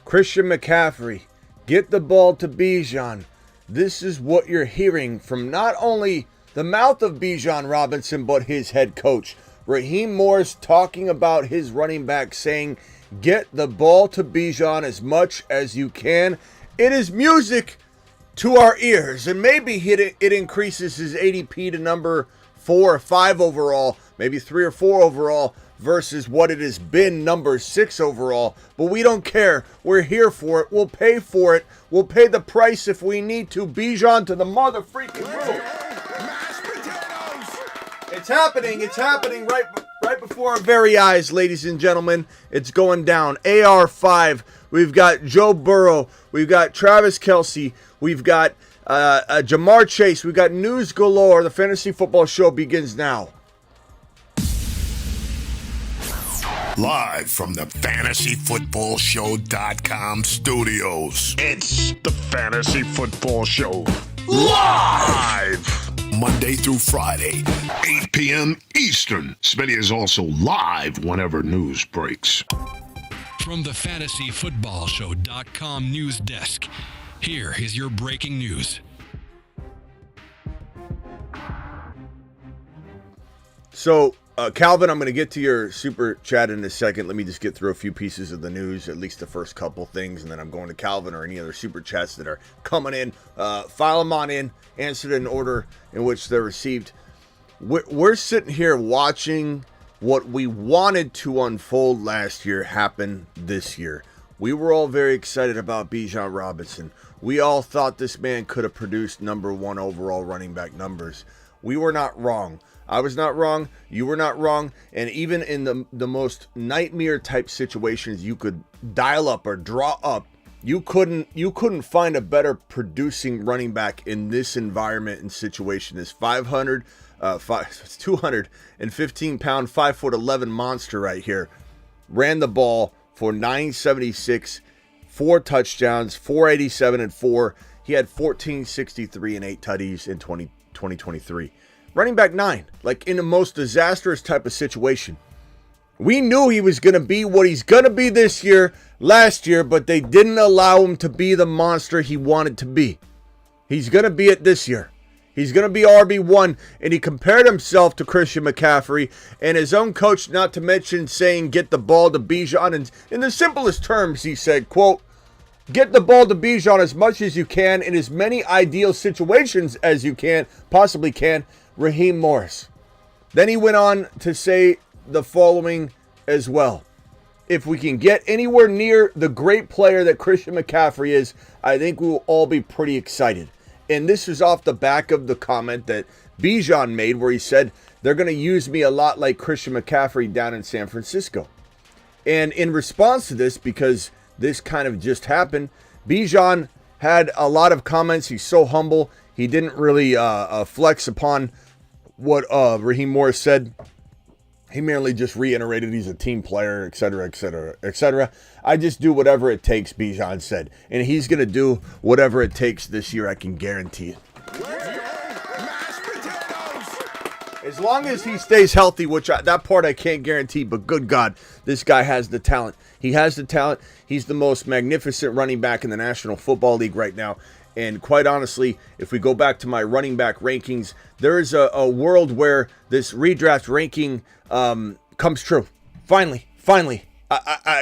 Christian McCaffrey, get the ball to Bijan. This is what you're hearing from not only the mouth of Bijan Robinson, but his head coach. Raheem Morris talking about his running back, saying, get the ball to Bijan as much as you can. It is music to our ears, and maybe it increases his ADP to number 4 or 5 overall, maybe 3 or 4 overall, versus what it has been number 6 overall. But we don't care. We're here for it. We'll pay for it. We'll pay the price if we need to. Bijan to the mother freaking moon. It's happening. It's happening right before our very eyes, ladies and gentlemen. It's going down. AR5. We've got Joe Burrow. We've got Travis Kelce. We've got Jamar Chase. We've got news galore. The Fantasy Football Show begins now. Live from the FantasyFootballShow.com studios. It's the Fantasy Football Show. Live! Monday through Friday, 8 p.m. Eastern. Smitty is also live whenever news breaks. From the FantasyFootballShow.com news desk, here is your breaking news. So, Calvin, I'm going to get to your super chat in a second. Let me just get through a few pieces of the news, at least the first couple things, and then I'm going to Calvin or any other super chats that are coming in. File them on in, answered in order in which they're received. We're sitting here watching what we wanted to unfold last year happen this year. We were all very excited about Bijan Robinson. We all thought this man could have produced number 1 overall running back numbers. We were not wrong. I was not wrong. You were not wrong. And even in the most nightmare type situations you could dial up or draw up, you couldn't find a better producing running back in this environment and situation. This 215 pound, 5'11" monster right here ran the ball for 976, 4 touchdowns, 487 and 4. He had 1463 and 8 tutties in 2023. Running back 9, like in the most disastrous type of situation. We knew he was going to be what he's going to be this year, last year, but they didn't allow him to be the monster he wanted to be. He's going to be it this year. He's going to be RB1, and he compared himself to Christian McCaffrey and his own coach, not to mention saying, get the ball to Bijan. And in the simplest terms, he said, quote, get the ball to Bijan as much as you can in as many ideal situations as you possibly can. Raheem Morris. Then he went on to say the following as well. If we can get anywhere near the great player that Christian McCaffrey is, I think we will all be pretty excited. And this is off the back of the comment that Bijan made where he said, they're going to use me a lot like Christian McCaffrey down in San Francisco. And in response to this, because this kind of just happened, Bijan had a lot of comments. He's so humble. He didn't really flex upon what Raheem Morris said. He merely just reiterated he's a team player, etc., etc., etc. I just do whatever it takes, Bijan said. And he's going to do whatever it takes this year, I can guarantee it. As long as he stays healthy, which that part I can't guarantee, but good God, this guy has the talent. He has the talent. He's the most magnificent running back in the National Football League right now. And quite honestly, if we go back to my running back rankings, there is a world where this redraft ranking comes true. Finally.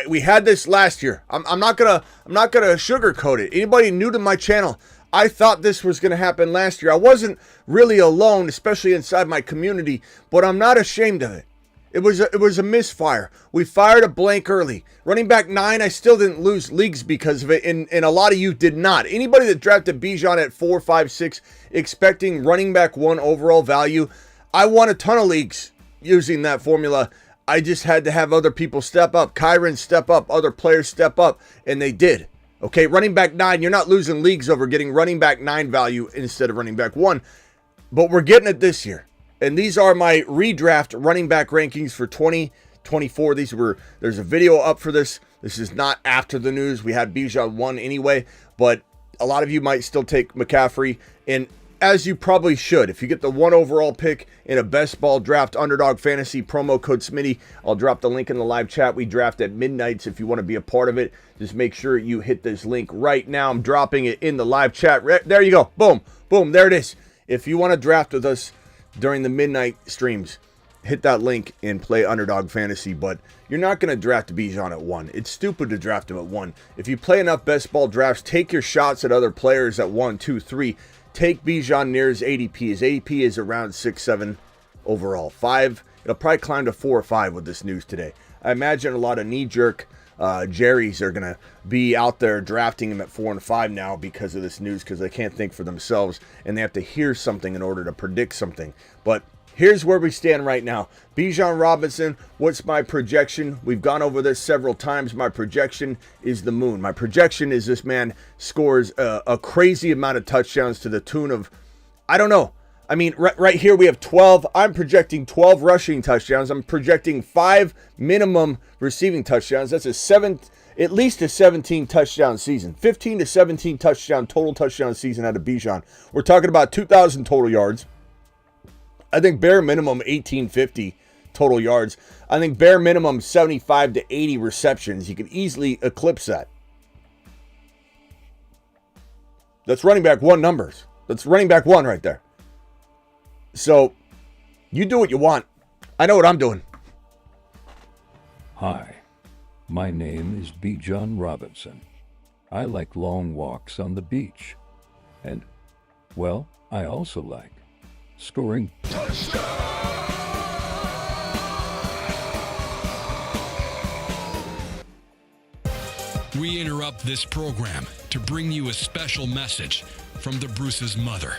We had this last year. I'm not gonna sugarcoat it. Anybody new to my channel, I thought this was gonna happen last year. I wasn't really alone, especially inside my community, but I'm not ashamed of it. It was a misfire. We fired a blank early. Running back 9, I still didn't lose leagues because of it, and a lot of you did not. Anybody that drafted Bijan at 4, 5, 6, expecting running back 1 overall value, I won a ton of leagues using that formula. I just had to have other people step up. Kyron step up. Other players step up, and they did. Okay, running back 9, you're not losing leagues over getting running back 9 value instead of running back 1, but we're getting it this year. And these are my redraft running back rankings for 2024. There's a video up for this. This is not after the news. We had Bijan 1 anyway, but a lot of you might still take McCaffrey. And as you probably should. If you get the 1 overall pick in a best ball draft, Underdog Fantasy, promo code Smitty. I'll drop the link in the live chat. We draft at midnight, so if you want to be a part of it, just make sure you hit this link right now. I'm dropping it in the live chat. There you go. Boom. Boom. There it is. If you want to draft with us during the midnight streams, hit that link and play Underdog Fantasy, but you're not going to draft Bijan at 1. It's stupid to draft him at 1. If you play enough best ball drafts, take your shots at other players at 1, 2, 3. Take Bijan near his ADP. His ADP is around 6, 7 overall. 5. It'll probably climb to 4 or 5 with this news today. I imagine a lot of knee-jerk Jerry's are going to be out there drafting him at 4 and 5 now because of this news, because they can't think for themselves and they have to hear something in order to predict something. But here's where we stand right now. Bijan Robinson, what's my projection? We've gone over this several times. My projection is the moon. My projection is this man scores a crazy amount of touchdowns to the tune of, I don't know. I mean, right here we have 12. I'm projecting 12 rushing touchdowns. I'm projecting 5 minimum receiving touchdowns. That's at least a 17 touchdown season. 15 to 17 total touchdown season out of Bijan. We're talking about 2,000 total yards. I think bare minimum 1,850 total yards. I think bare minimum 75 to 80 receptions. You can easily eclipse that. That's running back 1 numbers. That's running back 1 right there. So, you do what you want. I know what I'm doing. Hi, my name is Bijan Robinson. I like long walks on the beach. And, well, I also like scoring. We interrupt this program to bring you a special message from the Bruce's mother.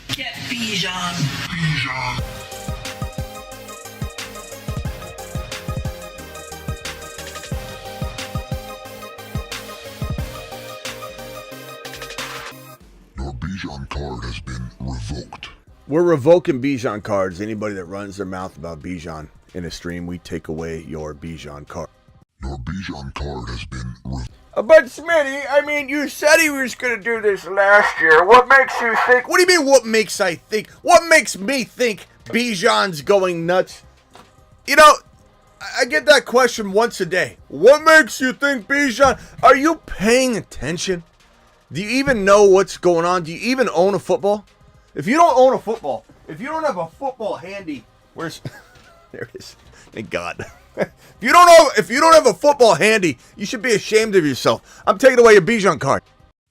Get Bijan. Your Bijan card has been revoked. We're revoking Bijan cards. Anybody that runs their mouth about Bijan in a stream, we take away your Bijan card. Your Bijan card has been revoked. But Smitty, I mean, you said he was going to do this last year. What makes you think? What do you mean, what makes I think? What makes me think Bijan's going nuts? You know, I get that question once a day. What makes you think Bijan? Are you paying attention? Do you even know what's going on? Do you even own a football? If you don't own a football, if you don't have a football handy, where's... There it is. Thank God. If you don't have a football handy, you should be ashamed of yourself. I'm taking away your Bijan card.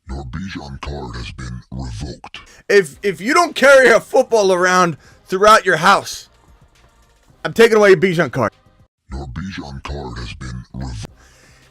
Your Bijan card has been revoked. If you don't carry a football around throughout your house, I'm taking away your Bijan card. Your Bijan card has been revoked.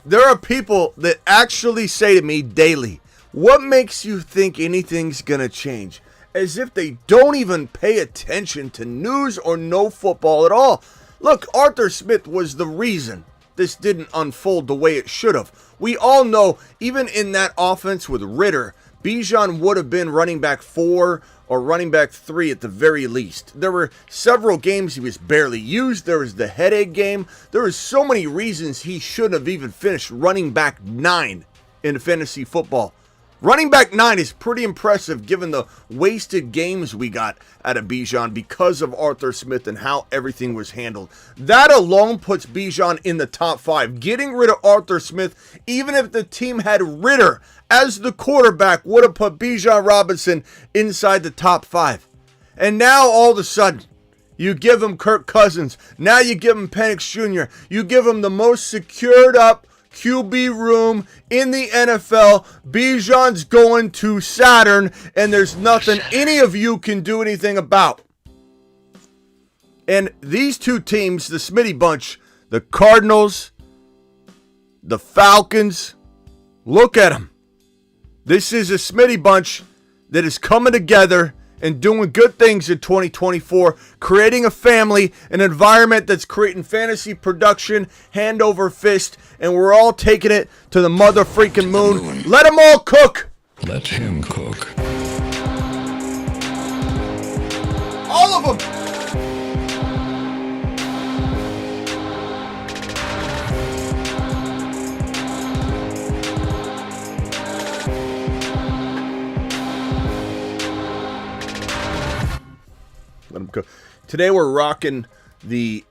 There are people that actually say to me daily, what makes you think anything's going to change? As if they don't even pay attention to news or no football at all. Look, Arthur Smith was the reason this didn't unfold the way it should have. We all know, even in that offense with Ritter, Bijan would have been running back 4 or running back 3 at the very least. There were several games he was barely used. There was the headache game. There were so many reasons he shouldn't have even finished running back 9 in fantasy football. Running back 9 is pretty impressive given the wasted games we got out of Bijan because of Arthur Smith and how everything was handled. That alone puts Bijan in the top 5. Getting rid of Arthur Smith, even if the team had Ritter as the quarterback, would have put Bijan Robinson inside the top 5. And now all of a sudden, you give him Kirk Cousins. Now you give him Penix Jr. You give him the most secured up QB room in the NFL. Bijan's going to Saturn, and there's nothing any of you can do anything about. And these two teams, the Smitty bunch, the Cardinals, the Falcons, look at them. This is a Smitty bunch that is coming together and doing good things in 2024, creating a family, an environment that's creating fantasy production, hand over fist, and we're all taking it to the mother freaking moon. Let them all cook. Let him cook. All of them. America. Today we're rocking I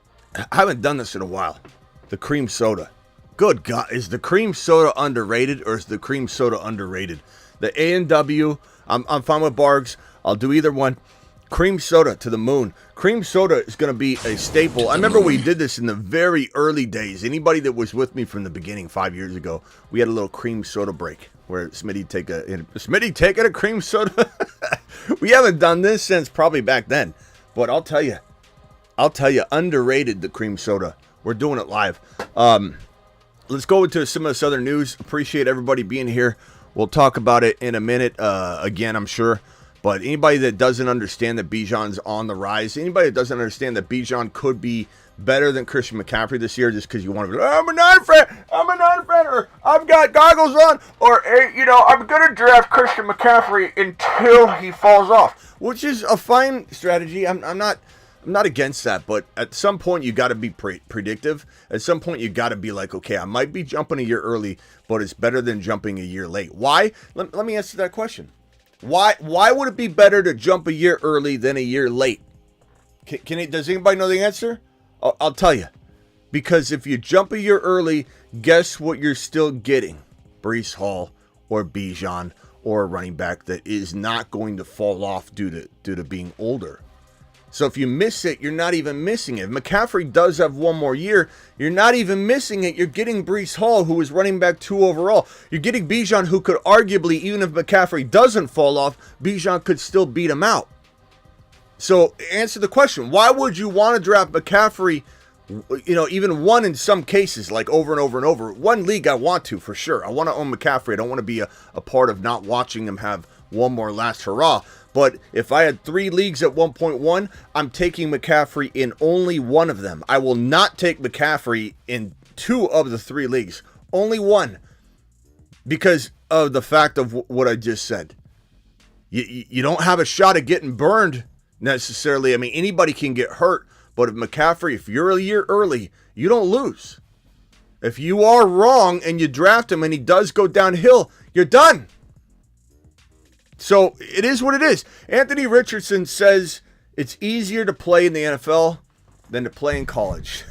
haven't done this in a while, the cream soda. Good God, is the cream soda underrated or is the cream soda underrated? The A&W, I'm fine with Bargs. I'll do either one. Cream soda to the moon. Cream soda is going to be a staple. I remember we did this in the very early days. Anybody that was with me from the beginning 5 years ago, we had a little cream soda break where Smitty taking a cream soda. We haven't done this since probably back then. But I'll tell you, underrated the cream soda. We're doing it live. Let's go into some of this other news. Appreciate everybody being here. We'll talk about it in a minute again, I'm sure. But anybody that doesn't understand that Bijan's on the rise, anybody that doesn't understand that Bijan could be better than Christian McCaffrey this year just because you want to be like, I'm a non-fan, or I've got goggles on, or, I'm going to draft Christian McCaffrey until he falls off, which is a fine strategy. I'm not against that, but at some point you got to be predictive. At some point you got to be like, okay, I might be jumping a year early, but it's better than jumping a year late. Why? Let me answer that question. Why would it be better to jump a year early than a year late? Does anybody know the answer? I'll tell you. Because if you jump a year early, guess what you're still getting? Breece Hall or Bijan or a running back that is not going to fall off due to being older. So if you miss it, you're not even missing it. If McCaffrey does have one more year, you're not even missing it. You're getting Breece Hall, who is running back 2 overall. You're getting Bijan, who could arguably, even if McCaffrey doesn't fall off, Bijan could still beat him out. So answer the question. Why would you want to draft McCaffrey, even one in some cases, like over and over and over? One league I want to, for sure. I want to own McCaffrey. I don't want to be a part of not watching him have one more last hurrah. But if I had 3 leagues at 1.1, I'm taking McCaffrey in only one of them. I will not take McCaffrey in 2 of the 3 leagues. Only one. Because of the fact of what I just said. You don't have a shot at getting burned necessarily. I mean, anybody can get hurt. But if McCaffrey, if you're a year early, you don't lose. If you are wrong and you draft him and he does go downhill, you're done. So it is what it is. Anthony Richardson says it's easier to play in the NFL than to play in college.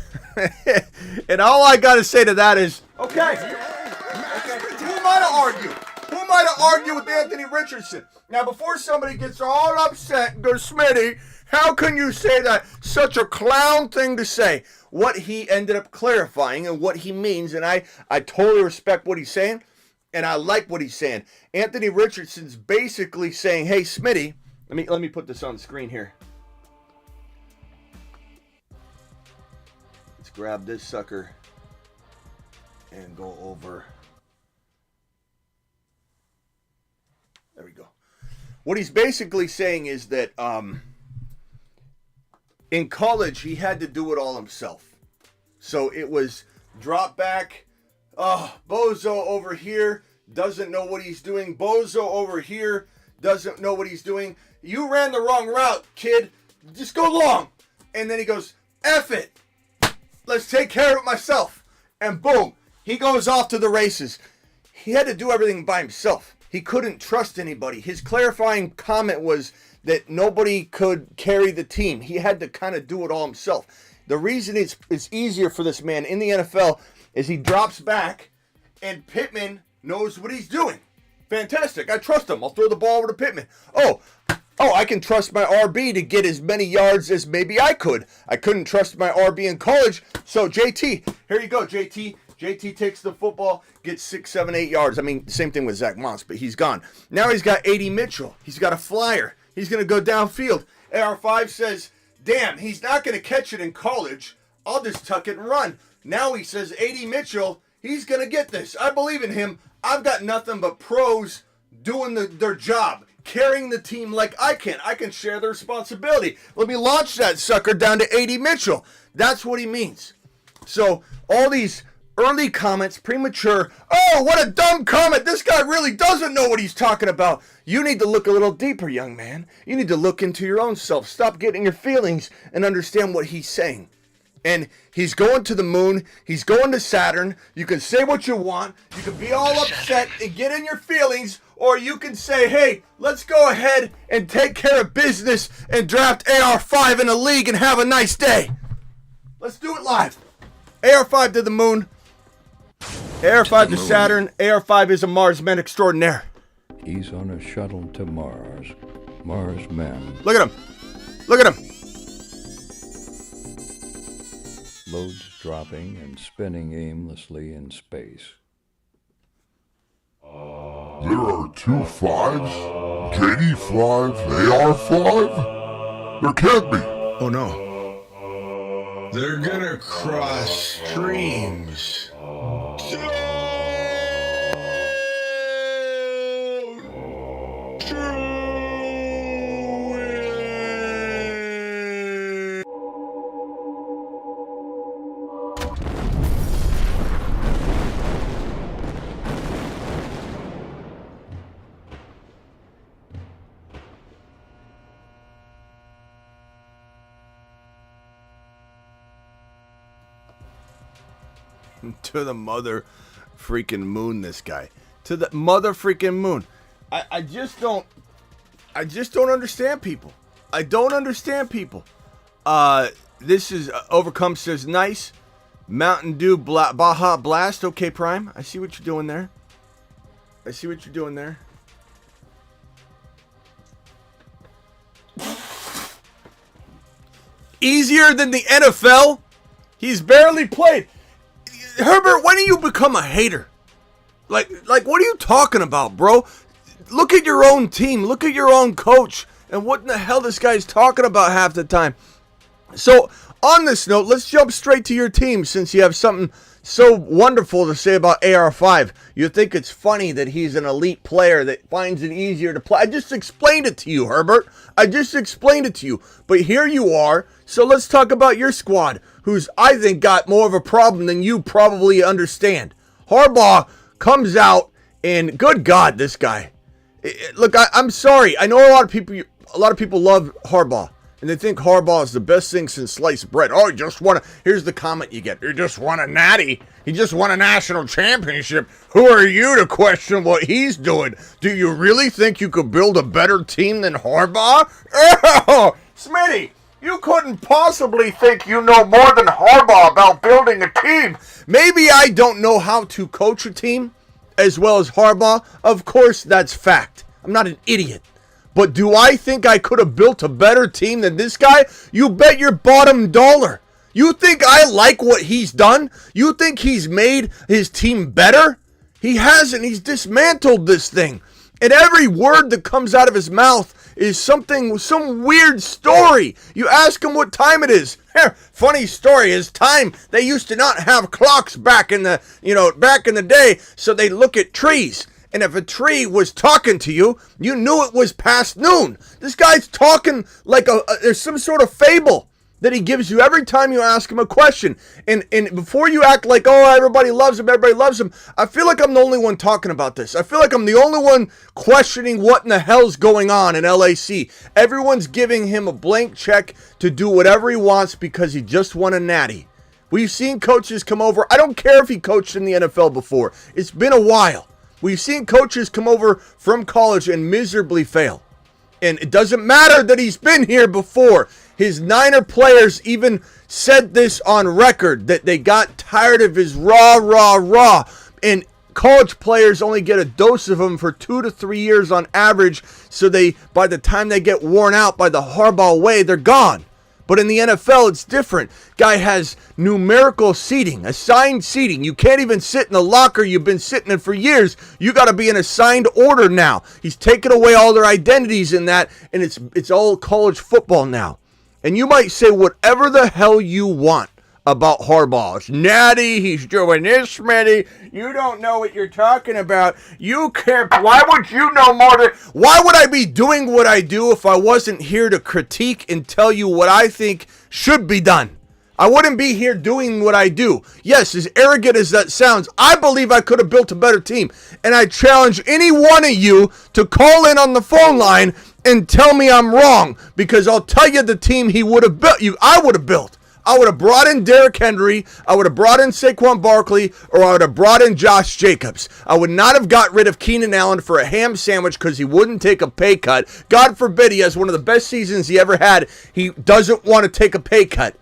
And all I got to say to that is, okay. Who am I to argue? Who am I to argue with Anthony Richardson? Now, before somebody gets all upset and goes, Smitty, how can you say that? Such a clown thing to say. What he ended up clarifying and what he means, and I totally respect what he's saying. And I like what he's saying. Anthony Richardson's basically saying, hey, Smitty, let me put this on the screen here. Let's grab this sucker and go over. There we go. What he's basically saying is that in college, he had to do it all himself. So it was drop back. Oh, Bozo over here doesn't know what he's doing. Bozo over here doesn't know what he's doing. You ran the wrong route, kid. Just go long. And then he goes, F it. Let's take care of it myself. And boom, he goes off to the races. He had to do everything by himself. He couldn't trust anybody. His clarifying comment was that nobody could carry the team. He had to kind of do it all himself. The reason it's easier for this man in the NFL is he drops back, and Pittman knows what he's doing. Fantastic. I trust him. I'll throw the ball over to Pittman. Oh, I can trust my RB to get as many yards as maybe I could. I couldn't trust my RB in college. So, JT, here you go, JT. JT takes the football, gets 6, 7, 8 yards. I mean, same thing with Zach Moss, but he's gone. Now he's got A.D. Mitchell. He's got a flyer. He's going to go downfield. AR5 says, damn, he's not going to catch it in college. I'll just tuck it and run. Now he says, A.D. Mitchell, he's going to get this. I believe in him. I've got nothing but pros doing their job, carrying the team like I can. I can share the responsibility. Let me launch that sucker down to A.D. Mitchell. That's what he means. So all these early comments, premature, oh, what a dumb comment. This guy really doesn't know what he's talking about. You need to look a little deeper, young man. You need to look into your own self. Stop getting your feelings and understand what he's saying. And he's going to the moon. He's going to Saturn. You can say what you want. You can be all upset and get in your feelings, Or you can say, hey, let's go ahead and take care of business and draft AR5 in a league and have a nice day. Let's do it live. AR5 to the moon. AR5 to Saturn. AR5 is a Marsman extraordinaire. He's on a shuttle to Mars. Mars man. Look at him. Look at him. Loads dropping and spinning aimlessly in space. There are 2 5s? KD5? AR5? There can't be. Oh no. They're gonna cross streams. To the mother freaking moon, this guy. To the mother freaking moon. I just don't understand people. I don't understand people. This is Overcome says nice. Mountain Dew Baja Blast. Okay, Prime. I see what you're doing there. I see what you're doing there. Easier than the NFL? He's barely played. Herbert, when do you become a hater? Like, what are you talking about, bro? Look at your own team. Look at your own coach. And what in the hell this guy's talking about half the time. So, on this note, let's jump straight to your team since you have something so wonderful to say about AR5. You think it's funny that he's an elite player that finds it easier to play. I just explained it to you, Herbert. I just explained it to you. But here you are. So let's talk about your squad, who's, I think, got more of a problem than you probably understand. Harbaugh comes out, and good God, this guy. Look, I'm sorry. I know a lot of people love Harbaugh, and they think Harbaugh is the best thing since sliced bread. Oh, here's the comment you get. You just won a natty. He just won a national championship. Who are you to question what he's doing? Do you really think you could build a better team than Harbaugh? Oh, Smitty. You couldn't possibly think you know more than Harbaugh about building a team. Maybe I don't know how to coach a team as well as Harbaugh. Of course, that's fact. I'm not an idiot. But do I think I could have built a better team than this guy? You bet your bottom dollar. You think I like what he's done? You think he's made his team better? He hasn't. He's dismantled this thing. And every word that comes out of his mouth is some weird story. You ask him what time it is. Funny story is time. They used to not have clocks back in the day, so they look at trees. And if a tree was talking to you, you knew it was past noon. This guy's talking like there's some sort of fable that he gives you every time you ask him a question. And before you act like, oh, everybody loves him, I feel like I'm the only one talking about this. I feel like I'm the only one questioning what in the hell's going on in LAC. Everyone's giving him a blank check to do whatever he wants because he just won a natty. We've seen coaches come over. I don't care if he coached in the NFL before. It's been a while. We've seen coaches come over from college and miserably fail. And it doesn't matter that he's been here before. His Niner players even said this on record, that they got tired of his rah. And college players only get a dose of him for 2 to 3 years on average. So by the time they get worn out by the Harbaugh way, they're gone. But in the NFL, it's different. Guy has numerical seating, assigned seating. You can't even sit in the locker you've been sitting in for years. You got to be in assigned order now. He's taken away all their identities in that, and it's all college football now. And you might say whatever the hell you want about Harbaugh. It's natty. He's doing this, Smitty. You don't know what you're talking about. You can't. Why would you know more than... Why would I be doing what I do if I wasn't here to critique and tell you what I think should be done? I wouldn't be here doing what I do. Yes, as arrogant as that sounds, I believe I could have built a better team. And I challenge any one of you to call in on the phone line and tell me I'm wrong, because I'll tell you the team he would have built. I would have built. I would have brought in Derrick Henry, I would have brought in Saquon Barkley, or I would have brought in Josh Jacobs. I would not have got rid of Keenan Allen for a ham sandwich because he wouldn't take a pay cut. God forbid, he has one of the best seasons he ever had. He doesn't want to take a pay cut.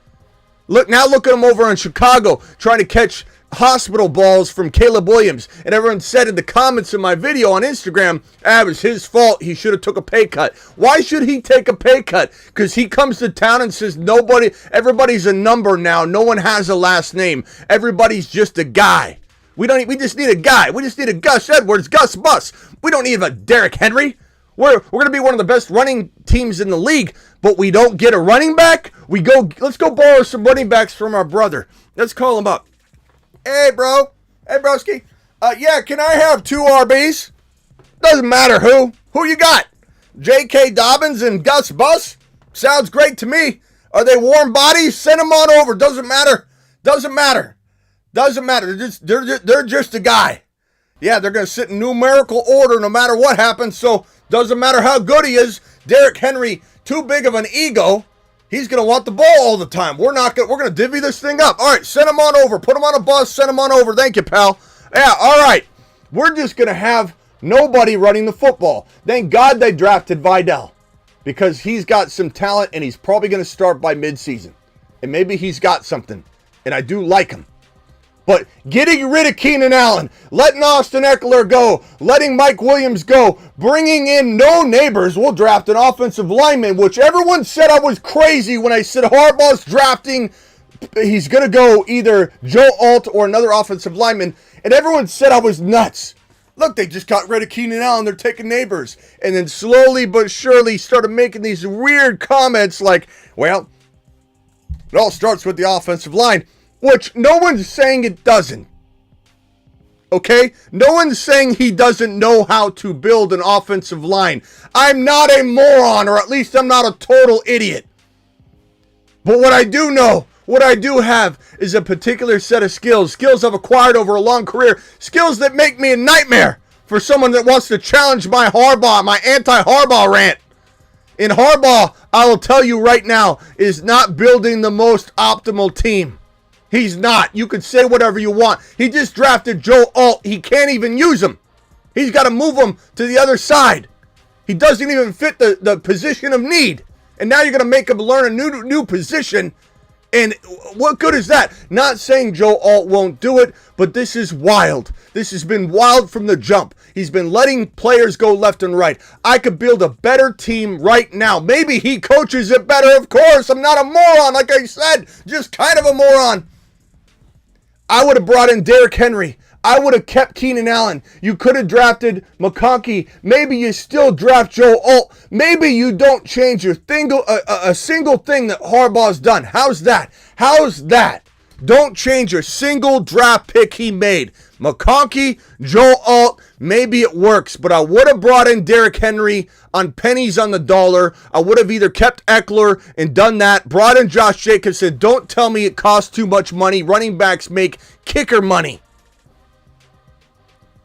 Look at him over in Chicago trying to catch hospital balls from Caleb Williams. And everyone said in the comments of my video on Instagram, it was his fault. He should have took a pay cut. Why should he take a pay cut? Because he comes to town and says everybody's a number now. No one has a last name. Everybody's just a guy. We just need a guy. We just need a Gus Edwards, Gus Bus. We don't need a Derrick Henry. We're going to be one of the best running teams in the league, but we don't get a running back? Let's go borrow some running backs from our brother. Let's call him up. Hey, bro. Hey, broski. Yeah, can I have 2 RBs? Doesn't matter who. Who you got? J.K. Dobbins and Gus Bus? Sounds great to me. Are they warm bodies? Send them on over. Doesn't matter. They're just a guy. Yeah, they're going to sit in numerical order no matter what happens, so doesn't matter how good he is. Derrick Henry, too big of an ego. He's going to want the ball all the time. We're going to divvy this thing up. All right, send him on over. Put him on a bus. Send him on over. Thank you, pal. Yeah, all right. We're just going to have nobody running the football. Thank God they drafted Vidal because he's got some talent and he's probably going to start by midseason. And maybe he's got something. And I do like him. But getting rid of Keenan Allen, letting Austin Ekeler go, letting Mike Williams go, bringing in no neighbors, we'll draft an offensive lineman, which everyone said I was crazy when I said Harbaugh's drafting, he's going to go either Joe Alt or another offensive lineman, and everyone said I was nuts. Look, they just got rid of Keenan Allen, they're taking neighbors. And then slowly but surely started making these weird comments like, well, it all starts with the offensive line. Which no one's saying it doesn't. Okay? No one's saying he doesn't know how to build an offensive line. I'm not a moron, or at least I'm not a total idiot. But what I do know, what I do have is a particular set of skills I've acquired over a long career, skills that make me a nightmare for someone that wants to challenge my anti-Harbaugh rant. In Harbaugh, I will tell you right now, is not building the most optimal team. He's not. You could say whatever you want. He just drafted Joe Alt. He can't even use him. He's got to move him to the other side. He doesn't even fit the position of need. And now you're going to make him learn a new position. And what good is that? Not saying Joe Alt won't do it, but this is wild. This has been wild from the jump. He's been letting players go left and right. I could build a better team right now. Maybe he coaches it better, of course. I'm not a moron, like I said. Just kind of a moron. I would have brought in Derrick Henry. I would have kept Keenan Allen. You could have drafted McConkey. Maybe you still draft Joe Alt. Maybe you don't change a single thing that Harbaugh's done. How's that? Don't change a single draft pick he made. McConkey, Joe Alt, maybe it works, but I would have brought in Derrick Henry on pennies on the dollar. I would have either kept Ekeler and done that, brought in Josh Jacobs, and don't tell me it costs too much money. Running backs make kicker money.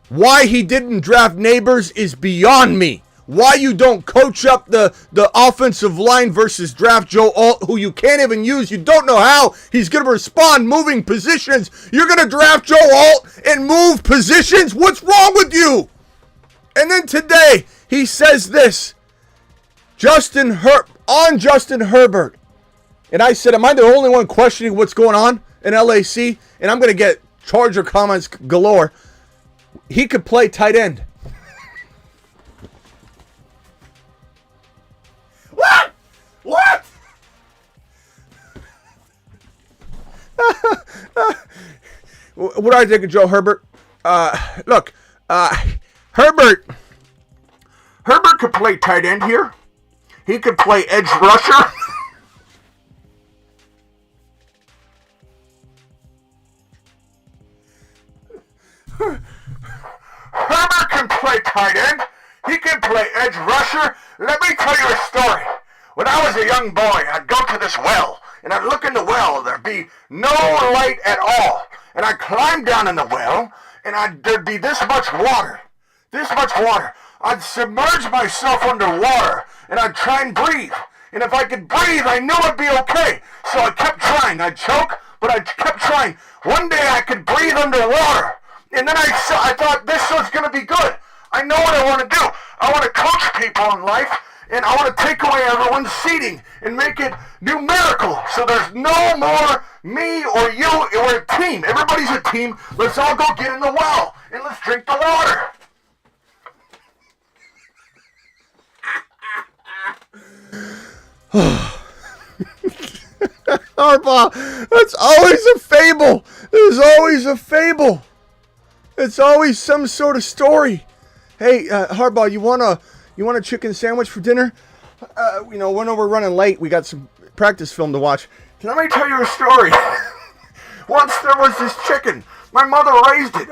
Why he didn't draft neighbors is beyond me. Why you don't coach up the offensive line versus draft Joe Alt, who you can't even use. You don't know how he's going to respond moving positions. You're going to draft Joe Alt and move positions? What's wrong with you? And then today, he says this. Justin Herbert. And I said, am I the only one questioning what's going on in LAC? And I'm going to get Charger comments galore. He could play tight end. What? What do I think of Joe Herbert? Look, Herbert could play tight end here. He could play edge rusher. Herbert can play tight end. He can play edge rusher. Let me tell you a story. When I was a young boy, I'd go to this well, and I'd look in the well. There'd be no light at all. And I'd climb down in the well, and there'd be this much water. I'd submerge myself underwater, and I'd try and breathe. And if I could breathe, I knew I'd be okay. So I kept trying. I'd choke, but I kept trying. One day I could breathe underwater. And then I thought this was going to be good. I know what I want to do. I want to coach people in life. And I want to take away everyone's seating and make it numerical. So there's no more me or you. We're a team. Everybody's a team. Let's all go get in the well. And let's drink the water. Harbaugh, that's always a fable. There's always a fable. It's always some sort of story. Hey, Harbaugh, you want a chicken sandwich for dinner? When we're running late, we got some practice film to watch. Let me tell you a story. Once there was this chicken. My mother raised it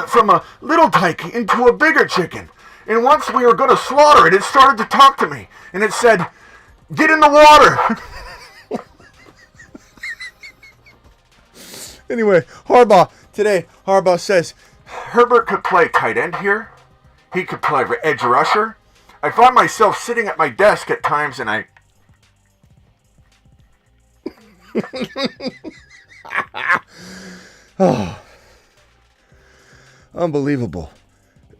from a little tyke into a bigger chicken. And once we were going to slaughter it, it started to talk to me. And it said, "Get in the water." Anyway, Harbaugh says, Herbert could play tight end here. He could play edge rusher. I find myself sitting at my desk at times and I... Oh. Unbelievable.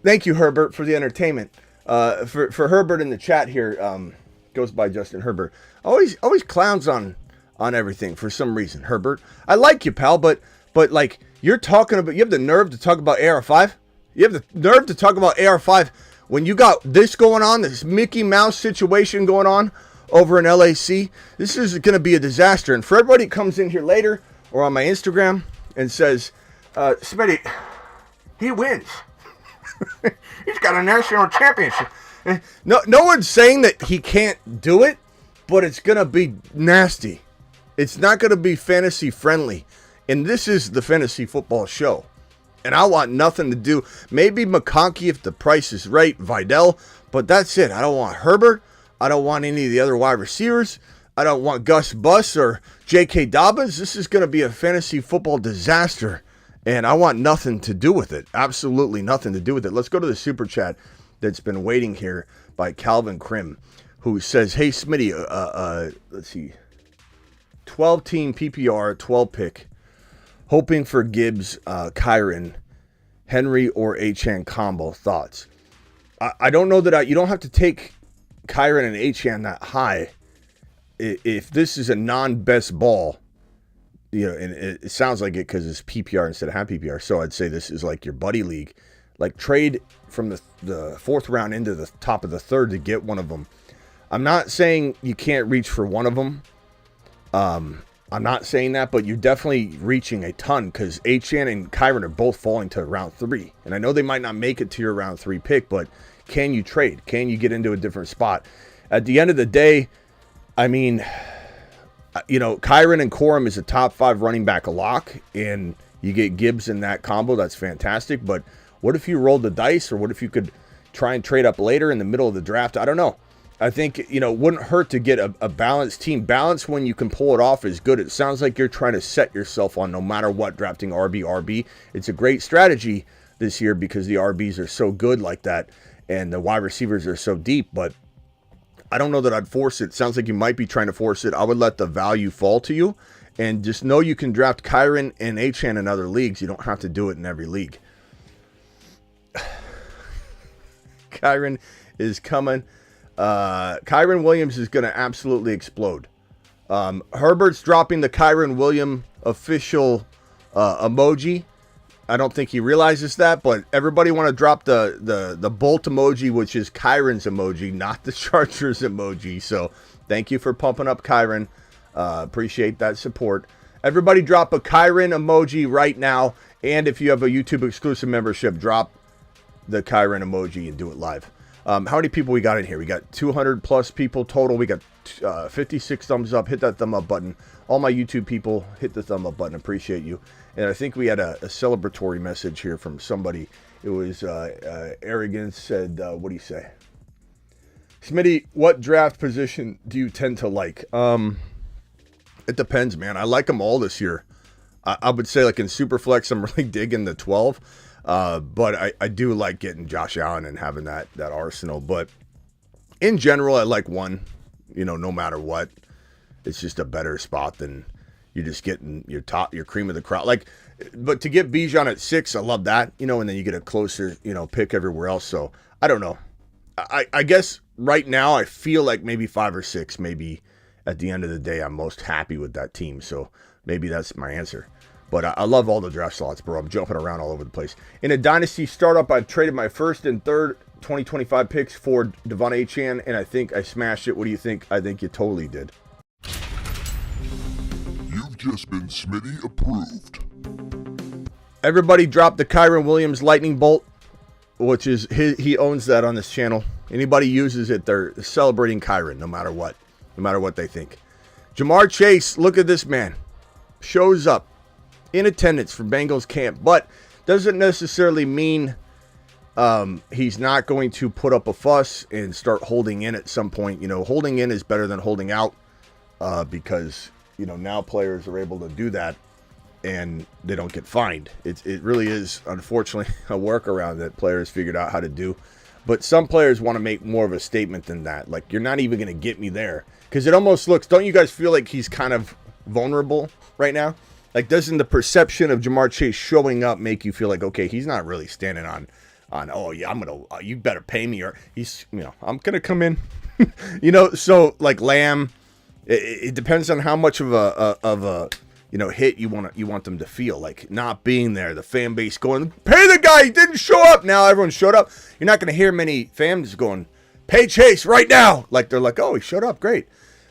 Thank you, Herbert, for the entertainment. For Herbert in the chat here, goes by Justin Herbert. Always clowns on everything for some reason. Herbert, I like you, pal, but like you're talking about, you have the nerve to talk about AR5. You have the nerve to talk about AR5 when you got this going on, this Mickey Mouse situation going on over in LAC. This is going to be a disaster. And for everybody who comes in here later or on my Instagram and says, Smitty, he wins. He's got a national championship. No one's saying that he can't do it, but it's going to be nasty. It's not going to be fantasy friendly. And this is the fantasy football show. And I want nothing to do. Maybe McConkey if the price is right, Vidal, but that's it. I don't want Herbert. I don't want any of the other wide receivers. I don't want Gus Bus or J.K. Dobbins. This is going to be a fantasy football disaster. And I want nothing to do with it. Absolutely nothing to do with it. Let's go to the super chat that's been waiting here by Calvin Krim, who says, "Hey, Smitty, let's see, 12-team PPR, 12-pick, hoping for Gibbs, Kyren, Henry, or Achane combo. Thoughts?" I don't know that you don't have to take Kyren and Achane that high. If this is a non-best ball, and it sounds like it because it's PPR instead of half PPR. So I'd say this is like your buddy league. Like trade from the fourth round into the top of the third to get one of them. I'm not saying you can't reach for one of them. I'm not saying that, but you're definitely reaching a ton because Achane and Kyren are both falling to round 3. And I know they might not make it to your round 3 pick, but can you trade? Can you get into a different spot? At the end of the day, I mean, Kyren and Corum is a top 5 running back lock, and you get Gibbs in that combo. That's fantastic. But what if you rolled the dice, or what if you could try and trade up later in the middle of the draft? I don't know. I think, it wouldn't hurt to get a balanced team. Balance when you can pull it off is good. It sounds like you're trying to set yourself on no matter what, drafting RB. It's a great strategy this year because the RBs are so good like that, and the wide receivers are so deep, but I don't know that I'd force it. Sounds like you might be trying to force it. I would let the value fall to you, and just know you can draft Kyren and Achane in other leagues. You don't have to do it in every league. Kyren is coming. Kyren Williams is going to absolutely explode. Herbert's dropping the Kyren Williams official emoji. I don't think he realizes that, but everybody want to drop the bolt emoji, which is Kyren's emoji, not the Chargers emoji. So thank you for pumping up Kyren. Appreciate that support. Everybody drop a Kyren emoji right now. And if you have a YouTube exclusive membership, drop the Kyren emoji and do it live. How many people we got in here? We got 200 plus people total. We got 56 thumbs up. Hit that thumb up button. All my YouTube people, hit the thumb up button. Appreciate you. And I think we had a celebratory message here from somebody. It was Arrogance said, what do you say? Smitty, what draft position do you tend to like? It depends, man. I like them all this year. I would say like in Superflex, I'm really digging the 12. But I do like getting Josh Allen and having that arsenal. But in general, I like one. no matter what. It's just a better spot than you're just getting your cream of the crop. But to get Bijan at 6, I love that, and then you get a closer, pick everywhere else. So I don't know. I guess right now I feel like maybe 5 or 6, maybe at the end of the day, I'm most happy with that team. So maybe that's my answer. But I love all the draft slots, bro. I'm jumping around all over the place. In a Dynasty startup, I've traded my first and third 2025 picks for Devon Achane, and I think I smashed it. What do you think? I think you totally did. You've just been Smitty approved. Everybody dropped the Kyren Williams lightning bolt, which is he owns that on this channel. Anybody uses it, they're celebrating Kyren no matter what they think. Jamar Chase, look at this man. Shows up in attendance for Bengals camp, but doesn't necessarily mean he's not going to put up a fuss and start holding in at some point. Holding in is better than holding out because, now players are able to do that and they don't get fined. It really is, unfortunately, a workaround that players figured out how to do. But some players want to make more of a statement than that. Like, you're not even going to get me there. Because it almost looks, don't you guys feel like he's kind of vulnerable right now? Like, doesn't the perception of Jamar Chase showing up make you feel like, okay, he's not really standing on oh, yeah, you better pay me, or he's, I'm going to come in. So, like Lamb, it depends on how much of a hit you want them to feel. Like, not being there, the fan base going, pay the guy, he didn't show up. Now everyone showed up. You're not going to hear many fans going, pay Chase right now. Like, they're like, oh, he showed up, great.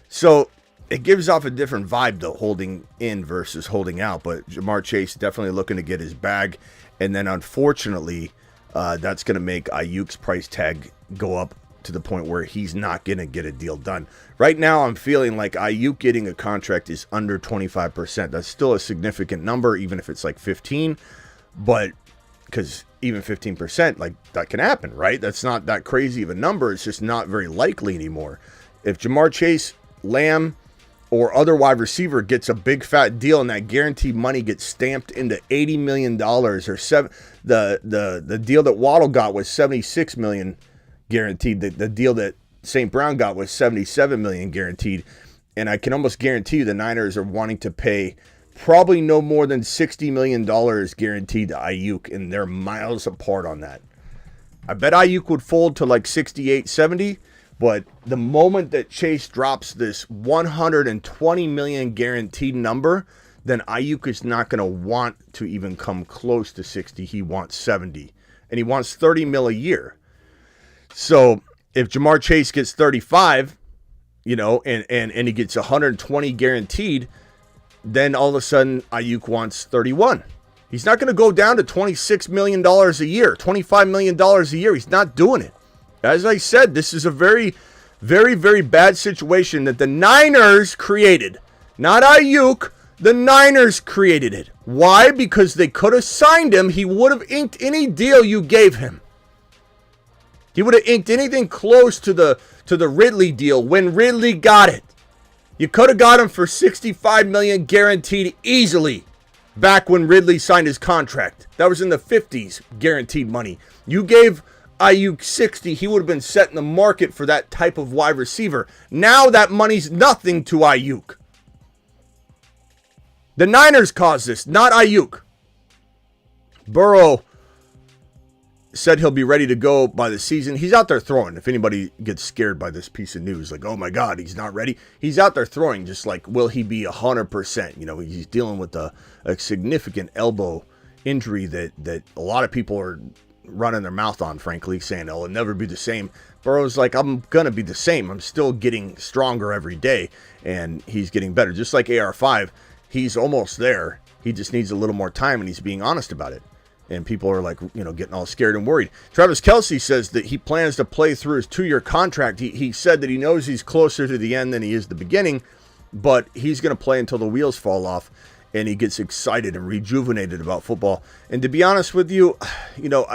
So it gives off a different vibe, though, holding in versus holding out. But Jamar Chase definitely looking to get his bag. And then, unfortunately, that's going to make Aiyuk's price tag go up to the point where he's not going to get a deal done. Right now, I'm feeling like Aiyuk getting a contract is under 25%. That's still a significant number, even if it's like 15. But because even 15%, like, that can happen, right? That's not that crazy of a number. It's just not very likely anymore. If Jamar Chase, Lamb, or other wide receiver gets a big fat deal and that guaranteed money gets stamped into $80 million or the deal that Waddle got was $76 million guaranteed. The deal that St. Brown got was $77 million guaranteed. And I can almost guarantee you the Niners are wanting to pay probably no more than $60 million guaranteed to Aiyuk, and they're miles apart on that. I bet Aiyuk would fold to like 68, 70. But the moment that Chase drops this $120 million guaranteed number, then Aiyuk is not going to want to even come close to 60. He wants 70. And he wants 30 mil a year. So if Jamar Chase gets 35, and he gets 120 guaranteed, then all of a sudden Aiyuk wants 31. He's not going to go down to $26 million a year, $25 million a year. He's not doing it. As I said, this is a very, very, very bad situation that the Niners created. Not Aiyuk, the Niners created it. Why? Because they could have signed him. He would have inked any deal you gave him. He would have inked anything close to the Ridley deal when Ridley got it. You could have got him for $65 million guaranteed easily back when Ridley signed his contract. That was in the 50s, guaranteed money. You gave Aiyuk 60, he would have been set in the market for that type of wide receiver. Now that money's nothing to Aiyuk. The Niners caused this, not Aiyuk. Burrow said he'll be ready to go by the season. He's out there throwing. If anybody gets scared by this piece of news, like, oh my God, he's not ready. He's out there throwing, just like, will he be 100%? He's dealing with a significant elbow injury that a lot of people are running their mouth on, frankly, saying it'll never be the same. Burrow's like, I'm going to be the same. I'm still getting stronger every day, and he's getting better. Just like AR5, he's almost there. He just needs a little more time, and he's being honest about it. And people are like, getting all scared and worried. Travis Kelce says that he plans to play through his 2-year contract. He said that he knows he's closer to the end than he is the beginning, but he's going to play until the wheels fall off. And he gets excited and rejuvenated about football. And to be honest with you,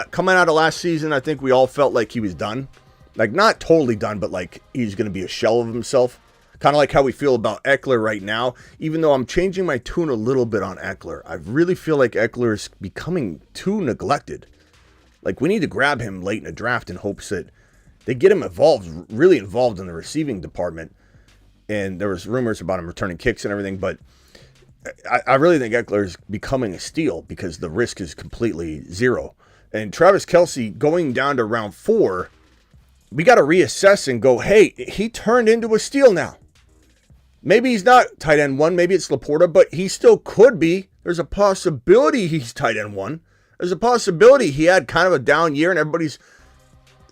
coming out of last season, I think we all felt like he was done. Like, not totally done, but like he's going to be a shell of himself. Kind of like how we feel about Ekeler right now. Even though I'm changing my tune a little bit on Ekeler. I really feel like Ekeler is becoming too neglected. Like, we need to grab him late in the draft in hopes that they get him really involved in the receiving department. and there was rumors about him returning kicks and everything, but I really think Ekeler is becoming a steal because the risk is completely zero. And Travis Kelce going down to round 4, we got to reassess and go, hey, he turned into a steal now. Maybe he's not tight end 1, maybe it's Laporta, but he still could be. There's a possibility he's tight end 1. There's a possibility he had kind of a down year and everybody's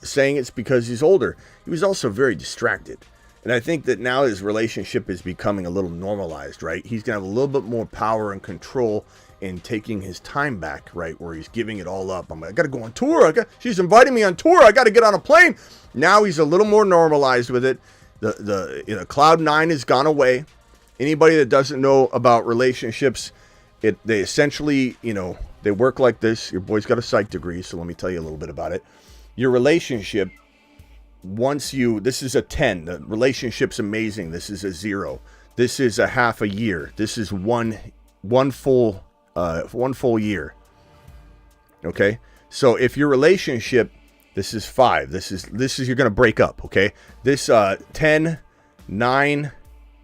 saying it's because he's older. He was also very distracted. And I think that now his relationship is becoming a little normalized, right? He's going to have a little bit more power and control in taking his time back, right? Where he's giving it all up. I got to go on tour. She's inviting me on tour. I got to get on a plane. Now he's a little more normalized with it. The cloud 9 has gone away. Anybody that doesn't know about relationships, they essentially, they work like this. Your boy's got a psych degree, so let me tell you a little bit about it. Your relationship, this is a 10. The relationship's amazing. This is a 0. This is a half a year. This is one full year. Okay? So if your relationship, this is 5. This is you're going to break up, okay? This 10, 9,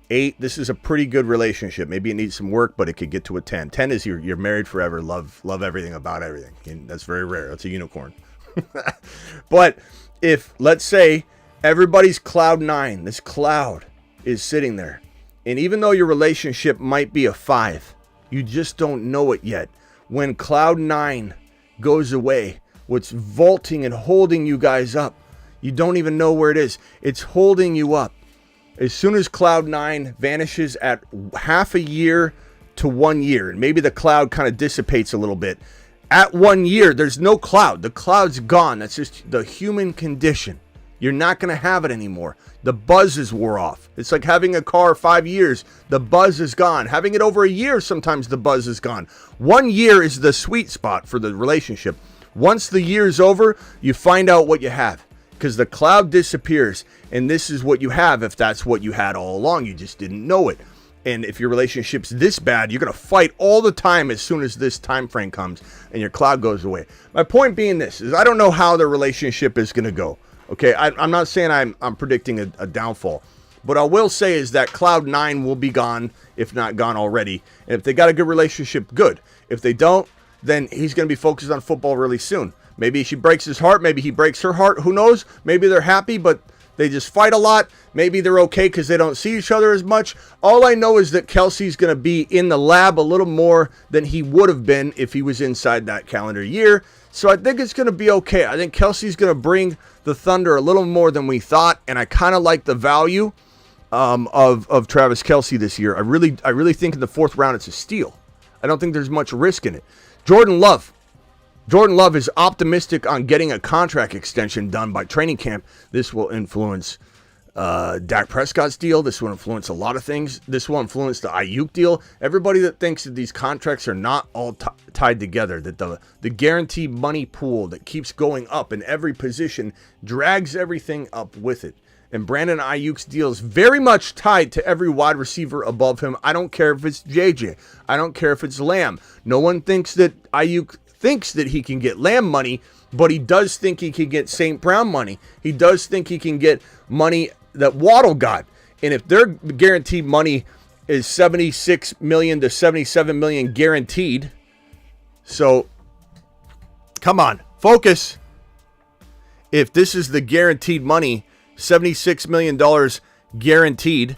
8, this is a pretty good relationship. Maybe it needs some work, but it could get to a 10. 10 is you're married forever, love everything about everything. And that's very rare. That's a unicorn. But if, let's say, everybody's cloud 9, this cloud is sitting there, and even though your relationship might be a 5, you just don't know it yet. When cloud 9 goes away, what's vaulting and holding you guys up, you don't even know where it is. It's holding you up. As soon as cloud 9 vanishes at half a year to 1 year, and maybe the cloud kind of dissipates a little bit, at 1 year, there's no cloud. The cloud's gone. That's just the human condition. You're not going to have it anymore. The buzz is wore off. It's like having a car 5 years. The buzz is gone. Having it over a year, sometimes the buzz is gone. 1 year is the sweet spot for the relationship. Once the year's over, you find out what you have because the cloud disappears, and this is what you have if that's what you had all along. You just didn't know it. And if your relationship's this bad, you're going to fight all the time as soon as this time frame comes and your cloud goes away. My point being this is I don't know how their relationship is going to go. Okay, I'm not saying I'm predicting a downfall. What I will say is that cloud 9 will be gone, if not gone already. And if they got a good relationship, good. If they don't, then he's going to be focused on football really soon. Maybe she breaks his heart. Maybe he breaks her heart. Who knows? Maybe they're happy, but they just fight a lot. Maybe they're okay because they don't see each other as much. All I know is that Kelce's going to be in the lab a little more than he would have been if he was inside that calendar year. So I think it's going to be okay. I think Kelce's going to bring the Thunder a little more than we thought, and I kind of like the value of Travis Kelce this year. I really think in the 4th round it's a steal. I don't think there's much risk in it. Jordan Love is optimistic on getting a contract extension done by training camp. This will influence Dak Prescott's deal. This will influence a lot of things. This will influence the Aiyuk deal. Everybody that thinks that these contracts are not all tied together, that the guaranteed money pool that keeps going up in every position drags everything up with it. And Brandon Aiyuk's deal is very much tied to every wide receiver above him. I don't care if it's JJ. I don't care if it's Lamb. No one thinks that Aiyuk thinks that he can get Lamb money, but he does think he can get St. Brown money. He does think he can get money that Waddle got. And if their guaranteed money is $76 million to $77 million guaranteed, so come on, focus. If this is the guaranteed money, $76 million guaranteed,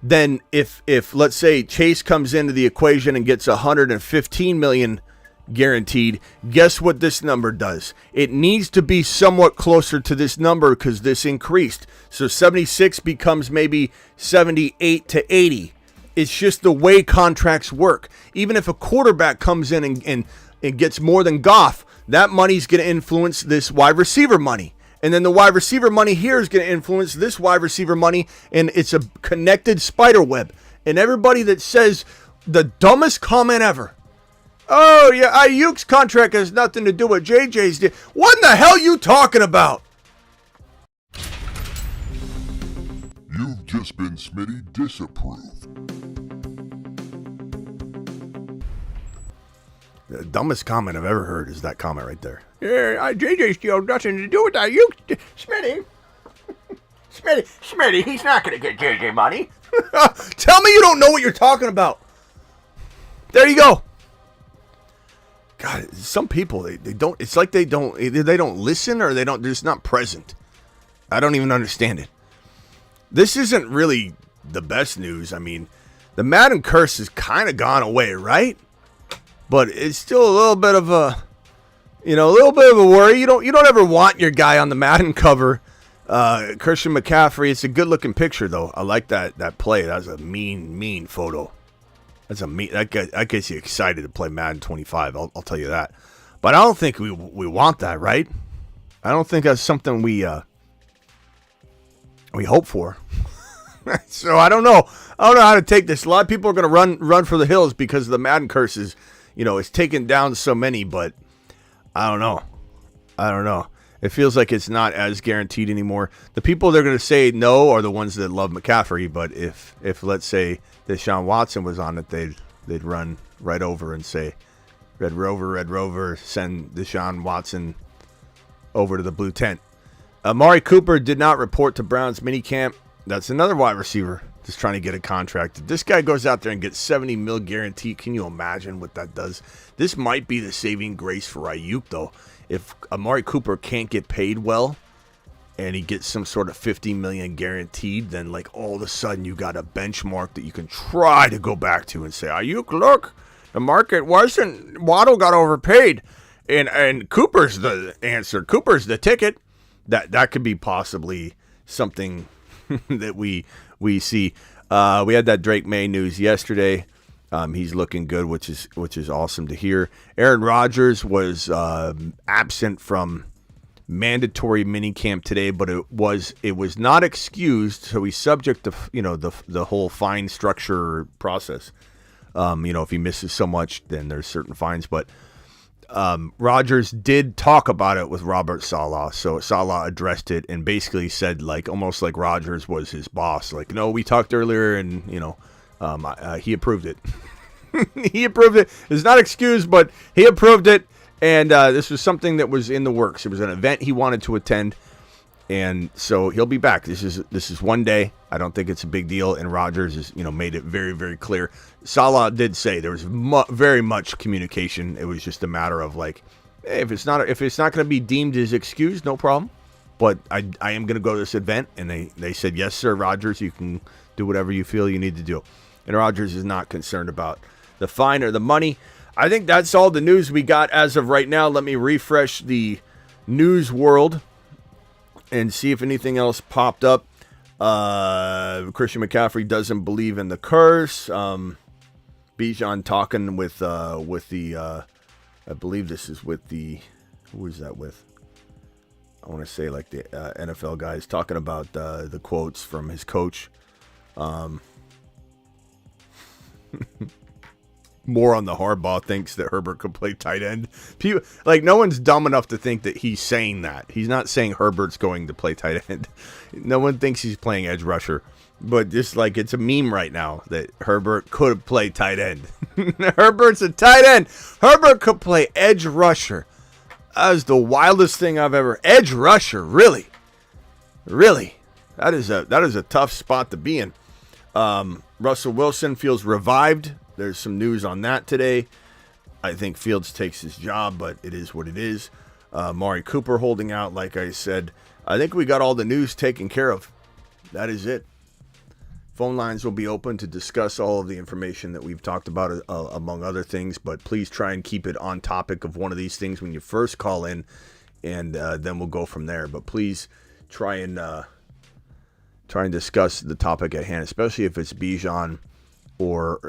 then if let's say Chase comes into the equation and gets $115 million guaranteed, guess what this number does? It needs to be somewhat closer to this number because this increased. So 76 becomes maybe 78 to 80. It's just the way contracts work. Even if a quarterback comes in and gets more than Goff, that money's going to influence this wide receiver money. And then the wide receiver money here is going to influence this wide receiver money, and it's a connected spider web. And everybody that says the dumbest comment ever, oh, yeah, Aiyuk's contract has nothing to do with JJ's deal. What in the hell are you talking about? You've just been Smitty disapproved. The dumbest comment I've ever heard is that comment right there. Yeah, JJ's deal nothing to do with Aiyuk. Smitty. Smitty, he's not going to get JJ money. Tell me you don't know what you're talking about. There you go. God, some people, they don't, it's like they don't, either they don't listen or they're just not present. I don't even understand it. This isn't really the best news. I mean, the Madden curse has kind of gone away, right? But it's still a little bit of a, a little bit of a worry. You don't ever want your guy on the Madden cover. Christian McCaffrey, it's a good looking picture though. I like that play. That's a mean photo. That's a mean, that gets you excited to play Madden 25. I'll tell you that. But I don't think we want that, right? I don't think that's something we hope for. So I don't know. I don't know how to take this. A lot of people are going to run for the hills because the Madden curse is, it's taken down so many, but I don't know. It feels like it's not as guaranteed anymore. The people that are going to say no are the ones that love McCaffrey, but if let's say Deshaun Watson was on it, they'd run right over and say, Red Rover, send Deshaun Watson over to the blue tent. Amari Cooper did not report to Browns minicamp. That's another wide receiver just trying to get a contract. If this guy goes out there and gets $70 million guaranteed, can you imagine what that does? This might be the saving grace for Aiyuk, though. If Amari Cooper can't get paid well and he gets some sort of $50 million guaranteed, then like all of a sudden you got a benchmark that you can try to go back to and say, Aiyuk, look, the market wasn't, Waddle got overpaid. And Cooper's the answer. Cooper's the ticket. That could be possibly something that we see. We had that Drake May news yesterday. He's looking good, which is awesome to hear. Aaron Rodgers was absent from mandatory minicamp today, but it was not excused, so he's subject to the whole fine structure process. If he misses so much, then there's certain fines, but Rodgers did talk about it with Robert Saleh. So Saleh addressed it and basically said, like, almost like Rodgers was his boss. Like, no, we talked earlier and, he approved it. He approved it. It's not excused, but he approved it. And this was something that was in the works. It was an event he wanted to attend. And so he'll be back. This is one day. I don't think it's a big deal. And Rodgers has, made it very, very clear. Saleh did say there was very much communication. It was just a matter of like, hey, if it's not going to be deemed as excused, no problem. But I am going to go to this event. And they said, yes, sir, Rodgers, you can do whatever you feel you need to do. And Rodgers is not concerned about the fine or the money. I think that's all the news we got as of right now. Let me refresh the news world and see if anything else popped up. Christian McCaffrey doesn't believe in the curse. Bijan talking with the I believe this is with the, who is that with? I want to say like the NFL guys talking about the quotes from his coach. More on the Harbaugh thinks that Herbert could play tight end. People, like, no one's dumb enough to think that he's saying that. He's not saying Herbert's going to play tight end. No one thinks he's playing edge rusher. But just like it's a meme right now that Herbert could play tight end. Herbert's a tight end. Herbert could play edge rusher. That is the wildest thing I've ever. Edge rusher, really? Really? That is a tough spot to be in. Russell Wilson feels revived. There's some news on that today. I think Fields takes his job, but it is what it is. Amari Cooper holding out, like I said. I think we got all the news taken care of. That is it. Phone lines will be open to discuss all of the information that we've talked about, among other things, but please try and keep it on topic of one of these things when you first call in, and then we'll go from there. But please try and discuss the topic at hand, especially if it's Bijan or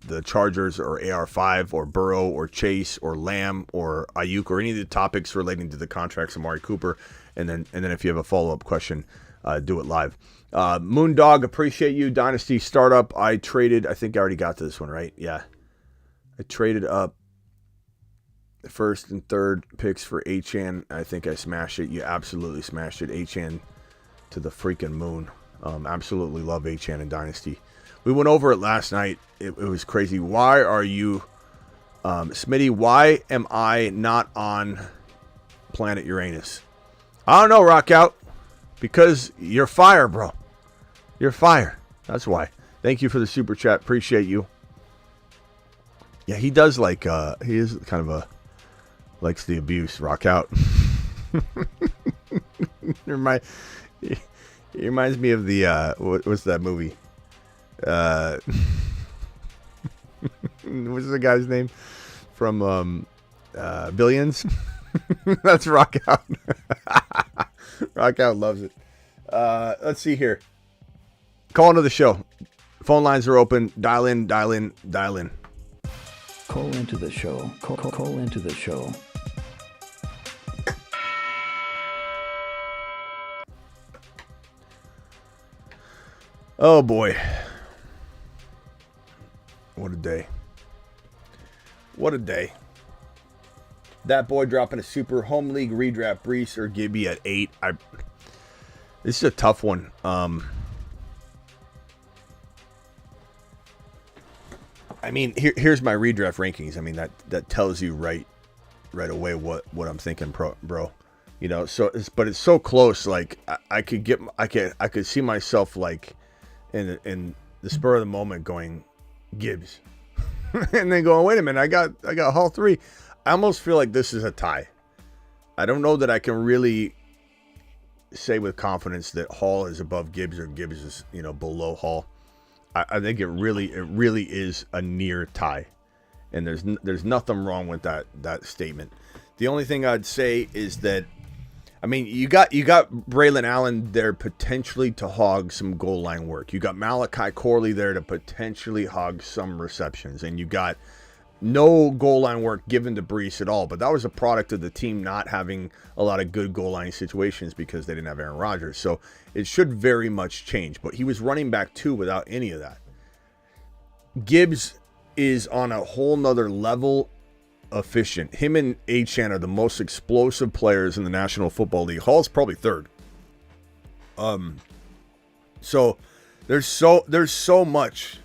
the Chargers or AR5 or Burrow or Chase or Lamb or Aiyuk or any of the topics relating to the contracts of Amari Cooper. And then if you have a follow-up question, do it live. Moondog, appreciate you. Dynasty startup. I think I already got to this one, right? Yeah. I traded up the first and third picks for Achane. I think I smashed it. You absolutely smashed it. Achane to the freaking moon. Absolutely love Achane and Dynasty. We went over it last night. It was crazy. Why are you, Smitty, why am I not on planet Uranus? I don't know, Rock Out. Because you're fire, bro. You're fire. That's why. Thank you for the super chat. Appreciate you. Yeah, he does like, he is kind of likes the abuse. Rock out. He reminds me of the, what's that movie? What's the guy's name from Billions? That's Rock Out. Rock Out loves it. Let's see here. Call into the show. Phone lines are open. Dial in, dial in, dial in. Call into the show. Call into the show. Oh boy. What a day. What a day. That boy dropping a super home league redraft Brees or Gibby at 8. This is a tough one. I mean, here's my redraft rankings. I mean, that tells you right away what I'm thinking, bro. You know, but it's so close. Like I could see myself like in the spur of the moment going Gibbs, and then going, wait a minute, I got Hall 3. I almost feel like this is a tie. I don't know that I can really say with confidence that Hall is above Gibbs or Gibbs is, below Hall. I think it really is a near tie, and there's nothing wrong with that statement. The only thing I'd say is that, I mean, you got Braylon Allen there potentially to hog some goal line work. You got Malachi Corley there to potentially hog some receptions, and you got no goal line work given to Brees at all. But that was a product of the team not having a lot of good goal line situations because they didn't have Aaron Rodgers. So it should very much change. But he was running back 2 without any of that. Gibbs is on a whole nother level efficient. Him and Achane are the most explosive players in the National Football League. Hall's probably 3rd. So there's so much,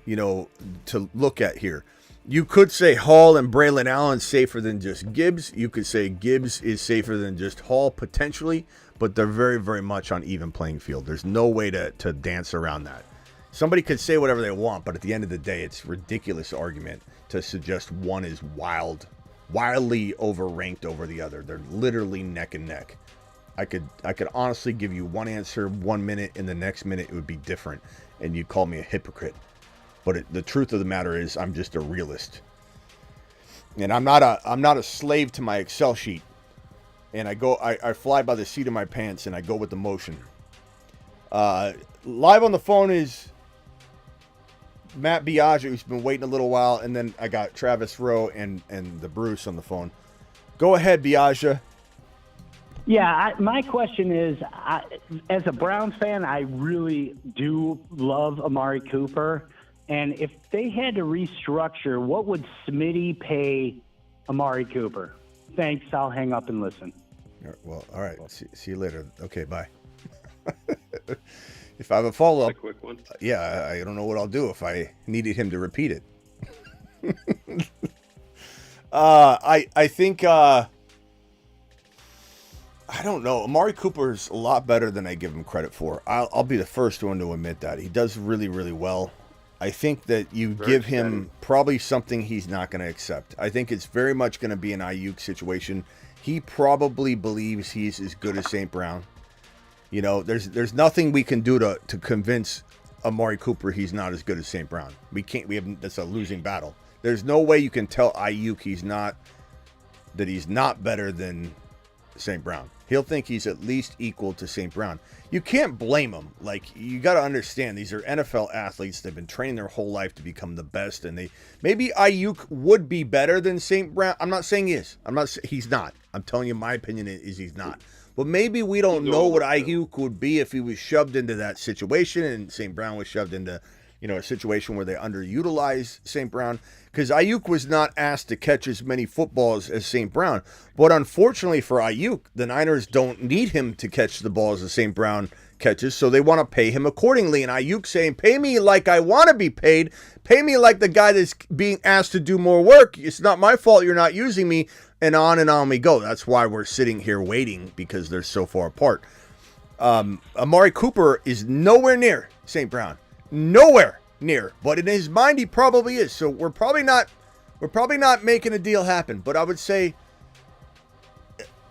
to look at here. You could say Hall and Braylon Allen safer than just Gibbs. You could say Gibbs is safer than just Hall potentially, but they're very, very much on even playing field. There's no way to dance around that. Somebody could say whatever they want, but at the end of the day, it's a ridiculous argument to suggest one is wildly overranked over the other. They're literally neck and neck. I could honestly give you one answer 1 minute, and the next minute it would be different, and you'd call me a hypocrite. But the truth of the matter is, I'm just a realist, and I'm not a slave to my Excel sheet. And I fly by the seat of my pants, and I go with the motion. Live on the phone is Matt Biaggi, who's been waiting a little while, and then I got Travis Rowe and the Bruce on the phone. Go ahead, Biaggi. Yeah, my question is, as a Browns fan, I really do love Amari Cooper. And if they had to restructure, what would Smitty pay Amari Cooper? Thanks. I'll hang up and listen. Well, all right. See you later. Okay, bye. If I have a follow-up, a quick one. Yeah, I don't know what I'll do if I needed him to repeat it. I think I don't know. Amari Cooper's a lot better than I give him credit for. I'll be the first one to admit that. He does really, really well. I think that you give him probably something he's not going to accept. I think it's very much going to be an Aiyuk situation. He probably believes he's as good as St. Brown. There's nothing we can do to convince Amari Cooper he's not as good as St. Brown. That's a losing battle. There's no way you can tell Aiyuk he's not better than St. Brown. He'll think he's at least equal to St. Brown. You can't blame him. Like, you got to understand, these are NFL athletes. They've been training their whole life to become the best, and maybe Aiyuk would be better than St. Brown. I'm not saying he is. He's not. I'm telling you, my opinion is he's not. But maybe we don't know what Aiyuk would be if he was shoved into that situation, and St. Brown was shoved into, a situation where they underutilized St. Brown, because Aiyuk was not asked to catch as many footballs as St. Brown. But unfortunately for Aiyuk, the Niners don't need him to catch the balls as St. Brown catches, so they want to pay him accordingly. And Aiyuk saying, pay me like I want to be paid, pay me like the guy that's being asked to do more work. It's not my fault you're not using me, and on we go. That's why we're sitting here waiting, because they're so far apart. Amari Cooper is nowhere near St. Brown. Nowhere near. But in his mind, he probably is. So we're probably not making a deal happen. But I would say,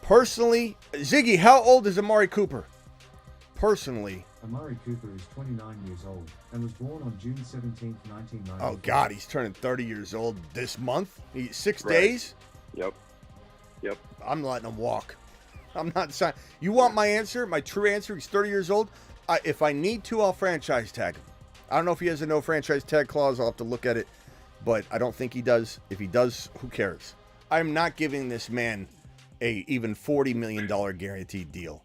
personally, Ziggy, how old is Amari Cooper? Personally. Amari Cooper is 29 years old and was born on June 17, 1990. Oh, God, he's turning 30 years old this month. 6 days? Yep. I'm letting him walk. I'm not signing. You want my answer? My true answer? He's 30 years old. If I need to, I'll franchise tag him. I don't know if he has a no franchise tag clause. I'll have to look at it. But I don't think he does. If he does, who cares? I'm not giving this man a even $40 million guaranteed deal.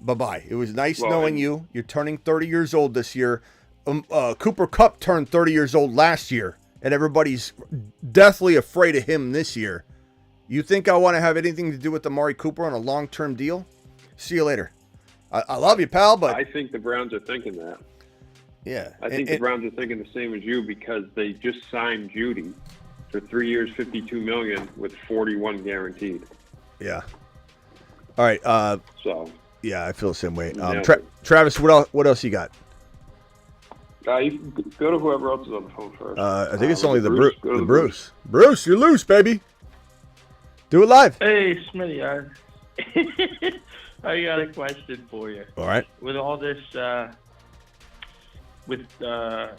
Bye-bye. It was nice knowing you. You're turning 30 years old this year. Cooper Kupp turned 30 years old last year, and everybody's deathly afraid of him this year. You think I want to have anything to do with Amari Cooper on a long-term deal? See you later. I love you, pal, but... I think the Browns are thinking that. Yeah. I think the Browns are thinking the same as you because they just signed Judy for 3 years, $52 million with 41 guaranteed. Yeah. All right. So... Yeah, I feel the same way. Yeah. Travis, what else you got? You can go to whoever else is on the phone first. I think it's only the Bruce. Bruce. Bruce, you're loose, baby. Do it live. Hey, Smitty, I got a question for you. All right. With all this, with the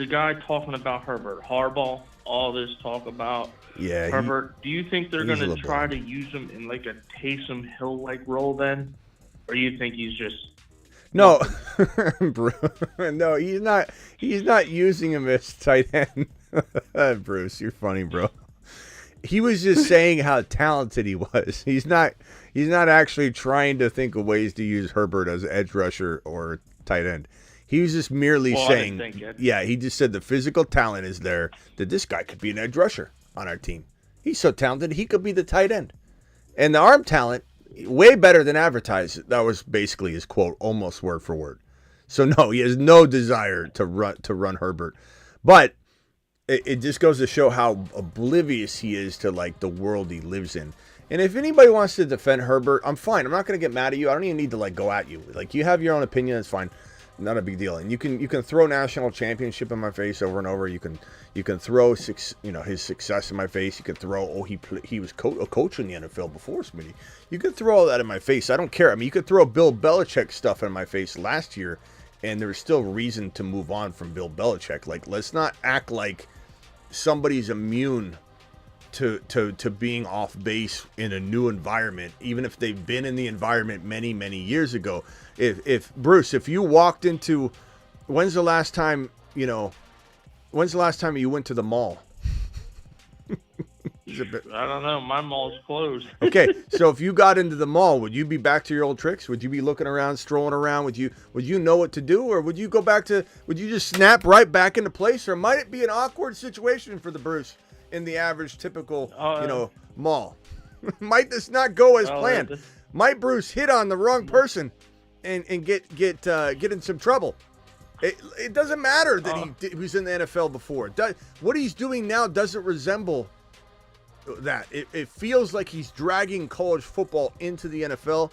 guy talking about Herbert, Harbaugh, all this talk about Herbert, do you think they're going to try to use him in like a Taysom Hill-like role then? Or do you think he's just... No, no, he's not. He's not using him as tight end. Bruce, you're funny, bro. He was just saying how talented he was. He's not actually trying to think of ways to use Herbert as edge rusher or tight end. He was just merely saying, he just said the physical talent is there, that this guy could be an edge rusher on our team. He's so talented, he could be the tight end. And the arm talent, way better than advertised. That was basically his quote, almost word for word. So no, he has no desire to run Herbert. But it just goes to show how oblivious he is to like the world he lives in. And if anybody wants to defend Herbert, I'm fine. I'm not going to get mad at you. I don't even need to like go at you. Like you have your own opinion, that's fine. Not a big deal. And you can throw national championship in my face over and over. You can throw his success in my face. You can throw he was a coach in the NFL before Smitty. You can throw all that in my face. I don't care. I mean, you could throw Bill Belichick stuff in my face last year, and there's still reason to move on from Bill Belichick. Like, let's not act like somebody's immune to being off base in a new environment, even if they've been in the environment many, many years ago. If Bruce, if you walked into, when's the last time you went to the mall? I don't know. My mall's closed. Okay, so if you got into the mall, would you be back to your old tricks? Would you be looking around, strolling around? Would you know what to do, or would you would you just snap right back into place, or might it be an awkward situation for the Bruce in the average typical mall? Might this not go as planned? Might Bruce hit on the wrong person and get in some trouble? It doesn't matter that he was in the NFL before. What he's doing now doesn't resemble that. It feels like he's dragging college football into the NFL,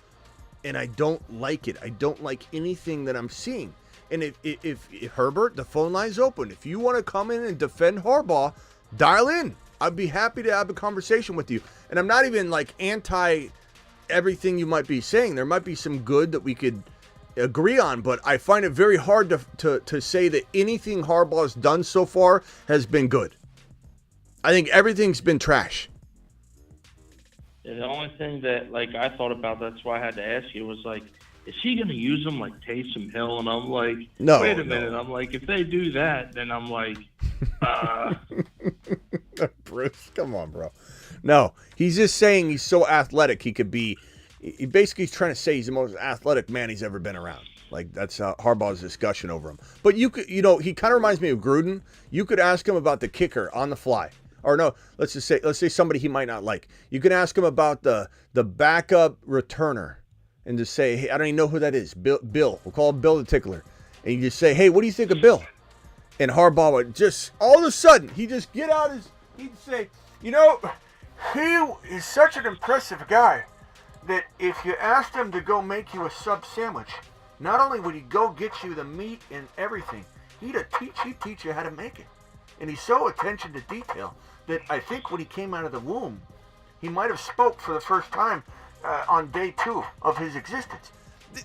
and I don't like it. I don't like anything that I'm seeing. And if Herbert, the phone line's open. If you want to come in and defend Harbaugh, dial in. I'd be happy to have a conversation with you. And I'm not even like anti everything you might be saying. There might be some good that we could agree on, but I find it very hard to say that anything Harbaugh's done so far has been good. I think everything's been trash. And the only thing that like I thought about, that's why I had to ask you, was like, is he going to use them like Taysom Hill? And I'm like, no, wait a minute. I'm like, if they do that, then I'm like, Bruce, come on, bro. No, he's just saying he's so athletic. He basically is trying to say he's the most athletic man he's ever been around. Like, that's Harbaugh's discussion over him. But he kind of reminds me of Gruden. You could ask him about the kicker on the fly. Or no, let's say somebody he might not like. You can ask him about the backup returner and just say, hey, I don't even know who that is. Bill. We'll call him Bill the Tickler. And you just say, hey, what do you think of Bill? And Harbaugh would just, all of a sudden, he'd just get out he'd say, he is such an impressive guy. that if you asked him to go make you a sub sandwich, not only would he go get you the meat and everything, he'd teach you how to make it. And he's so attention to detail that I think when he came out of the womb, he might have spoke for the first time on day 2 of his existence.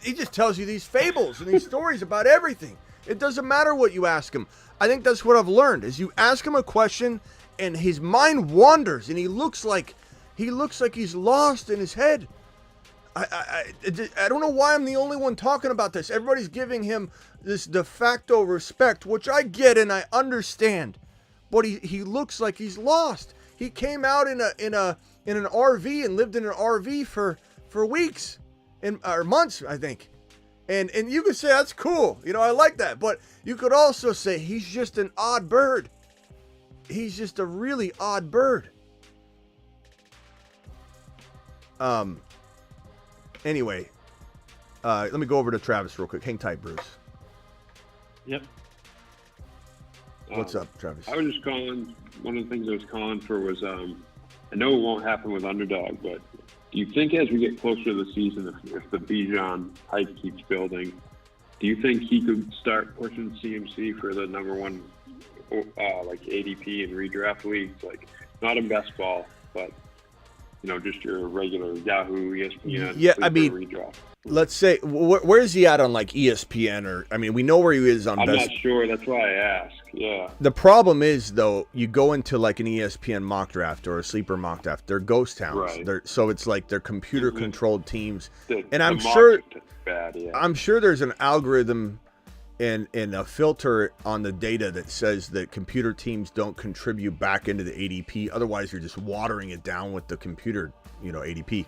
He just tells you these fables and these stories about everything. It doesn't matter what you ask him. I think that's what I've learned, is you ask him a question and his mind wanders and he looks like he's lost in his head. I don't know why I'm the only one talking about this. Everybody's giving him this de facto respect, which I get and I understand. But he looks like he's lost. He came out in an RV and lived in an RV for weeks or months, I think. And you could say that's cool. I like that. But you could also say he's just an odd bird. He's just a really odd bird. Anyway, let me go over to Travis real quick. Hang tight, Bruce. Yep. What's up, Travis? I was just calling. One of the things I was calling for was, I know it won't happen with Underdog, but do you think as we get closer to the season, if the Bijan hype keeps building, do you think he could start pushing CMC for the number 1 like ADP in redraft leagues? Like, not in best ball, but just your regular Yahoo, ESPN. Yeah, I mean, redraft. Let's say, where is he at on like ESPN or? I mean, we know where he is on. I'm best. not sure. That's why I asked. Yeah. The problem is though, you go into like an ESPN mock draft or a sleeper mock draft. They're ghost towns. Right. So it's like they're computer controlled teams, and I'm sure there's an algorithm and a filter on the data that says that computer teams don't contribute back into the ADP. Otherwise, you're just watering it down with the computer, ADP.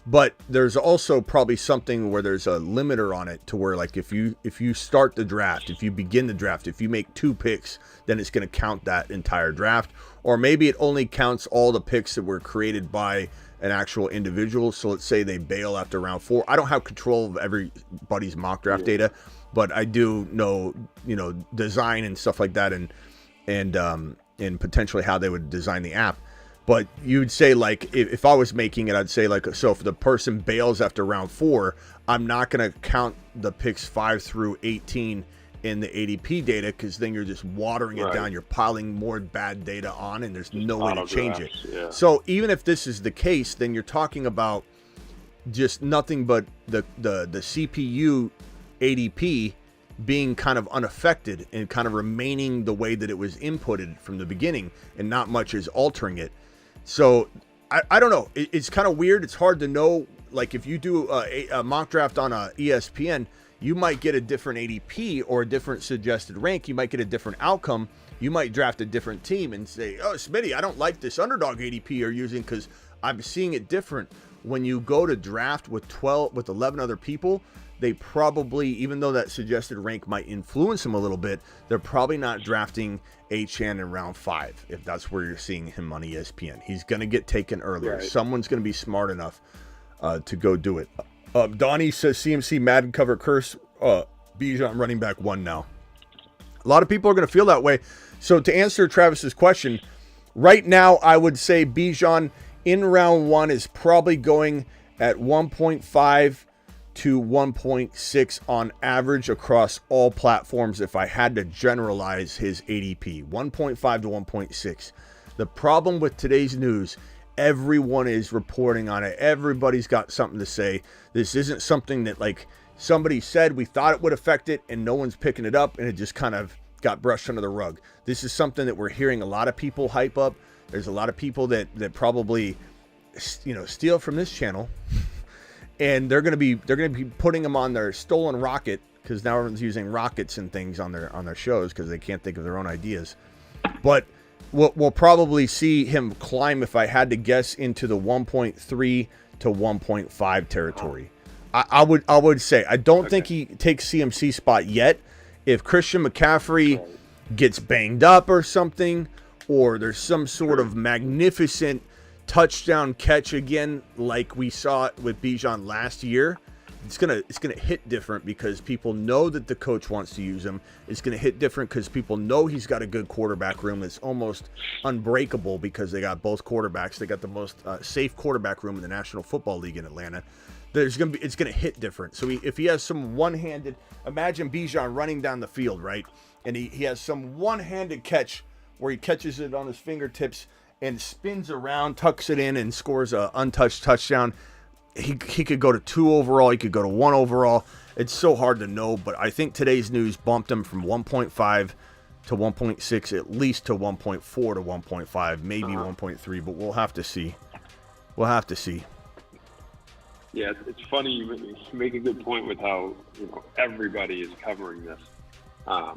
But there's also probably something where there's a limiter on it to where, like, if you start the draft, if you begin the draft, if you make 2 picks, then it's going to count that entire draft. Or maybe it only counts all the picks that were created by an actual individual. So let's say they bail after round 4. I don't have control of everybody's mock draft data, but I do know, design and stuff like that, and potentially how they would design the app. But you'd say, like, if I was making it, I'd say, like, so if the person bails after round 4, I'm not going to count the picks 5 through 18 in the ADP data, because then you're just watering it down. You're piling more bad data on, and there's just no way to change it. Yeah. So even if this is the case, then you're talking about just nothing but the CPU ADP being kind of unaffected and kind of remaining the way that it was inputted from the beginning, and not much is altering it. So I don't know. It's kind of weird. It's hard to know. Like, if you do a mock draft on a ESPN, you might get a different ADP or a different suggested rank. You might get a different outcome. You might draft a different team and say, oh, Smitty, I don't like this Underdog ADP you're using because I'm seeing it different. When you go to draft with 11 other people, they probably, even though that suggested rank might influence them a little bit, they're probably not drafting Achane in round 5 if that's where you're seeing him on ESPN. He's going to get taken earlier. Right. Someone's going to be smart enough to go do it. Donnie says CMC Madden cover curse. Bijan running back 1 now. A lot of people are going to feel that way. So to answer Travis's question, right now I would say Bijan in round 1 is probably going at 1.5 to 1.6 on average across all platforms if I had to generalize his ADP. 1.5 to 1.6. The problem with today's news, everyone is reporting on it. Everybody's got something to say. This isn't something that, like, somebody said we thought it would affect it and no one's picking it up and it just kind of got brushed under the rug. This is something that we're hearing a lot of people hype up. There's a lot of people that probably, steal from this channel. And they're gonna be putting them on their stolen rocket, because now everyone's using rockets and things on their shows because they can't think of their own ideas. But we'll probably see him climb, if I had to guess, into the 1.3 to 1.5 territory. I would say I don't think he takes CMC spot yet. If Christian McCaffrey gets banged up or something, or there's some sort of magnificent touchdown catch again like we saw with Bijan last year, it's gonna hit different because people know that the coach wants to use him. It's gonna hit different because people know he's got a good quarterback room that's almost unbreakable because they got both quarterbacks. They got the most safe quarterback room in the National Football League in Atlanta. It's gonna hit different. So if he has some one-handed, imagine Bijan running down the field, right? And he has some one-handed catch where he catches it on his fingertips and spins around, tucks it in, and scores a untouched touchdown. He could go to 2 overall. He could go to 1 overall. It's so hard to know, but I think today's news bumped him from 1.5 to 1.6, at least to 1.4 to 1.5, maybe 1.3, but we'll have to see. We'll have to see. Yeah, it's funny. You make a good point with how everybody is covering this. I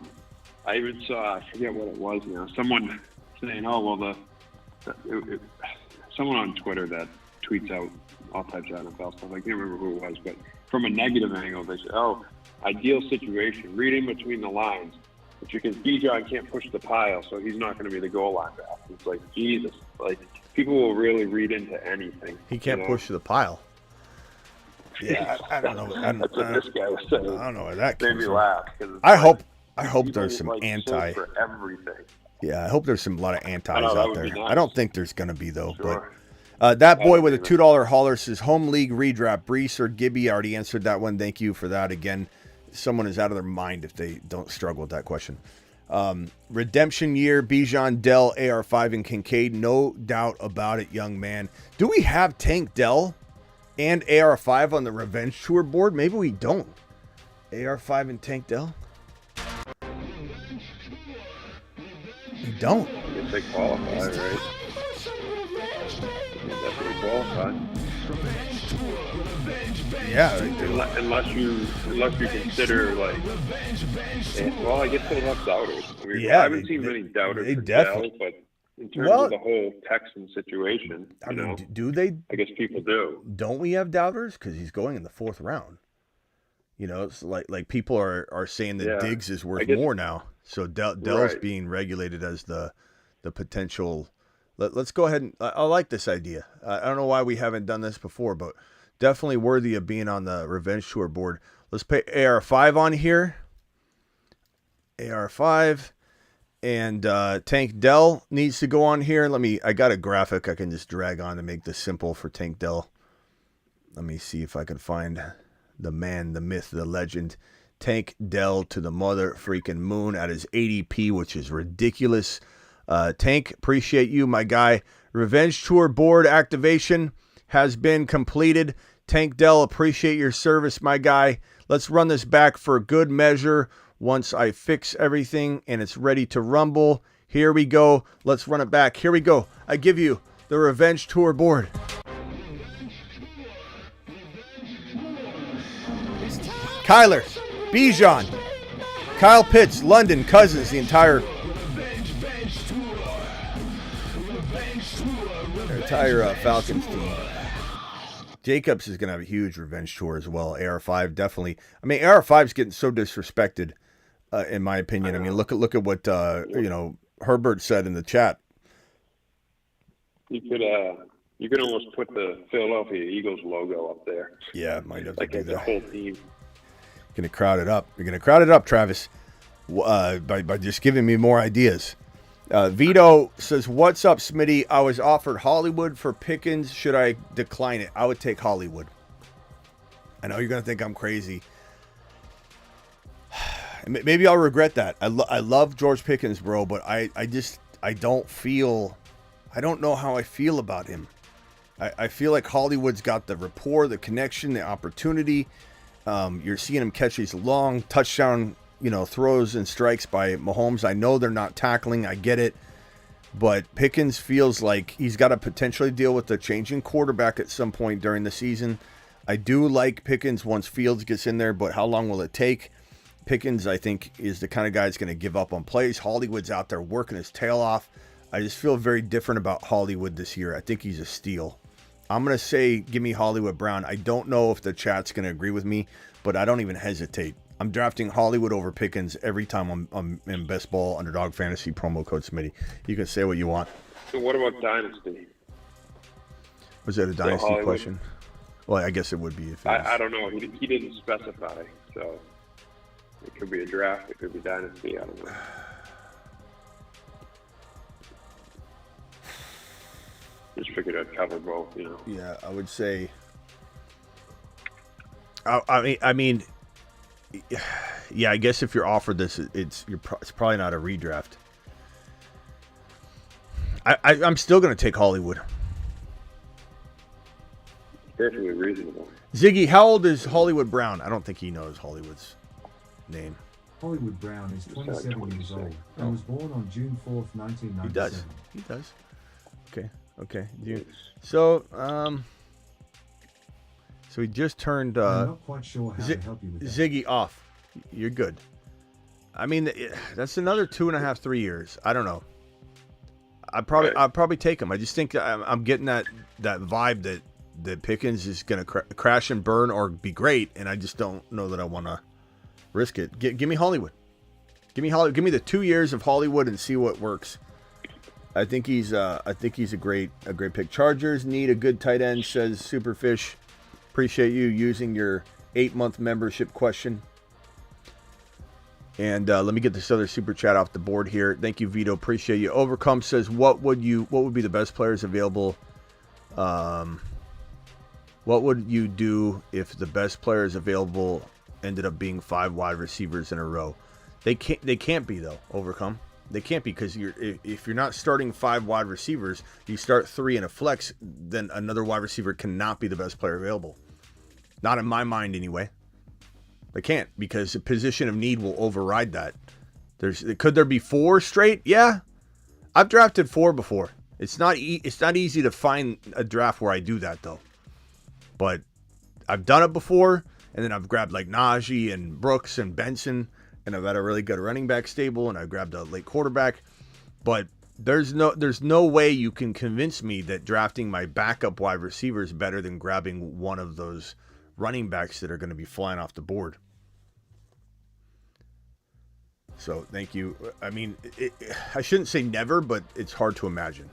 even saw, I forget what it was now, someone saying, someone on Twitter that tweets out all types of NFL stuff. I can't remember who it was, but from a negative angle, they said, ideal situation, read in between the lines. But Bijan can't push the pile, so he's not going to be the goal line back. It's like, Jesus. Like, people will really read into anything. He can't push the pile. Yeah, I don't know. That's what this guy was saying. I don't know where that made me laugh. I hope there's some anti for everything. Yeah, I hope there's a lot of antis out there. Nice. I don't think there's going to be, though. Sure. But that boy with a $2 hauler says, home league redraft, Brees or Gibby. I already answered that one. Thank you for that. Again, someone is out of their mind if they don't struggle with that question. Redemption year, Bijan, Dell, AR5, and Kincaid. No doubt about it, young man. Do we have Tank Dell and AR5 on the Revenge Tour board? Maybe we don't. AR5 and Tank Dell? We don't. I guess they qualify, right? Definitely qualify. Yeah. Unless you consider, like, well, I guess they have doubters. I mean, I haven't seen many doubters for Dell, but in terms of the whole Texan situation, do they? I guess people do. Don't we have doubters? Because he's going in the 4th round. It's like people are saying that Diggs is worth more now. So Dell's being regulated as the potential. Let's go ahead and I like this idea. I don't know why we haven't done this before, but definitely worthy of being on the Revenge Tour board. Let's put AR5 on here. AR5 and Tank Dell needs to go on here. I got a graphic I can just drag on to make this simple for Tank Dell. Let me see if I can find the man, the myth, the legend. Tank Dell to the mother freaking moon at his ADP, which is ridiculous. Tank, appreciate you, my guy. Revenge Tour board activation has been completed. Tank Dell, appreciate your service, my guy. Let's run this back for good measure once I fix everything and it's ready to rumble. Here we go. Let's run it back. Here we go. I give you the Revenge Tour board. Kyler, Bijan, Kyle Pitts, London, Cousins, the entire Falcons team. Jacobs is going to have a huge Revenge Tour as well. AR5 definitely. I mean, AR5's getting so disrespected, in my opinion. I mean, look at what Herbert said in the chat. You could almost put the Philadelphia Eagles logo up there. Yeah, might have like to do that. The whole team. Gonna crowd it up. You're gonna crowd it up, Travis, by just giving me more ideas. Vito says, "What's up, Smitty? I was offered Hollywood for Pickens. Should I decline it? I would take Hollywood. I know you're gonna think I'm crazy. Maybe I'll regret that. I love George Pickens, bro, but I don't know how I feel about him. I feel like Hollywood's got the rapport, the connection, the opportunity. You're seeing him catch these long touchdown, throws and strikes by Mahomes. I know they're not tackling. I get it. But Pickens feels like he's got to potentially deal with the changing quarterback at some point during the season. I do like Pickens once Fields gets in there, but how long will it take? Pickens, I think, is the kind of guy that's going to give up on plays. Hollywood's out there working his tail off. I just feel very different about Hollywood this year. I think he's a steal. I'm going to say, give me Hollywood Brown. I don't know if the chat's going to agree with me, but I don't even hesitate. I'm drafting Hollywood over Pickens every time I'm in Best Ball Underdog Fantasy promo code Smitty. You can say what you want. So what about Dynasty? Was that a Dynasty question? Well, I guess it would be if it I don't know. He didn't specify, so it could be a draft. It could be Dynasty. I don't know. Just figured I'd cover both, Yeah, I would say. I mean, yeah. I guess if you're offered this, it's probably not a redraft. I'm still going to take Hollywood. Perfectly reasonable. Ziggy, how old is Hollywood Brown? I don't think he knows Hollywood's name. Hollywood Brown is 27 years old and was born on June 4th, 1997. He does. Okay. So he just turned. I'm not quite sure how to help you with that. Ziggy off. You're good. I mean, that's another 2.5, 3 years. I don't know. I'd probably take him. I just think I'm getting that vibe that Pickens is going to crash and burn or be great, and I just don't know that I want to risk it. Give me Hollywood. Give me the 2 years of Hollywood and see what works. I think he's a great pick. Chargers need a good tight end, says Superfish. Appreciate you using your 8-month membership question. And let me get this other super chat off the board here. Thank you, Vito. Appreciate you. Overcome says, what would be the best players available? What would you do if the best players available ended up being 5 wide receivers in a row? They can't be though. Overcome. They can't be, because if you're not starting 5 wide receivers, you start 3 in a flex, then another wide receiver cannot be the best player available. Not in my mind, anyway. They can't, because the position of need will override that. Could there be 4 straight? Yeah, I've drafted 4 before. It's not easy to find a draft where I do that though. But I've done it before, and then I've grabbed like Najee and Brooks and Benson, and I've had a really good running back stable, and I grabbed a late quarterback. But there's no way you can convince me that drafting my backup wide receiver is better than grabbing one of those running backs that are going to be flying off the board. So thank you. I mean, I shouldn't say never, but it's hard to imagine.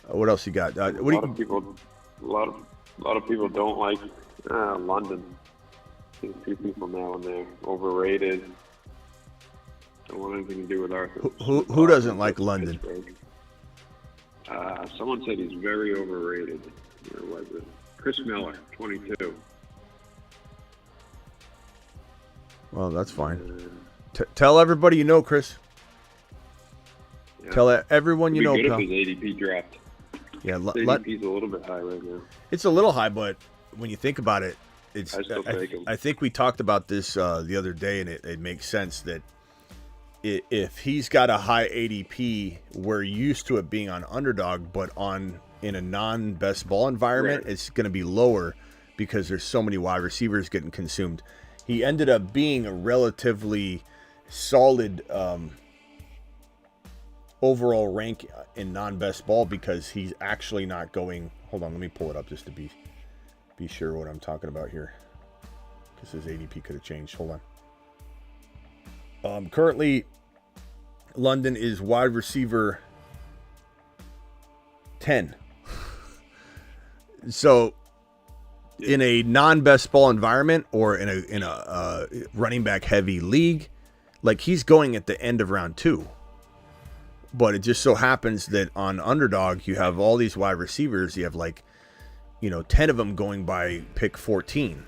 What else you got? A lot of people don't like London. There's 2 people now and they're overrated. Don't want anything to do with Arthur. Who doesn't like London? Someone said he's very overrated. Where was it? Chris Miller, 22. Well, that's fine. Tell everybody you know, Chris. Yeah. Tell everyone you know, good pal. if his ADP draft. Yeah, ADP's a little bit high right now. It's a little high, but when you think about it, I think we talked about this the other day, and it makes sense that if he's got a high ADP, we're used to it being on Underdog, but in a non-best ball environment, right, it's going to be lower because there's so many wide receivers getting consumed. He ended up being a relatively solid overall rank in non-best ball because he's actually not going. Hold on, let me pull it up just to be sure what I'm talking about here, because his ADP could have changed. Hold on. Currently, London is wide receiver 10. So, in a non-best ball environment or in a running back heavy league, like, he's going at the end of round 2. But it just so happens that on Underdog, you have all these wide receivers. You have 10 of them going by pick 14.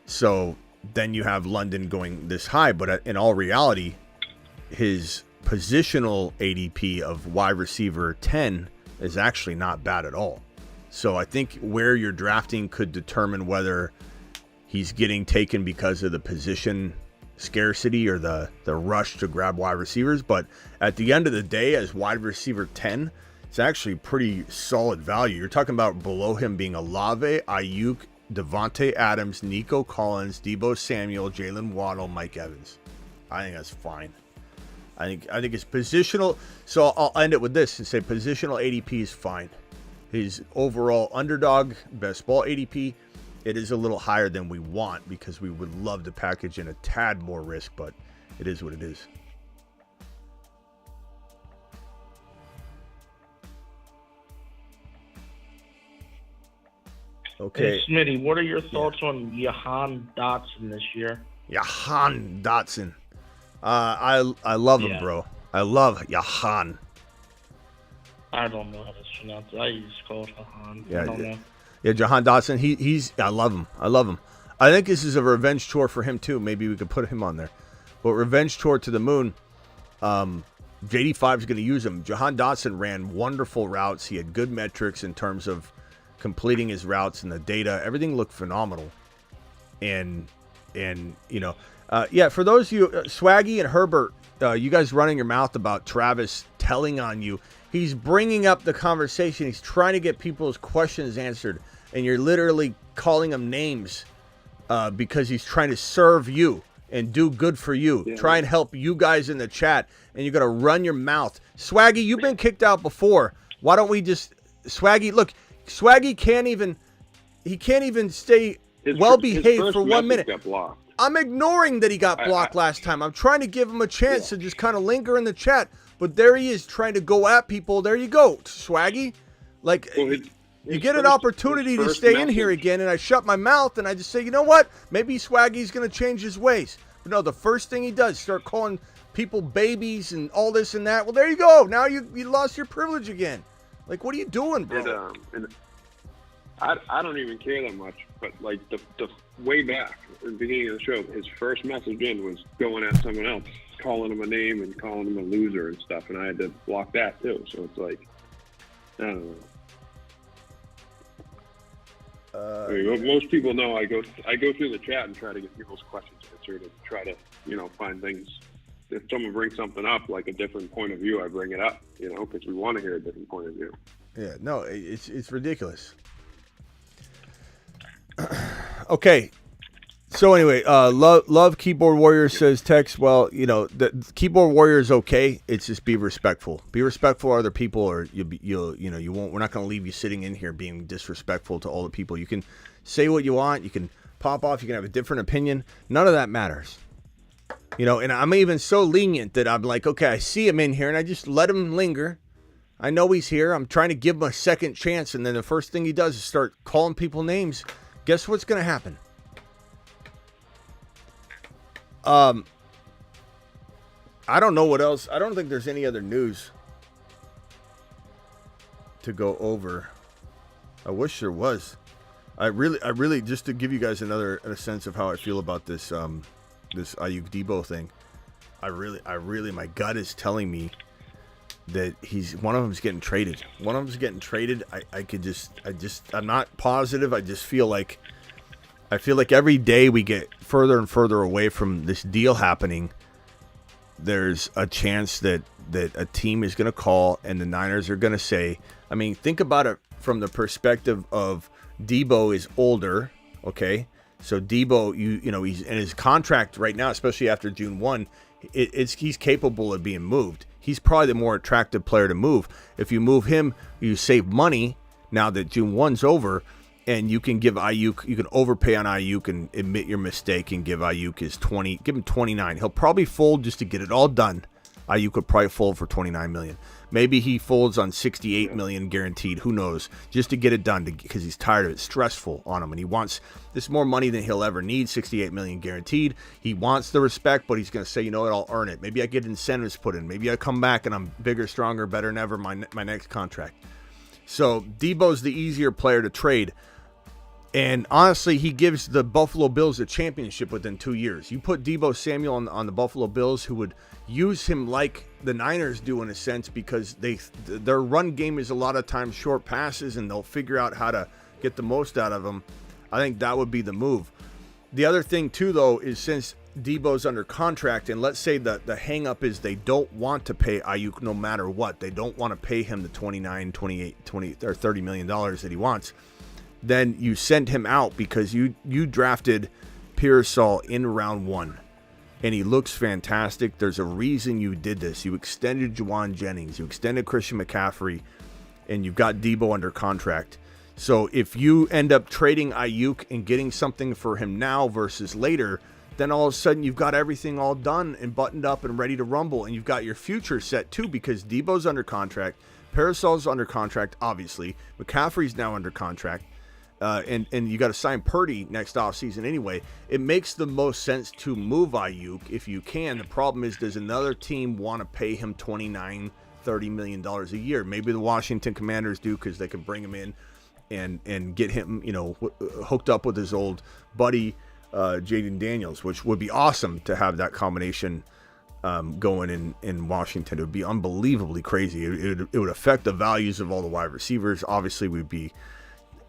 So then you have London going this high. But in all reality, his positional ADP of wide receiver 10 is actually not bad at all. So I think where you're drafting could determine whether he's getting taken because of the position scarcity or the rush to grab wide receivers. But at the end of the day, as wide receiver 10, it's actually pretty solid value. You're talking about below him being Olave, Aiyuk, Devontae Adams, Nico Collins, Debo Samuel, Jalen Waddle, Mike Evans. I think that's fine. I think it's positional. So I'll end it with this and say positional ADP is fine. His overall Underdog best ball ADP, it is a little higher than we want because we would love to package in a tad more risk, but it is what it is. Okay. Hey, Smitty, what are your thoughts on Jahan Dotson this year? Jahan Dotson. I love him, bro. I love Jahan. I don't know how to pronounce it. I just call it Jahan. Yeah, I don't know. Yeah, Jahan Dotson. I love him. I love him. I think this is a revenge tour for him too. Maybe we could put him on there. But revenge tour to the moon. JD5 is going to use him. Jahan Dotson ran wonderful routes. He had good metrics in terms of completing his routes and the data. Everything looked phenomenal. And for those of you, Swaggy and Herbert, you guys running your mouth about Travis telling on you. He's bringing up the conversation. He's trying to get people's questions answered. And you're literally calling him names because he's trying to serve you and do good for you. Yeah. Try and help you guys in the chat. And you're going to run your mouth. Swaggy, you've been kicked out before. Why don't we just... Swaggy, look, Swaggy can't even stay well-behaved for 1 minute. I'm ignoring that he got blocked last time. I'm trying to give him a chance to just kind of linger in the chat. But there he is trying to go at people. There you go, Swaggy. You get an opportunity to stay in here again, and I shut my mouth, and I just say, you know what? Maybe Swaggy's going to change his ways. But no, the first thing he does, start calling people babies and all this and that. Well, there you go. Now you lost your privilege again. Like, what are you doing, bro? I don't even care that much, but like the way back at the beginning of the show, his first message in was going at someone else, calling him a name and calling him a loser and stuff, and I had to block that too. So it's like, I don't know. Most people know I go through the chat and try to get people's questions answered and try to find things. If someone brings something up like a different point of view, I bring it up, because we want to hear a different point of view. Yeah, no, it's ridiculous. Okay. So anyway, love Keyboard Warrior says text. Well, the Keyboard Warrior is okay. It's just be respectful. Be respectful of other people, or you won't. We're not going to leave you sitting in here being disrespectful to all the people. You can say what you want. You can pop off. You can have a different opinion. None of that matters. And I'm even so lenient that I'm like, okay, I see him in here, and I just let him linger. I know he's here. I'm trying to give him a second chance, and then the first thing he does is start calling people names. Guess what's going to happen? I don't know what else. I don't think there's any other news to go over. I wish there was. I really, just to give you guys a sense of how I feel about this this Aiyuk Debo thing. I really, my gut is telling me that one of them's getting traded. One of them's getting traded. I'm not positive. I feel like every day we get further and further away from this deal happening, there's a chance that a team is going to call and the Niners are going to say, I mean, think about it from the perspective of Debo is older, okay? So Debo, he's in his contract right now, especially after June 1, he's capable of being moved. He's probably the more attractive player to move. If you move him, you save money now that June 1's over, and you can give Aiyuk, you can overpay on Aiyuk and admit your mistake and give Aiyuk give him 29. He'll probably fold just to get it all done. Aiyuk would probably fold for 29 million. Maybe he folds on 68 million guaranteed. Who knows? Just to get it done because he's tired of it. It's stressful on him, and he wants this more money than he'll ever need. 68 million guaranteed. He wants the respect, but he's going to say, you know what? I'll earn it. Maybe I get incentives put in. Maybe I come back and I'm bigger, stronger, better than ever. My next contract. So Debo's the easier player to trade. And honestly, he gives the Buffalo Bills a championship within 2 years. You put Debo Samuel on the Buffalo Bills, who would use him like the Niners do in a sense, because their run game is a lot of times short passes, and they'll figure out how to get the most out of them. I think that would be the move. The other thing too, though, is since Debo's under contract, and let's say that the hang up is they don't want to pay Aiyuk no matter what. They don't want to pay him the 29, 28, 20 or $30 million that he wants. Then you send him out because you drafted Pearsall in round 1. And he looks fantastic. There's a reason you did this. You extended Juwan Jennings. You extended Christian McCaffrey. And you've got Debo under contract. So if you end up trading Aiyuk and getting something for him now versus later, then all of a sudden you've got everything all done and buttoned up and ready to rumble. And you've got your future set too, because Debo's under contract. Pearsall's under contract, obviously. McCaffrey's now under contract. and you got to sign Purdy next offseason anyway, it makes the most sense to move Aiyuk if you can. The problem is, does another team want to pay him $29-30 million a year? Maybe the Washington Commanders do, because they can bring him in and get him, hooked up with his old buddy Jaden Daniels, which would be awesome to have that combination going in Washington. It would be unbelievably crazy. It would affect the values of all the wide receivers. Obviously, we'd be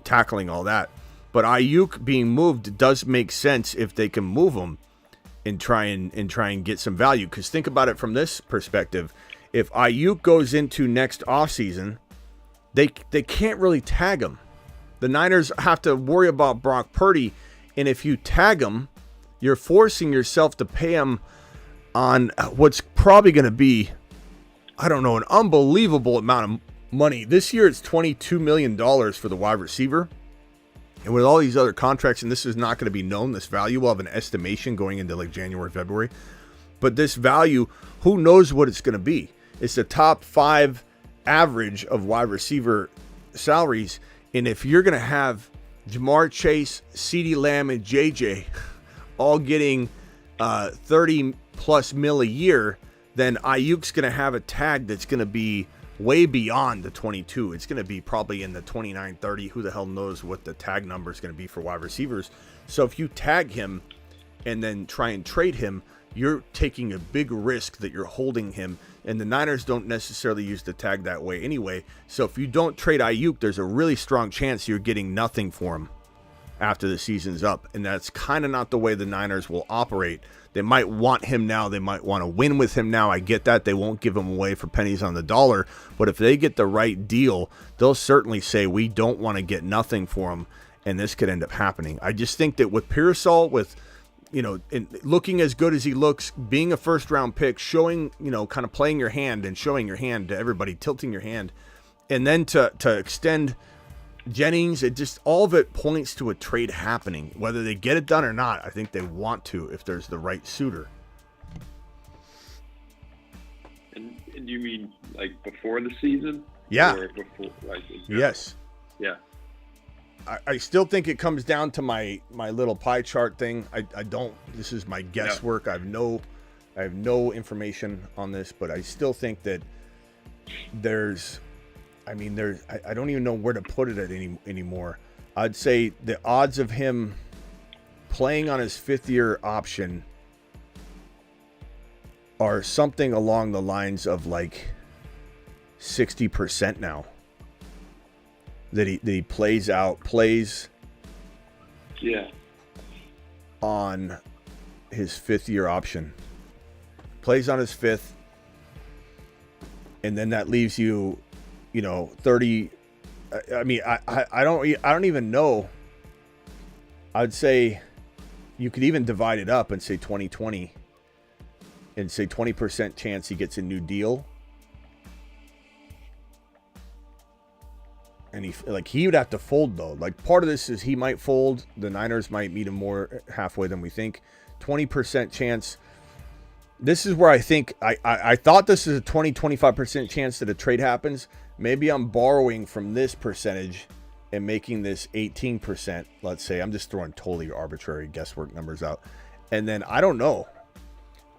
tackling all that, but Aiyuk being moved does make sense if they can move him and try and get some value. Because think about it from this perspective: if Aiyuk goes into next offseason, they can't really tag him. The Niners have to worry about Brock Purdy, and if you tag him, you're forcing yourself to pay him on what's probably going to be, I don't know, an unbelievable amount of money. This year it's $22 million for the wide receiver. And with all these other contracts, and this is not going to be known, this value will have an estimation going into like January, February. But this value, who knows what it's going to be? It's the top 5 average of wide receiver salaries. And if you're going to have Jamar Chase, CeeDee Lamb, and JJ all getting 30 plus mil a year, then Aiyuk's going to have a tag that's going to be way beyond the 22. It's going to be probably in the 29, 30. Who the hell knows what the tag number is going to be for wide receivers? So if you tag him and then try and trade him, you're taking a big risk that you're holding him. And the Niners don't necessarily use the tag that way anyway. So if you don't trade Aiyuk, there's a really strong chance you're getting nothing for him after the season's up. And that's kind of not the way the Niners will operate. They might want him now. They might want to win with him now. I get that. They won't give him away for pennies on the dollar. But if they get the right deal, they'll certainly say, we don't want to get nothing for him. And this could end up happening. I just think that with Pearsall, with, looking as good as he looks, being a first-round pick, showing, kind of playing your hand and showing your hand to everybody, tilting your hand, and then to extend Jennings, it just, all of it points to a trade happening. Whether they get it done or not, I think they want to if there's the right suitor. And you mean like before the season? Yeah. Or before, yes. Yeah. I still think it comes down to my little pie chart thing. I don't. This is my guesswork. Yeah. I have no information on this, but I still think that I don't even know where to put it at anymore. I'd say the odds of him playing on his 5th-year option are something along the lines of like 60% now. That he plays on his 5th-year option. Plays on his 5th, and then that leaves you 30. I don't even know. I'd say you could even divide it up and say 2020 and say 20% chance he gets a new deal. And he would have to fold though. Like, part of this is he might fold. The Niners might meet him more halfway than we think. 20% chance. This is where I think I thought this is a 20-25% chance that a trade happens. Maybe I'm borrowing from this percentage and making this 18%. Let's say I'm just throwing totally arbitrary guesswork numbers out. And then I don't know.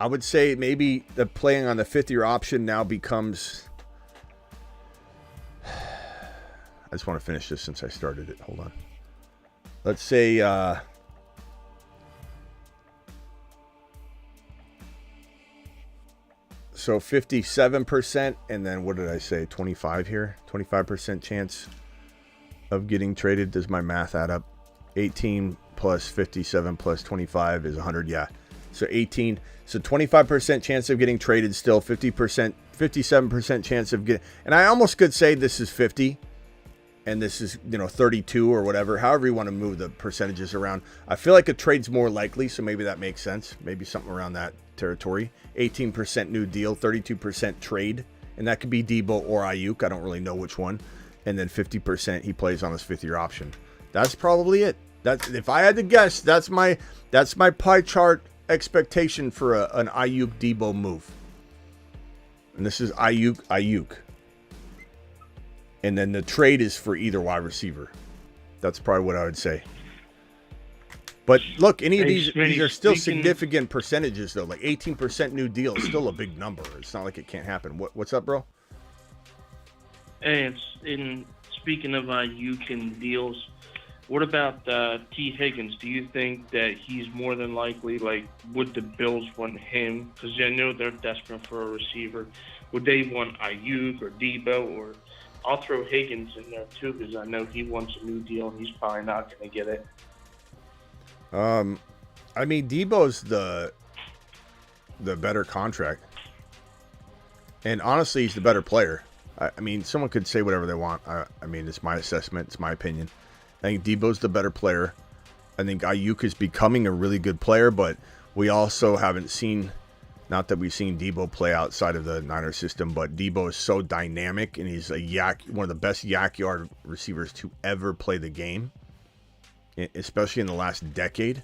I would say maybe the playing on the 5th-year option now becomes. I just want to finish this since I started it. Hold on. Let's say so 57%, and then what did I say? 25 here? 25% chance of getting traded. Does my math add up? 18 plus 57 plus 25 is 100. Yeah. So 18. So 25% chance of getting traded still. 50%, 57% chance of getting. And I almost could say this is 50. And this is, 32 or whatever, however you want to move the percentages around. I feel like a trade's more likely, so maybe that makes sense. Maybe something around that territory. 18% new deal, 32% trade, and that could be Debo or Aiyuk. I don't really know which one. And then 50% he plays on his 5th-year option. That's probably it. That's, if I had to guess, that's my pie chart expectation for an Aiyuk Debo move. And this is Aiyuk. And then the trade is for either wide receiver. That's probably what I would say. But look, any of these are still significant percentages, though. Like 18% new deal is still a big number. It's not like it can't happen. What's up, bro? Hey, speaking of Aiyuk and deals, what about T. Higgins? Do you think that he's more than likely, like, would the Bills want him? Because I know they're desperate for a receiver. Would they want Aiyuk or Debo? Or I'll throw Higgins in there, too, because I know he wants a new deal, and he's probably not going to get it. I mean, Debo's the better contract. And honestly, he's the better player. I mean, someone could say whatever they want. I mean, it's my assessment. It's my opinion. I think Debo's the better player. I think Aiyuk is becoming a really good player, but we also haven't seen, not that we've seen Debo play outside of the Niners system, but Debo is so dynamic, and he's one of the best yak yard receivers to ever play the game, especially in the last decade.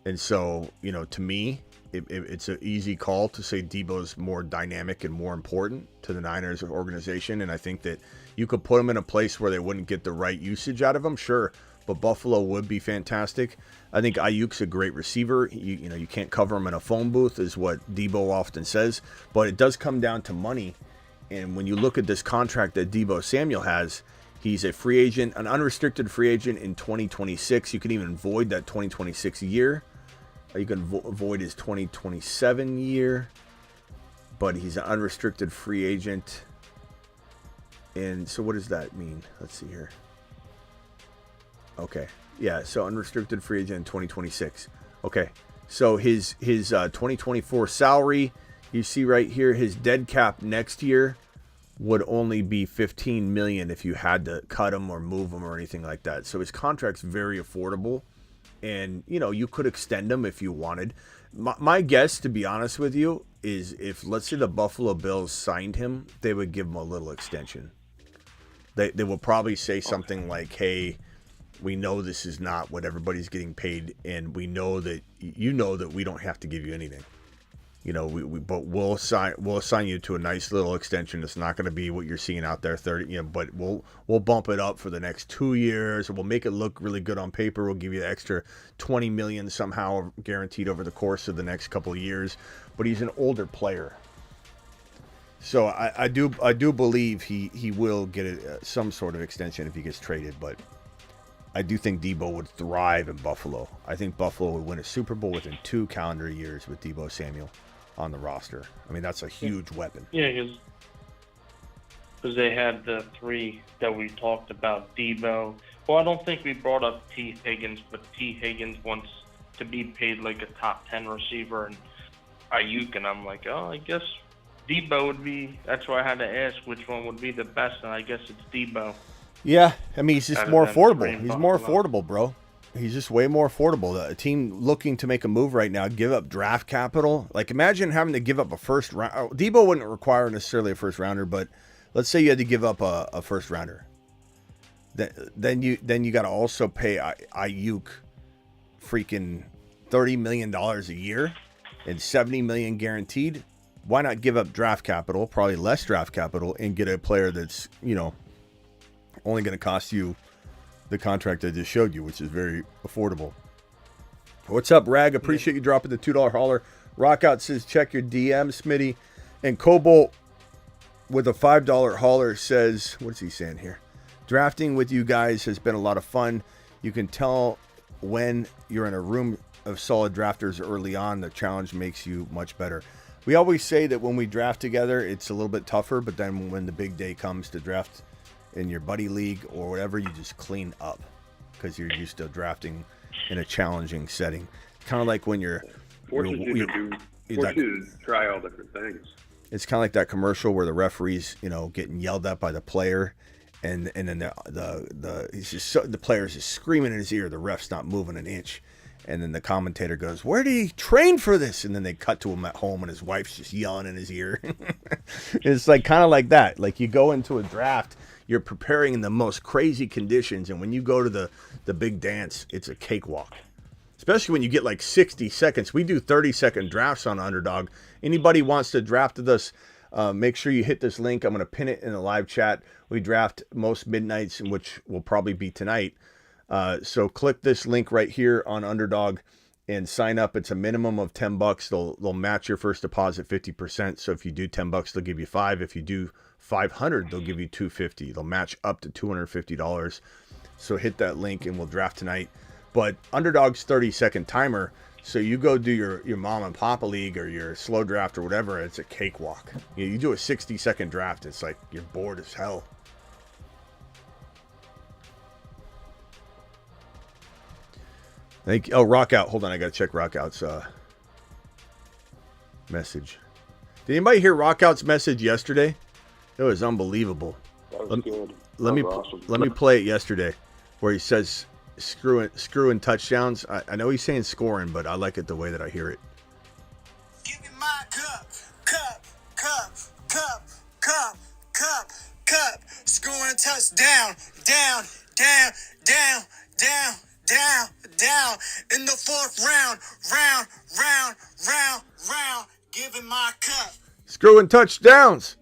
And so, to me, it's an easy call to say Debo's more dynamic and more important to the Niners organization. And I think that you could put him in a place where they wouldn't get the right usage out of him, sure, but Buffalo would be fantastic. I think Aiyuk's a great receiver. You can't cover him in a phone booth, is what Debo often says, but it does come down to money. And when you look at this contract that Debo Samuel has, he's a free agent, an unrestricted free agent in 2026. You can even void that 2026 year. You can avoid his 2027 year, but he's an unrestricted free agent. And so what does that mean? Let's see here. Okay. Yeah, so unrestricted free agent in 2026. Okay. So his 2024 salary, you see right here, his dead cap next year would only be $15 million if you had to cut him or move him or anything like that. So his contract's very affordable. And, you could extend him if you wanted. My guess, to be honest with you, is if, let's say, the Buffalo Bills signed him, they would give him a little extension. They will probably say something like, hey, we know this is not what everybody's getting paid, and we know that that we don't have to give you anything. But we'll assign you to a nice little extension. It's not going to be what you're seeing out there 30, but we'll bump it up for the next 2 years, or we'll make it look really good on paper. We'll give you the extra $20 million somehow guaranteed over the course of the next couple of years. But he's an older player, so I do believe he will get some sort of extension if he gets traded. But I do think Debo would thrive in Buffalo. I think Buffalo would win a Super Bowl within 2 calendar years with Debo Samuel on the roster. I mean, that's a huge weapon. Yeah, because they had the three that we talked about, Debo. Well, I don't think we brought up T. Higgins, but T. Higgins wants to be paid like a top 10 receiver, and Aiyuk, and I'm like, I guess Debo would be. That's why I had to ask which one would be the best, and I guess it's Debo. Yeah, I mean, he's just more affordable. He's more affordable, bro. He's just way more affordable. A team looking to make a move right now, give up draft capital. Like, imagine having to give up a first round. Debo wouldn't require necessarily a first rounder, but let's say you had to give up a first rounder. Then you got to also pay Aiyuk freaking $30 million a year and $70 million guaranteed. Why not give up draft capital, probably less draft capital, and get a player that's only going to cost you the contract I just showed you, which is very affordable. What's up, Rag? Appreciate you dropping the $2 hauler. Rockout says, check your DM, Smitty. And Cobalt with a $5 hauler says, what's he saying here? Drafting with you guys has been a lot of fun. You can tell when you're in a room of solid drafters early on, the challenge makes you much better. We always say that when we draft together, it's a little bit tougher, but then when the big day comes to draft in your buddy league or whatever, you just clean up because you're used to drafting in a challenging setting. Kind of like when you're forces you to try all different things. It's kind of like that commercial where the referee's getting yelled at by the player, and then the player's just screaming in his ear. The ref's not moving an inch, and then the commentator goes, "Where did he train for this?" And then they cut to him at home, and his wife's just yelling in his ear. It's like kind of like that. Like you go into a draft. You're preparing in the most crazy conditions, and when you go to the big dance, it's a cakewalk. Especially when you get like 60 seconds. We do 30-second drafts on Underdog. Anybody wants to draft with us, make sure you hit this link. I'm going to pin it in the live chat. We draft most midnights, which will probably be tonight. So click this link right here on Underdog and sign up. It's a minimum of $10. They'll match your first deposit 50%. So if you do $10, they'll give you $5. If you do $500, they'll give you $250. They'll match up to $250. So hit that link and we'll draft tonight. But Underdog's 30-second timer. So you go do your mom and papa league or your slow draft or whatever. It's a cakewalk. You do a 60-second draft. It's like you're bored as hell. Rock Out. Hold on, I gotta check Rock Out's message. Did anybody hear Rock Out's message yesterday? It was unbelievable. That was good. Let me play it yesterday, where he says screwing touchdowns. I know he's saying scoring, but I like it the way that I hear it. Give me my cup, scoring touchdown, down, in the fourth round, giving my cup. Screwing touchdowns.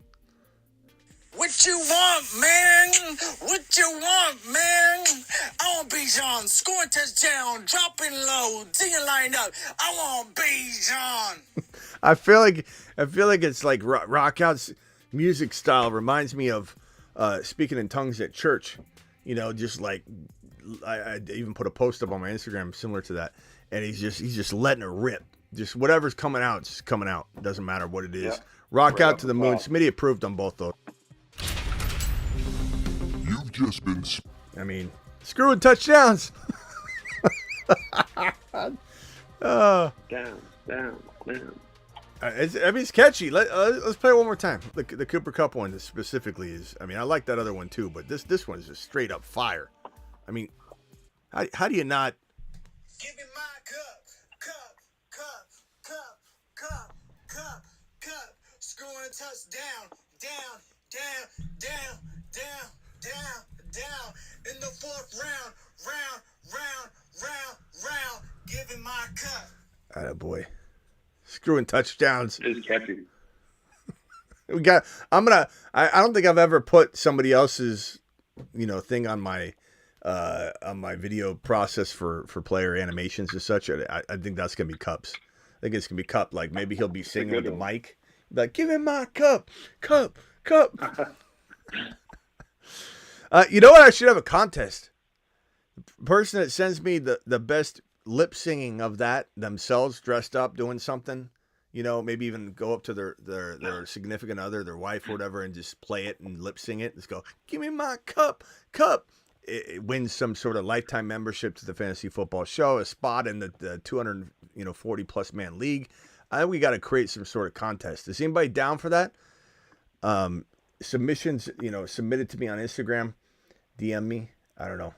What you want, man? I want Bijan scoring touchdown, dropping low, singing line up. I want Bijan. I feel like it's like Rock Out's music style reminds me of speaking in tongues at church. You know, just like I even put a post up on my Instagram similar to that, and he's just letting it rip. Just whatever's coming out, it's just coming out. It doesn't matter what it is. Yeah. Rock Out to the moon. Smitty approved on both those. You've just been... screwing touchdowns. Down. It's catchy. Let's play it one more time. The Cooper Kupp one specifically is. I like that other one too, but this one is just straight up fire. How do you not? Give me my cup, scoring touchdown, down, in the fourth round, giving my cup. Attaboy. Screwing touchdowns. It's catchy. I don't think I've ever put somebody else's, thing on my video process for player animations and such. I think that's gonna be Cups. I think it's gonna be Cup. Like maybe he'll be singing with the mic, like "Give me my cup." You know what? I should have a contest. The person that sends me the best lip singing of that themselves, dressed up, doing something. Maybe even go up to their significant other, their wife or whatever, and just play it and lip sing it. Just go, "Give me my cup." It wins some sort of lifetime membership to the Fantasy Football Show, a spot in the 240 plus man league. I think we got to create some sort of contest. Is anybody down for that? Submissions, submitted to me on Instagram, DM me. I don't know.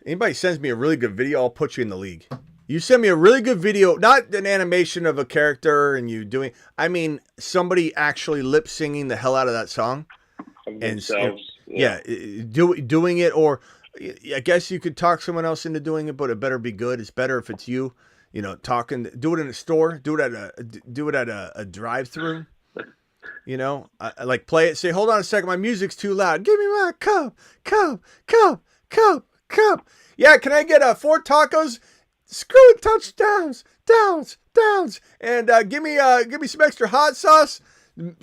Anybody sends me a really good video, I'll put you in the league. You send me a really good video, not an animation of a character and you doing, somebody actually lip singing the hell out of that song. Of themselves. Doing it, or I guess you could talk someone else into doing it, but it better be good. It's better if it's you, talking. Do it in a store. Do it at a drive-through. I like play it. Say, hold on a second, my music's too loud. Give me my cup. Yeah, can I get 4 tacos? Screwing touchdowns, downs, and give me some extra hot sauce.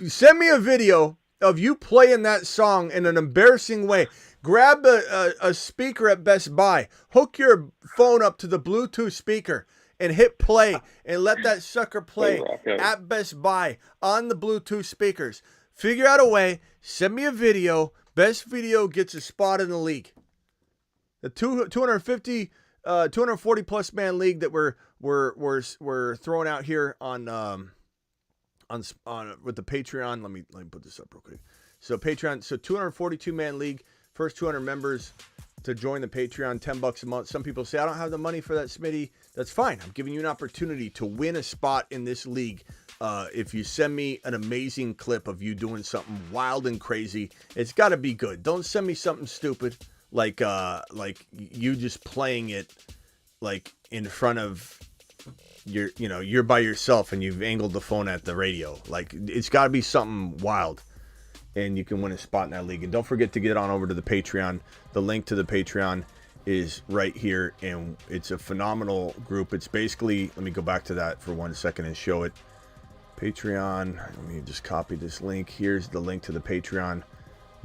Send me a video of you playing that song in an embarrassing way. Grab a speaker at Best Buy, hook your phone up to the Bluetooth speaker, and hit play, and let that sucker play at Best Buy on the Bluetooth speakers. Figure out a way. Send me a video. Best video gets a spot in the league. The 240 plus man league that we're throwing out here on with the Patreon. Let me put this up real quick. So Patreon, 242 man league, first 200 members to join the Patreon, $10 a month. Some people say, I don't have the money for that, Smitty. That's fine. I'm giving you an opportunity to win a spot in this league. If you send me an amazing clip of you doing something wild and crazy, it's got to be good. Don't send me something stupid like you just playing it like in front of you're by yourself and you've angled the phone at the radio. Like, it's got to be something wild, and you can win a spot in that league. And don't forget to get on over to the Patreon. The link to the Patreon is right here, and it's a phenomenal group. It's basically, let me go back to that for 1 second and show it. Patreon, let me just copy this link. Here's the link to the Patreon.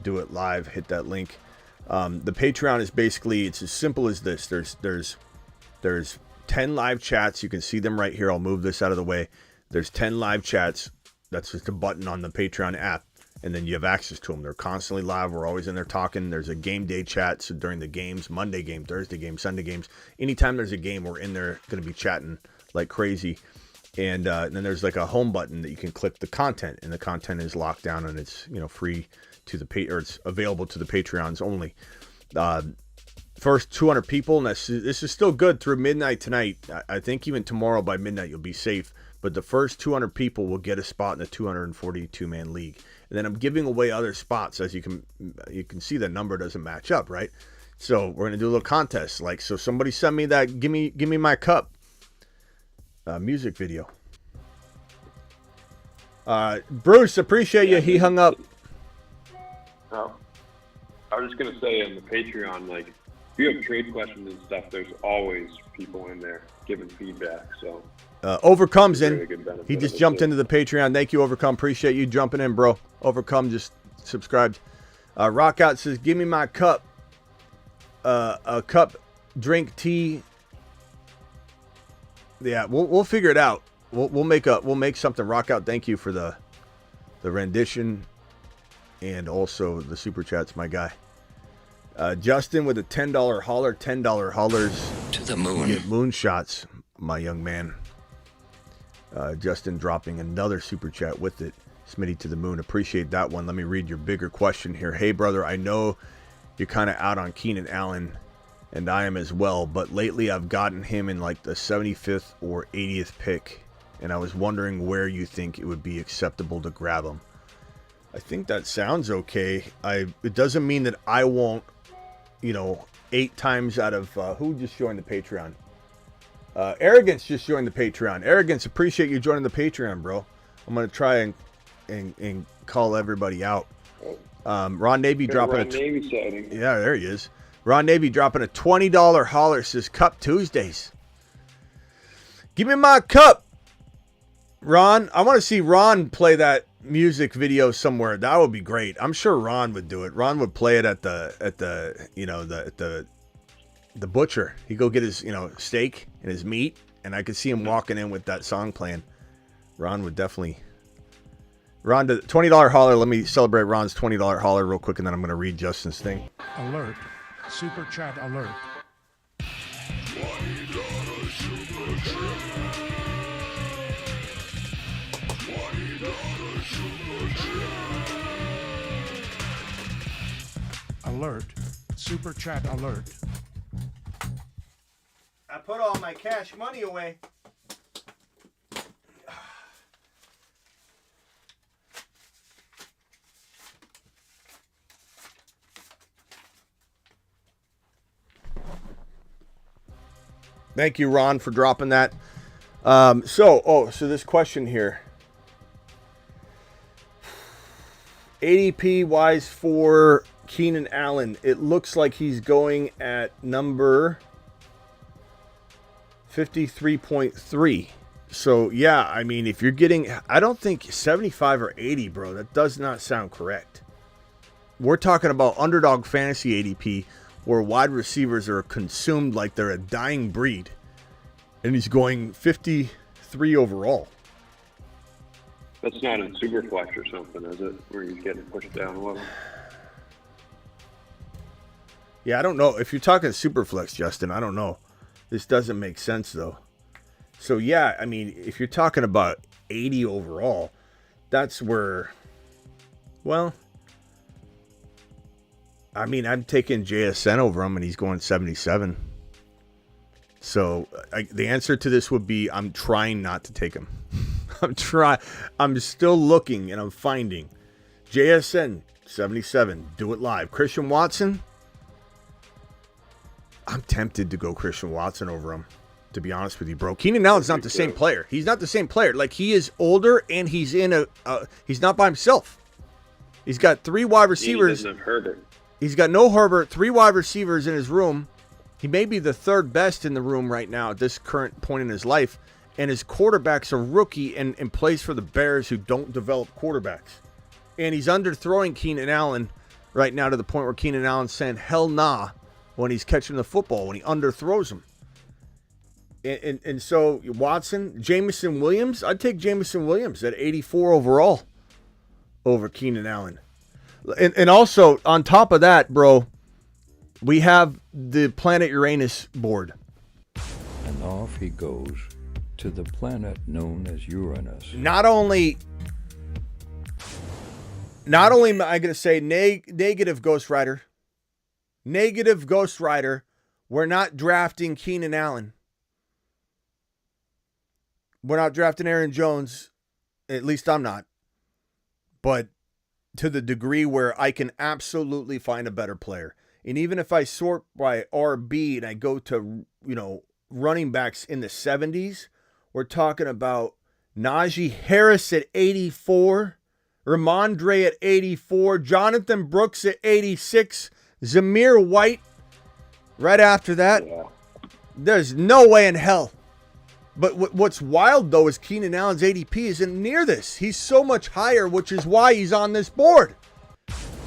Do it live, hit that link. The Patreon is basically, it's as simple as this. There's 10 live chats. You can see them right here. I'll move this out of the way. There's 10 live chats. That's just a button on the Patreon app, and then you have access to them. They're constantly live. We're always in there talking. There's a game day chat, so during the games, Monday game, Thursday game, Sunday games, anytime there's a game, we're in there going to be chatting like crazy. And then there's like a home button that you can click the content, and the content is locked down, and it's free to the or it's available to the Patreons only. First 200 people, and this is still good through midnight tonight. I think even tomorrow by midnight you'll be safe. But the first 200 people will get a spot in the 242-man league. And then I'm giving away other spots. As you can see, the number doesn't match up, right? So we're gonna do a little contest. Like, so somebody send me that give me my cup music video. Bruce, appreciate you. He hung up. Oh, I was just gonna say on the Patreon, like, if you have trade questions and stuff, there's always people in there giving feedback. So Overcome's in. He just jumped into the Patreon. Thank you, Overcome. Appreciate you jumping in, bro. Overcome just subscribed. Rockout says, "Give me my cup. A cup, drink tea." Yeah, we'll figure it out. We'll make something. Rockout, thank you for the rendition and also the super chats, my guy. Justin with a $10 holler. $10 hollers to the moon. Get moon shots, my young man. Justin dropping another super chat with it. Smitty to the moon. Appreciate that one. Let me read your bigger question here. Hey, brother, I know you're kind of out on Keenan Allen, and I am as well, but lately I've gotten him in like the 75th or 80th pick, and I was wondering where you think it would be acceptable to grab him. I think that sounds okay. It doesn't mean that I won't, 8 times out of who just joined the Patreon? Arrogance just joined the Patreon. Arrogance, appreciate you joining the Patreon, bro. I'm gonna try and call everybody out. Ron Navy dropping Navy sighting. Yeah, there he is. Ron Navy dropping a $20 holler. Says Cup Tuesdays. Give me my cup, Ron. I want to see Ron play that music video somewhere. That would be great. I'm sure Ron would do it. Ron would play it at the butcher. He'd go get his steak and his meat, and I could see him walking in with that song playing. Ron would definitely. Ron, the $20 holler. Let me celebrate Ron's $20 holler real quick, and then I'm going to read Justin's thing. Alert. Super chat alert. Alert. Super chat alert. I put all my cash money away. Thank you, Ron, for dropping that. So this question here. ADP wise for Keenan Allen, it looks like he's going at number 53.3. So, yeah, I mean, if you're getting, I don't think 75 or 80, bro, that does not sound correct. We're talking about Underdog Fantasy ADP, where wide receivers are consumed like they're a dying breed. And he's going 53 overall. That's not in Superflex or something, is it? Where he's getting pushed down a little? Yeah, I don't know. If you're talking Superflex, Justin, I don't know. This doesn't make sense, though. So, yeah, I mean, if you're talking about 80 overall, that's where, well, I mean, I'm taking JSN over him, and he's going 77. So, the answer to this would be I'm trying not to take him. I'm still looking, and I'm finding. JSN, 77. Do it live. Christian Watson, I'm tempted to go Christian Watson over him, to be honest with you, bro. Keenan Allen's not the same player. He's not the same player. Like, he is older, and he's in he's not by himself. He's got 3 wide receivers. He doesn't have Herbert. He's got no Herbert, 3 wide receivers in his room, He may be the third best in the room right now at this current point in his life, and his quarterback's a rookie and plays for the Bears who don't develop quarterbacks. And he's underthrowing Keenan Allen right now to the point where Keenan Allen's saying hell nah when he's catching the football, when he underthrows him. And so Watson, Jameson Williams, I'd take Jameson Williams at 84 overall over Keenan Allen. And also, on top of that, bro, we have the Planet Uranus board. And off he goes to the planet known as Uranus. Not only am I going to say negative Ghost Rider. Negative Ghost Rider. We're not drafting Keenan Allen. We're not drafting Aaron Jones. At least I'm not. But to the degree where I can absolutely find a better player. And even if I sort by RB and I go to, running backs in the 70s, we're talking about Najee Harris at 84, Ramondre at 84, Jonathan Brooks at 86, Zamir White right after that. Yeah. There's no way in hell. But what's wild, though, is Keenan Allen's ADP isn't near this. He's so much higher, which is why he's on this board.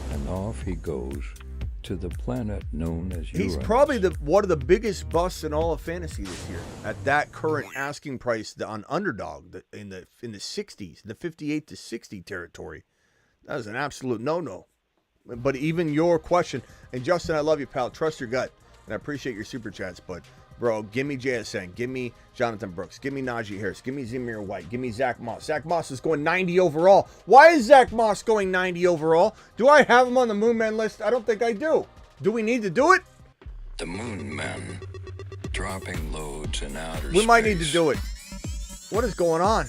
And off he goes to the planet known as Uranus. He's probably one of the biggest busts in all of fantasy this year at that current asking price on Underdog in the 60s, the 58 to 60 territory. That was an absolute no-no. But even your question, and Justin, I love you, pal. Trust your gut, and I appreciate your super chats, but bro, give me JSN. Give me Jonathan Brooks. Give me Najee Harris. Give me Zamir White. Give me Zach Moss. Zach Moss is going 90 overall. Why is Zach Moss going 90 overall? Do I have him on the Moonman list? I don't think I do. Do we need to do it? The Moonman dropping loads in outer space. We might need to do it. What is going on?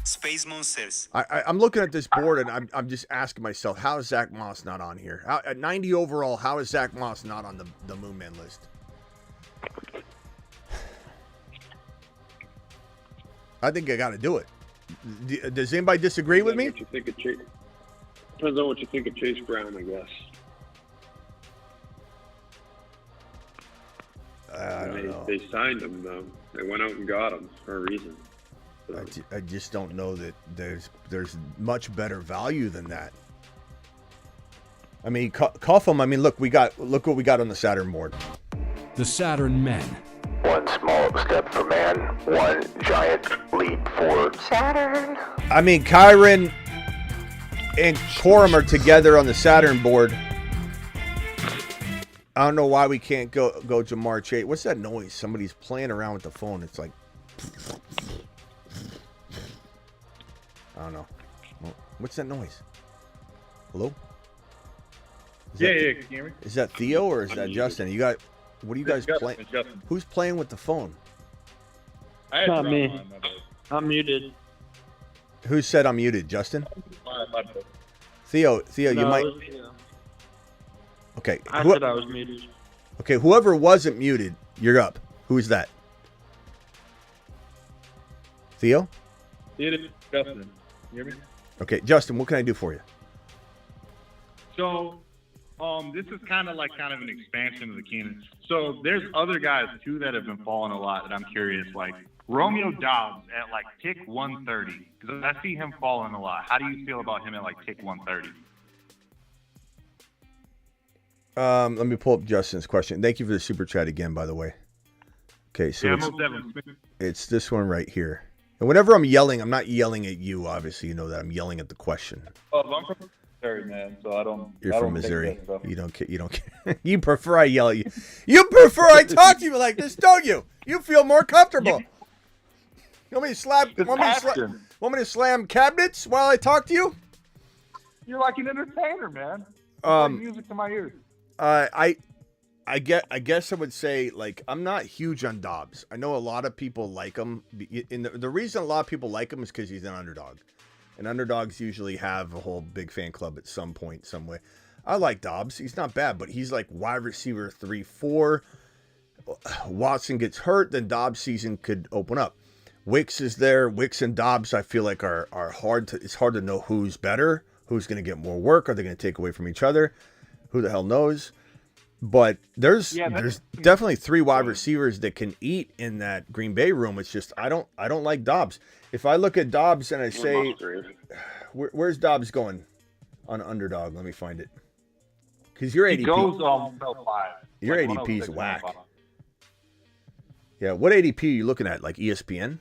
Space Monsters. I'm looking at this board and I'm just asking myself, how is Zach Moss not on here? At 90 overall, how is Zach Moss not on the Moonman list? I think I got to do it. Does anybody disagree with me? What you think of Chase? Depends on what you think of Chase Brown, I guess. I don't know. They signed him, though. They went out and got him for a reason. I just don't know that there's much better value than that. I mean, cuff them. I mean, look what we got on the Saturn board. The Saturn men. One small step for man, one giant leap for Saturn. I mean, Kyron and Corum are together on the Saturn board. I don't know why we can't go Jamar Chase. What's that noise? Somebody's playing around with the phone. It's like, I don't know. What's that noise? Hello? Yeah, can you hear me? Is that Theo or is that Justin? What are you guys playing? Who's playing with the phone? It's not me. I'm muted. Who said I'm muted? Justin? Theo, you might. Okay. I said I was muted. Okay, whoever wasn't muted, you're up. Who's that? Theo? Justin. You hear me? Okay, Justin, what can I do for you? So, this is kind of an expansion of the Keenan. So there's other guys too that have been falling a lot that I'm curious. Like Romeo Dobbs at pick 130 because I see him falling a lot. How do you feel about him at pick 130? Let me pull up Justin's question. Thank you for the super chat again, by the way. Okay, so it's this one right here. And whenever I'm yelling, I'm not yelling at you. Obviously, you know that I'm yelling at the question. Oh, I'm from Missouri, man. So I don't. You're from Missouri. You don't care. You don't care. You prefer I yell at you. You prefer I talk to you like this, don't you? You feel more comfortable. You want me to slam cabinets while I talk to you? You're like an entertainer, man. Like music to my ears. I guess I would say, I'm not huge on Dobbs. I know a lot of people like him. And the reason a lot of people like him is because he's an underdog. And underdogs usually have a whole big fan club at some point, some way. I like Dobbs. He's not bad, but he's wide receiver 3-4. Watson gets hurt, then Dobbs' season could open up. Wicks is there. Wicks and Dobbs, I feel like, are hard to. It's hard to know who's better, who's going to get more work. Are they going to take away from each other? Who the hell knows? But there's definitely 3 wide receivers that can eat in that Green Bay room. It's just I don't like Dobbs. If I look at Dobbs and I say, where's Dobbs going on Underdog? Let me find it. Because your ADP He goes 5. Your ADP is whack. Yeah, what ADP are you looking at? Like ESPN?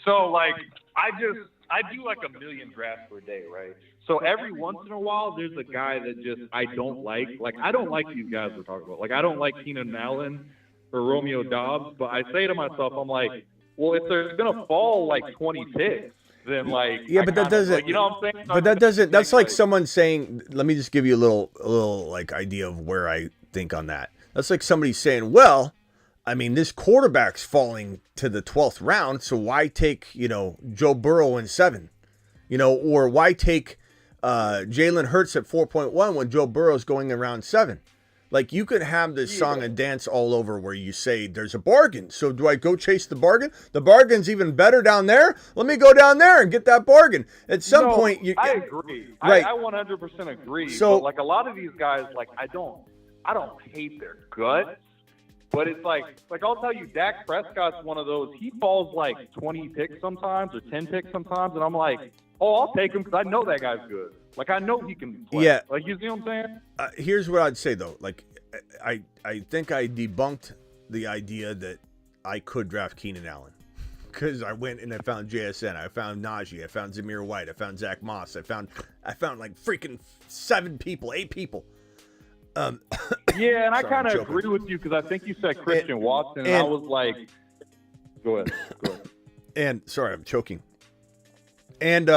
So like I do like a million drafts per day, right? So every once in a while, there's a guy that just I don't like. Like I don't like these guys we're talking about. Like I don't like Keenan Allen or Romeo Dobbs. But I say to myself, I'm like, well, if they're gonna fall like 20 picks, then like but that doesn't. Like, you know what I'm saying? But that doesn't. That's like someone saying. Let me just give you a little like idea of where I think on that. That's like somebody saying, well, I mean, this quarterback's falling to the 12th round, so why take Joe Burrow in 7, or why take Jalen Hurts at 4.1 when Joe Burrow's going around 7. Like you could have this song and dance all over where you say there's a bargain. So do I go chase the bargain? The bargain's even better down there. Let me go down there and get that bargain. At some point, I agree. Right. I 100% agree. So but like a lot of these guys, like I don't hate their guts. But it's like I'll tell you, Dak Prescott's one of those. He falls like 20 picks sometimes or 10 picks sometimes, and I'm like, oh, I'll take him because I know that guy's good. Like I know he can play. Yeah. Like you see what I'm saying? Here's what I'd say though. Like I think I debunked the idea that I could draft Keenan Allen because I went and I found JSN, I found Najee, I found Zamir White, I found Zach Moss, I found like freaking 8 people. Yeah, and I kind of agree with you because I think you said Christian Watson, and I was like, go ahead. And sorry, I'm choking. And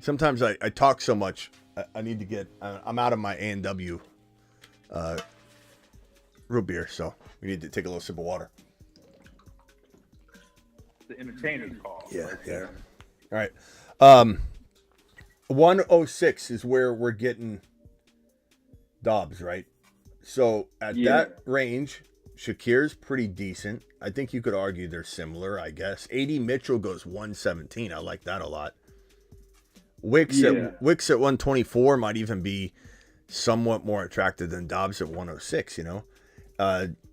sometimes I talk so much, I need to get. I'm out of my A&W root beer, so we need to take a little sip of water. The entertainer's call. Yeah, right there. All right. 106 is where we're getting Dobbs, right? So at that range, Shakir's pretty decent. I think you could argue they're similar, I guess. AD Mitchell goes 117. I like that a lot. Wicks at 124 might even be somewhat more attractive than Dobbs at 106,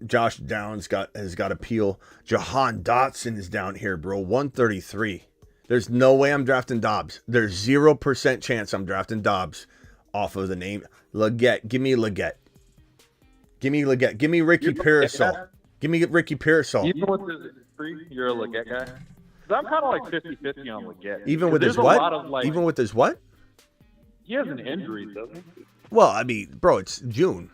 Josh Downs has got appeal. Jahan Dotson is down here, bro. 133. There's no way I'm drafting Dobbs. There's 0% chance I'm drafting Dobbs off of the name. Leggett. Give me Leggett. Give me Leggett. Give me Ricky Pearsall. Give me Ricky Pearsall. Even with his injury, you're a Leggett guy? Because I'm kind of like 50-50 on Leggett. Even with his what? Even with his what? He has an injury, doesn't he? Well, I mean, bro, it's June.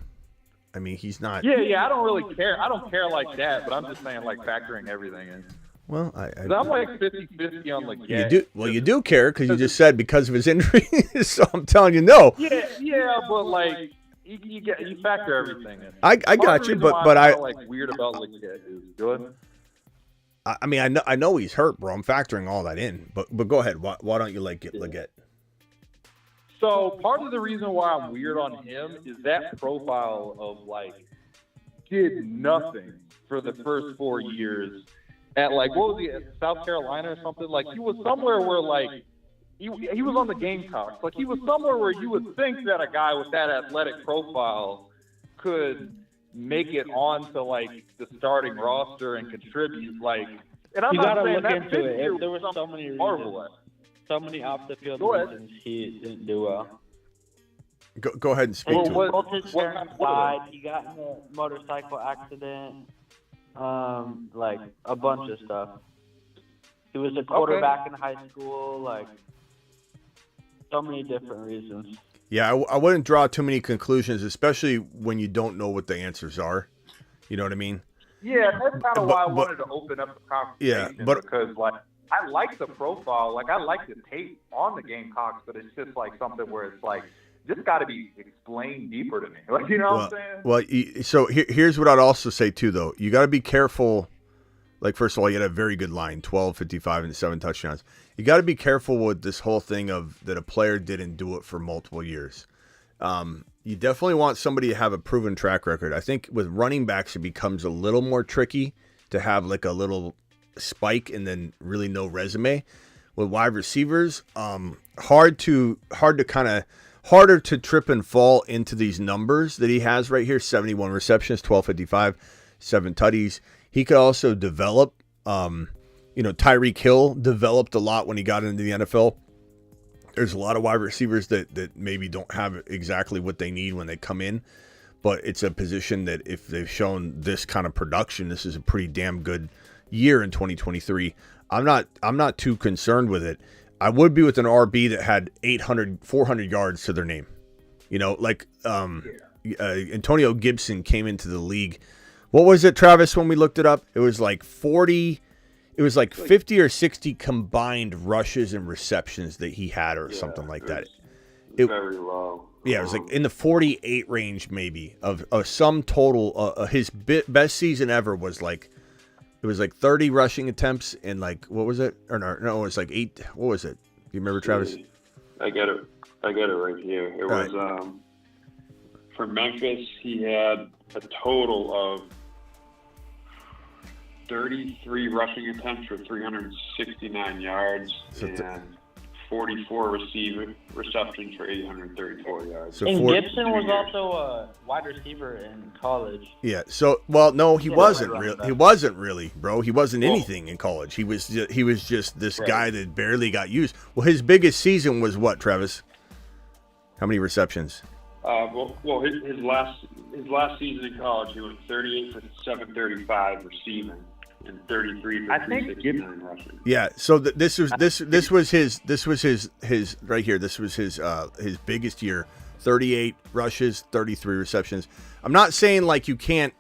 I mean, he's not. Yeah, I don't really care. I don't care like that, but I'm just saying, like, factoring everything in. Well, I'm like 50-50 on Leggett. You do. Well, you do care because you just said because of his injury. So I'm telling you, no. Yeah, but like you factor everything in. I got you, but I like weird about Leggett is good. I mean, I know he's hurt, bro. I'm factoring all that in, but go ahead. Why don't you like Leggett? So part of the reason why I'm weird on him is that profile of like did nothing for the first 4 years at like what was he at South Carolina or something? Like he was somewhere where like he was on the Gamecocks. Like he was somewhere where you would think that a guy with that athletic profile could make it onto like the starting roster and contribute. Like, and I'm you not gotta saying look that into it. There were so many reasons. So many off the field reasons he didn't do well. Go ahead and speak to it. Both his parents died. He got in a motorcycle accident. Like a bunch of stuff. He was a quarterback in high school. Like so many different reasons. Yeah, I wouldn't draw too many conclusions, especially when you don't know what the answers are. You know what I mean? Yeah, that's kind of why I wanted to open up the conversation. Yeah, but because like I like the profile, like I like the tape on the Gamecocks, but it's just like something where it's like this got to be explained deeper to me. Like you know what I'm saying? Well, so here's what I'd also say too, though. You got to be careful. Like first of all, you had a very good line, 12, 55, and 7 touchdowns. You got to be careful with this whole thing of that a player didn't do it for multiple years. You definitely want somebody to have a proven track record. I think with running backs, it becomes a little more tricky to have like a little spike and then really no resume. With wide receivers, hard to kind of harder to trip and fall into these numbers that he has right here. 71 receptions, 1255, 7 tutties. He could also develop. Tyreek Hill developed a lot when he got into the NFL. There's a lot of wide receivers that maybe don't have exactly what they need when they come in, but it's a position that if they've shown this kind of production, this is a pretty damn good year in 2023. I'm not too concerned with it. I would be with an RB that had 400 yards to their name. Antonio Gibson came into the league. What was it, Travis, when we looked it up? It was like 40. It was like 50 or 60 combined rushes and receptions that he had or something like that. Very low. Yeah, it was like in the 48 range maybe of sum total. His best season ever was like, it was like 30 rushing attempts and like, what was it? Or no, it was like 8. What was it? Do you remember, Travis? I got it right here. It was for Memphis, he had a total of 33 rushing attempts for 369 yards and 44 receptions for 834 yards. And Gibson was also a wide receiver in college. Yeah. So, well, no, he wasn't really. He wasn't really, bro. He wasn't anything in college. He was just this guy that barely got used. Well, his biggest season was what, Travis? How many receptions? His last season in college, he went 38 for 735 receiving. And 33 for 369 rushing. Yeah, so this was his right here. This was his biggest year. 38 rushes, 33 receptions. I'm not saying like you can't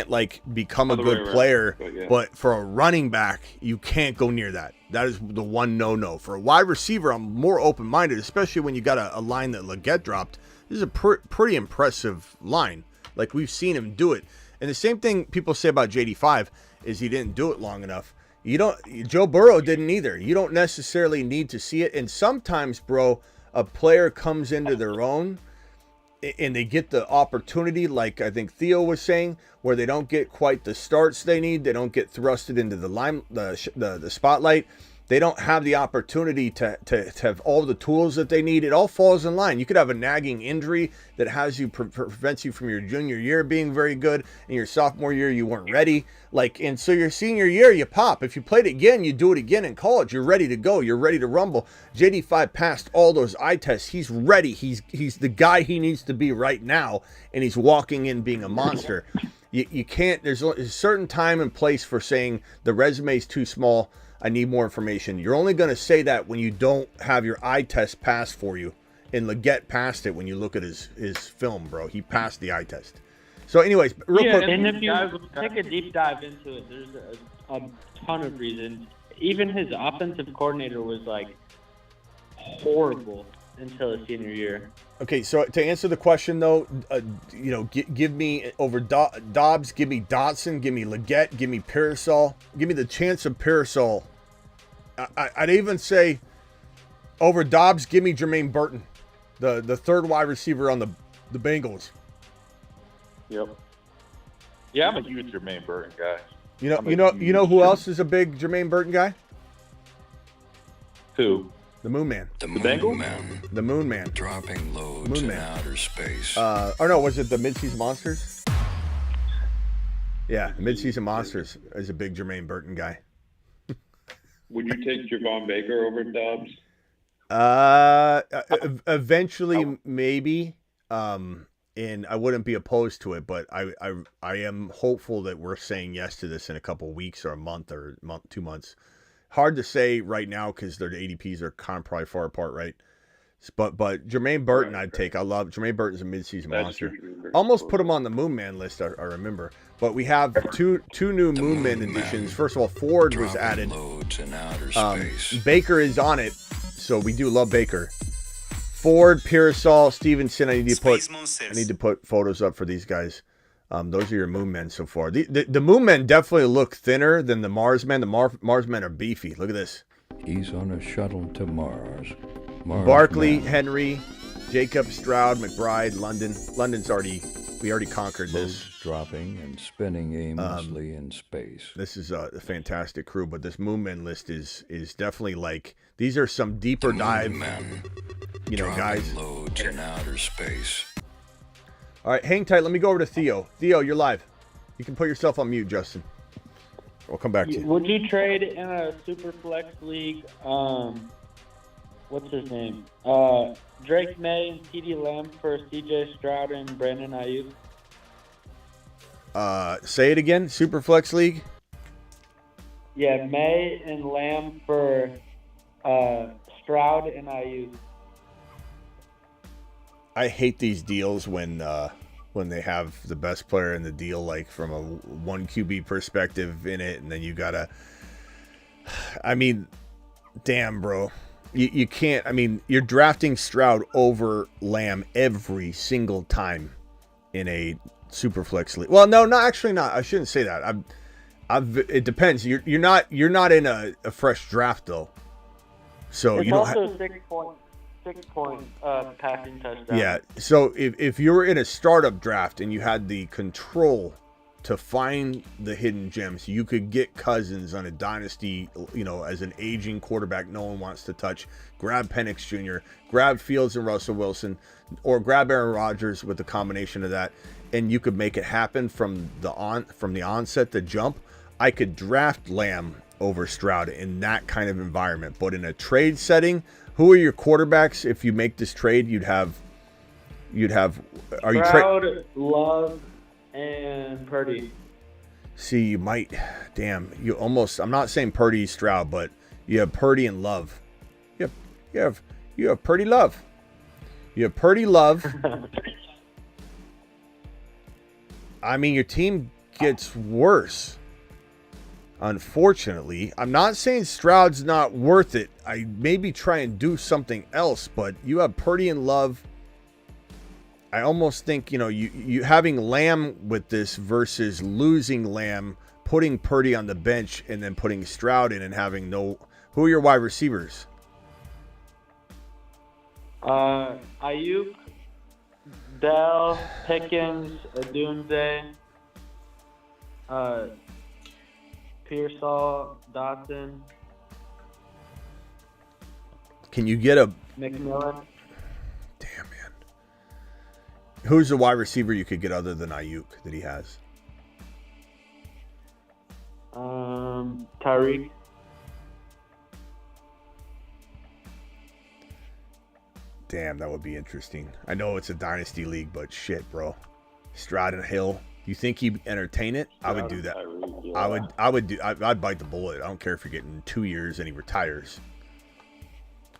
like become a good player, but for a running back, you can't go near that. That is the one no. For a wide receiver, I'm more open-minded, especially when you got a line that Leggett dropped. This is a pretty impressive line. Like we've seen him do it. And the same thing people say about JD5 is he didn't do it long enough. Joe Burrow didn't either. You don't necessarily need to see it. And sometimes, bro, a player comes into their own and they get the opportunity, like I think Theo was saying, where they don't get quite the starts they need. They don't get thrusted into the spotlight. They don't have the opportunity to have all the tools that they need. It all falls in line. You could have a nagging injury that has you prevents you from your junior year being very good, and your sophomore year you weren't ready. And so your senior year you pop. If you played again, you do it again in college. You're ready to go. You're ready to rumble. JD5 passed all those eye tests. He's ready. He's the guy he needs to be right now, and he's walking in being a monster. You can't. There's a certain time and place for saying the resume's too small. I need more information. You're only going to say that when you don't have your eye test passed for you. And Leggett passed it when you look at his film, bro. He passed the eye test. So anyways, real quick. And if you take a deep dive into it, there's a ton of reasons. Even his offensive coordinator was like horrible until his senior year. Okay, so to answer the question though, give me over Dobbs, give me Dotson, give me Leggett, give me Parasol, give me the chance of Parasol. I'd even say over Dobbs, give me Jermaine Burton, the third wide receiver on the Bengals. Yep. Yeah, I'm a huge Jermaine Burton guy. You know who else is a big Jermaine Burton guy? Who? The Moonman. The Moonman. The Moonman. Dropping loads in outer space. Or no, was it the Midseason Monsters? Yeah, the Midseason Monsters is a big Jermaine Burton guy. Would you take Javon Baker over Dobbs? Eventually, maybe. And I wouldn't be opposed to it, but I am hopeful that we're saying yes to this in a couple weeks or a month or 2 months. Hard to say right now because their ADPs are kind of probably far apart, right? But Jermaine Burton, I'd take. I love Jermaine Burton's a midseason monster. Almost put him on the Moonman list. I remember, but we have two new Moonman additions. First of all, Ford was added. Baker is on it, so we do love Baker. Ford, Parasol, Stevenson. I need to put photos up for these guys. Those are your Moonmen so far. The Moonmen definitely look thinner than the Marsmen. The Marsmen are beefy. Look at this. He's on a shuttle to Mars. Barkley, Henry, Jacob, Stroud, McBride, London. We already conquered this. Dropping and spinning aimlessly in space. This is a fantastic crew, but this Moonmen list is definitely like These are some deeper dive, guys. Loads in outer space. All right, hang tight. Let me go over to Theo. Theo, you're live. You can put yourself on mute, Justin. We'll come back to you. Would you trade in a super flex league? What's his name? Drake May and CD Lamb for CJ Stroud and Brandon Aiyuk. Say it again. Superflex League. Yeah, May and Lamb for Stroud and Aiyuk. I hate these deals when they have the best player in the deal, like from a 1 QB perspective in it, and then you gotta. I mean, damn, bro. You can't. I mean, you're drafting Stroud over Lamb every single time in a Superflex league. Well, no, actually not. I shouldn't say that. It depends. You're not in a fresh draft though. So it's you don't. Also 6 point passing touchdown. Yeah. So if you were in a startup draft and you had the control to find the hidden gems, you could get Cousins on a dynasty, as an aging quarterback no one wants to touch. Grab Penix Jr., grab Fields and Russell Wilson, or grab Aaron Rodgers with a combination of that, and you could make it happen from the onset, the jump. I could draft Lamb over Stroud in that kind of environment. But in a trade setting, who are your quarterbacks if you make this trade? You'd have Stroud, Love, and Purdy. See, you might. Damn, you almost. I'm not saying Purdy, Stroud, but you have Purdy and Love. You have Purdy, Love. You have Purdy, Love. I mean, your team gets worse. Unfortunately, I'm not saying Stroud's not worth it. I maybe try and do something else, but you have Purdy and Love. I almost think, you having Lamb with this versus losing Lamb, putting Purdy on the bench, and then putting Stroud in and having no. Who are your wide receivers? Aiyuk, Dell, Pickens, Adunze, Pearsall, Dotson. Can you get a McMillan? Damn, man. Who's the wide receiver you could get other than Aiyuk that he has? Tyreek. Damn, that would be interesting. I know it's a dynasty league, but shit, bro. Stroud and Hill. You think he'd entertain it? I would do that. I'd bite the bullet. I don't care if you're getting 2 years and he retires.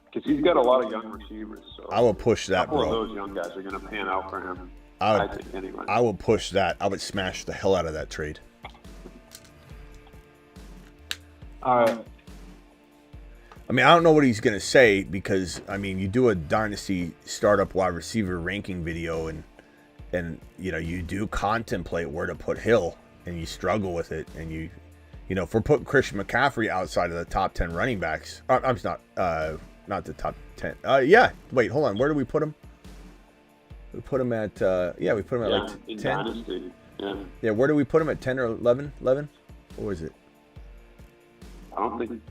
Because he's got a lot of young receivers. So I will push that, bro. A couple of those young guys are going to pan out for him. I think anyway. I will push that. I would smash the hell out of that trade. All right. I mean, I don't know what he's going to say because, I mean, you do a dynasty startup wide receiver ranking video and you do contemplate where to put Hill and you struggle with it. And if we're putting Christian McCaffrey outside of the top 10 running backs, I'm not the top 10. Yeah. Wait, hold on. Where do we put him? We put him at, we put him at like 10. Dynasty. Yeah. Where do we put him at 10 or 11? 11? What was it? I don't think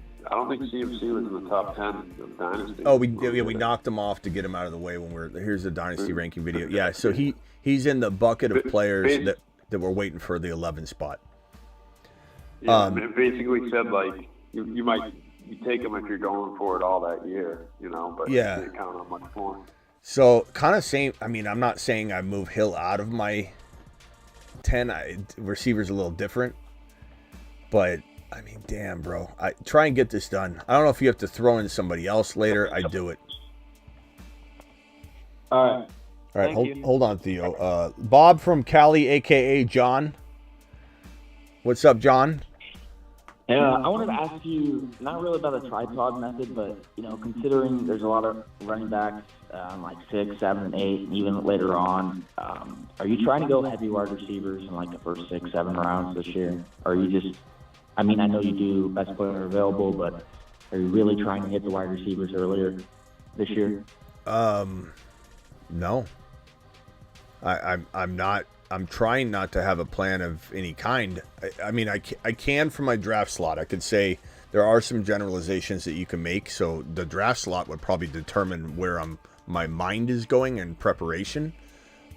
CMC was in the top 10 of Dynasty. Oh, we knocked him off to get him out of the way when here's the Dynasty ranking video. Yeah, so he's in the bucket of players that were waiting for the 11 spot. Yeah, it basically said like you might take him if you're going for it all that year, but you can't count on much more. So kind of same. I mean, I'm not saying I move Hill out of my 10. Receiver's a little different, but. I mean, damn, bro. I try and get this done. I don't know if you have to throw in somebody else later. I do it. All right. Hold on, Theo. Bob from Cali, a.k.a. John. What's up, John? Yeah, I wanted to ask you, not really about the tripod method, but, considering there's a lot of running backs like 6, 7, and 8, and even later on, are you trying to go heavy wide receivers in like the first 6, 7 rounds this year? Or are you just... I mean, I know you do best player available, but are you really trying to hit the wide receivers earlier this year? No. I'm not. I'm trying not to have a plan of any kind. I mean, I can for my draft slot. I could say there are some generalizations that you can make. So the draft slot would probably determine where my mind is going in preparation.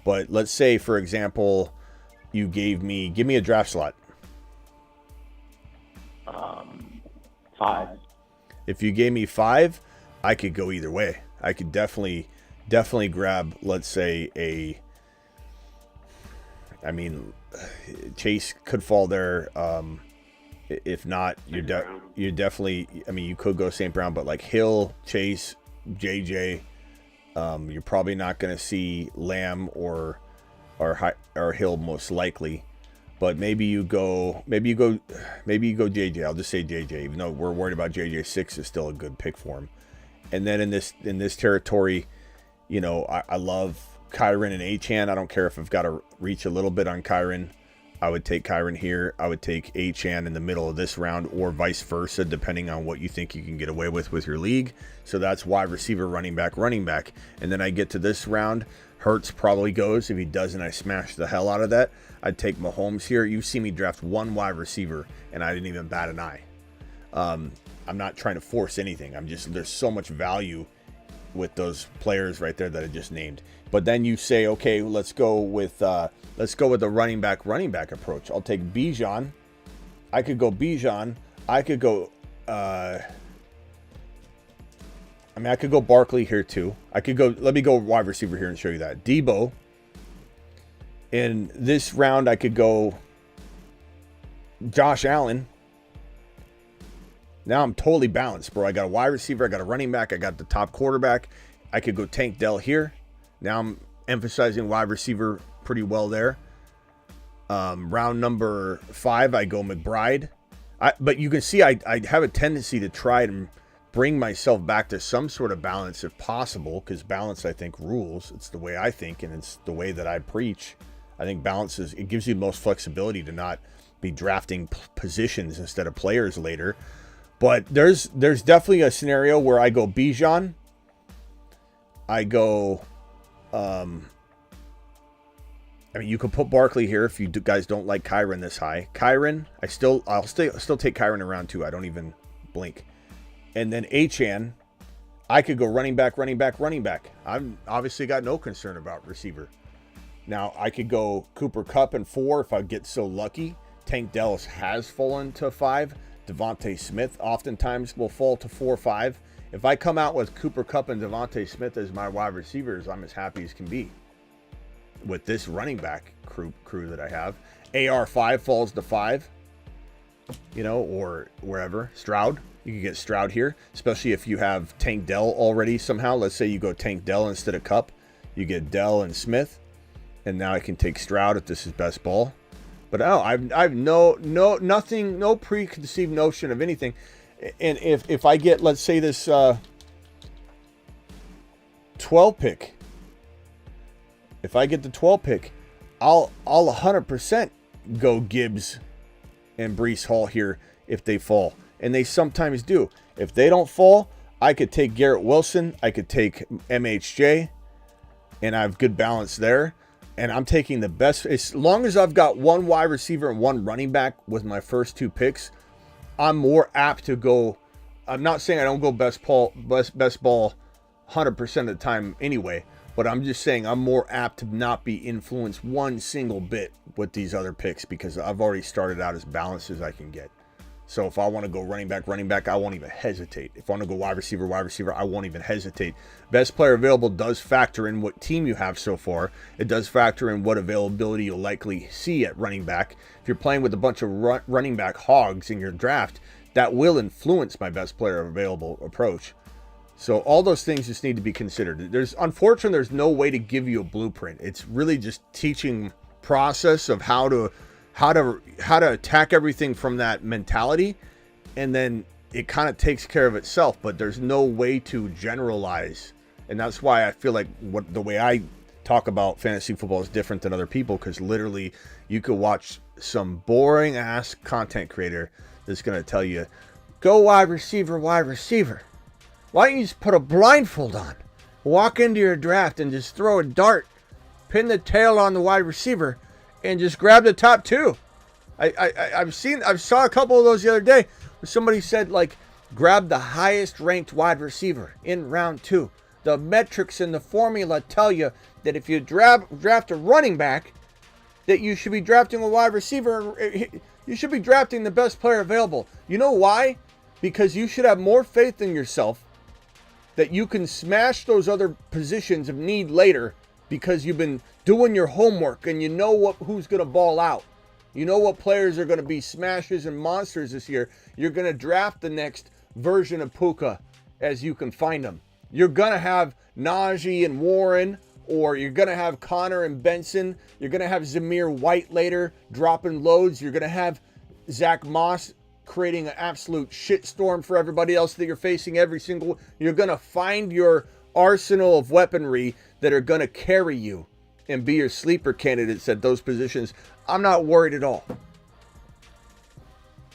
But let's say, for example, you give me a draft slot. 5. If you gave me 5, I could go either way. I could definitely grab, let's say, Chase could fall there. If not, you're definitely, you could go St. Brown, but like Hill, Chase, JJ, you're probably not going to see Lamb or Hill most likely. But maybe you go JJ. I'll just say JJ, even though we're worried about JJ. 6 is still a good pick for him. And then in this territory, I love Kyron and Achane. I don't care if I've got to reach a little bit on Kyron. I would take Kyron here. I would take Achane in the middle of this round, or vice versa, depending on what you think you can get away with your league. So that's wide receiver, running back. And then I get to this round. Hurts probably goes. If he doesn't, I smash the hell out of that. I'd take Mahomes here. You see me draft 1 wide receiver, and I didn't even bat an eye. I'm not trying to force anything. There's so much value with those players right there that I just named. But then you say, okay, let's go with the running back approach. I'll take Bijan. I could go Bijan. I could go. I could go Barkley here too. I could go. Let me go wide receiver here and show you that. Debo. In this round, I could go Josh Allen. Now I'm totally balanced, bro. I got a wide receiver. I got a running back. I got the top quarterback. I could go Tank Dell here. Now I'm emphasizing wide receiver pretty well there. Round number 5, I go McBride. But you can see I have a tendency to try and bring myself back to some sort of balance if possible, because balance, I think, rules. It's the way I think, and it's the way that I preach. I think balance it gives you the most flexibility to not be drafting positions instead of players later. But there's definitely a scenario where I go Bijan. I go, you could put Barkley here if you guys don't like Kyron this high. Kyron, I'll still take Kyron in round 2. I don't even blink. And then Achane, I could go running back. I've obviously got no concern about receiver. Now I could go Cooper Kupp in 4 if I get so lucky. Tank Dell has fallen to 5. Devontae Smith oftentimes will fall to 4 or 5. If I come out with Cooper Kupp and Devontae Smith as my wide receivers, I'm as happy as can be with this running back crew that I have. AR5 falls to 5, or wherever. Stroud, you can get Stroud here, especially if you have Tank Dell already somehow. Let's say you go Tank Dell instead of Kupp. You get Dell and Smith, and now I can take Stroud if this is best ball. But I've no preconceived notion of anything. And if I get, let's say, this 12 pick, if I get the 12 pick, I'll 100% go Gibbs and Breece Hall here if they fall. And they sometimes do. If they don't fall, I could take Garrett Wilson. I could take MHJ. And I have good balance there. And I'm taking the best. As long as I've got 1 wide receiver and 1 running back with my first 2 picks, I'm more apt to go. I'm not saying I don't go best ball 100% of the time anyway, but I'm just saying I'm more apt to not be influenced one single bit with these other picks because I've already started out as balanced as I can get. So if I want to go running back, I won't even hesitate. If I want to go wide receiver, I won't even hesitate. Best player available does factor in what team you have so far. It does factor in what availability you'll likely see at running back. If you're playing with a bunch of running back hogs in your draft, that will influence my best player available approach. So all those things just need to be considered. Unfortunately, there's no way to give you a blueprint. It's really just teaching process of how to attack everything from that mentality, and then it kind of takes care of itself. But there's no way to generalize, and that's why I feel like the way I talk about fantasy football is different than other people, because literally you could watch some boring ass content creator that's going to tell you go wide receiver. Why don't you just put a blindfold on, walk into your draft and just throw a dart, pin the tail on the wide receiver, and just grab the top 2. I saw a couple of those the other day. Somebody said, like, grab the highest ranked wide receiver in round 2. The metrics and the formula tell you that if you draft a running back, that you should be drafting a wide receiver. You should be drafting the best player available. You know why? Because you should have more faith in yourself that you can smash those other positions of need later because you've been doing your homework and you know who's going to ball out. You know what players are going to be smashes and monsters this year. You're going to draft the next version of Puka as you can find them. You're going to have Najee and Warren, or you're going to have Connor and Benson. You're going to have Zamir White later dropping loads. You're going to have Zach Moss creating an absolute shitstorm for everybody else that you're facing every single. You're going to find your arsenal of weaponry that are going to carry you and be your sleeper candidates at those positions. I'm not worried at all.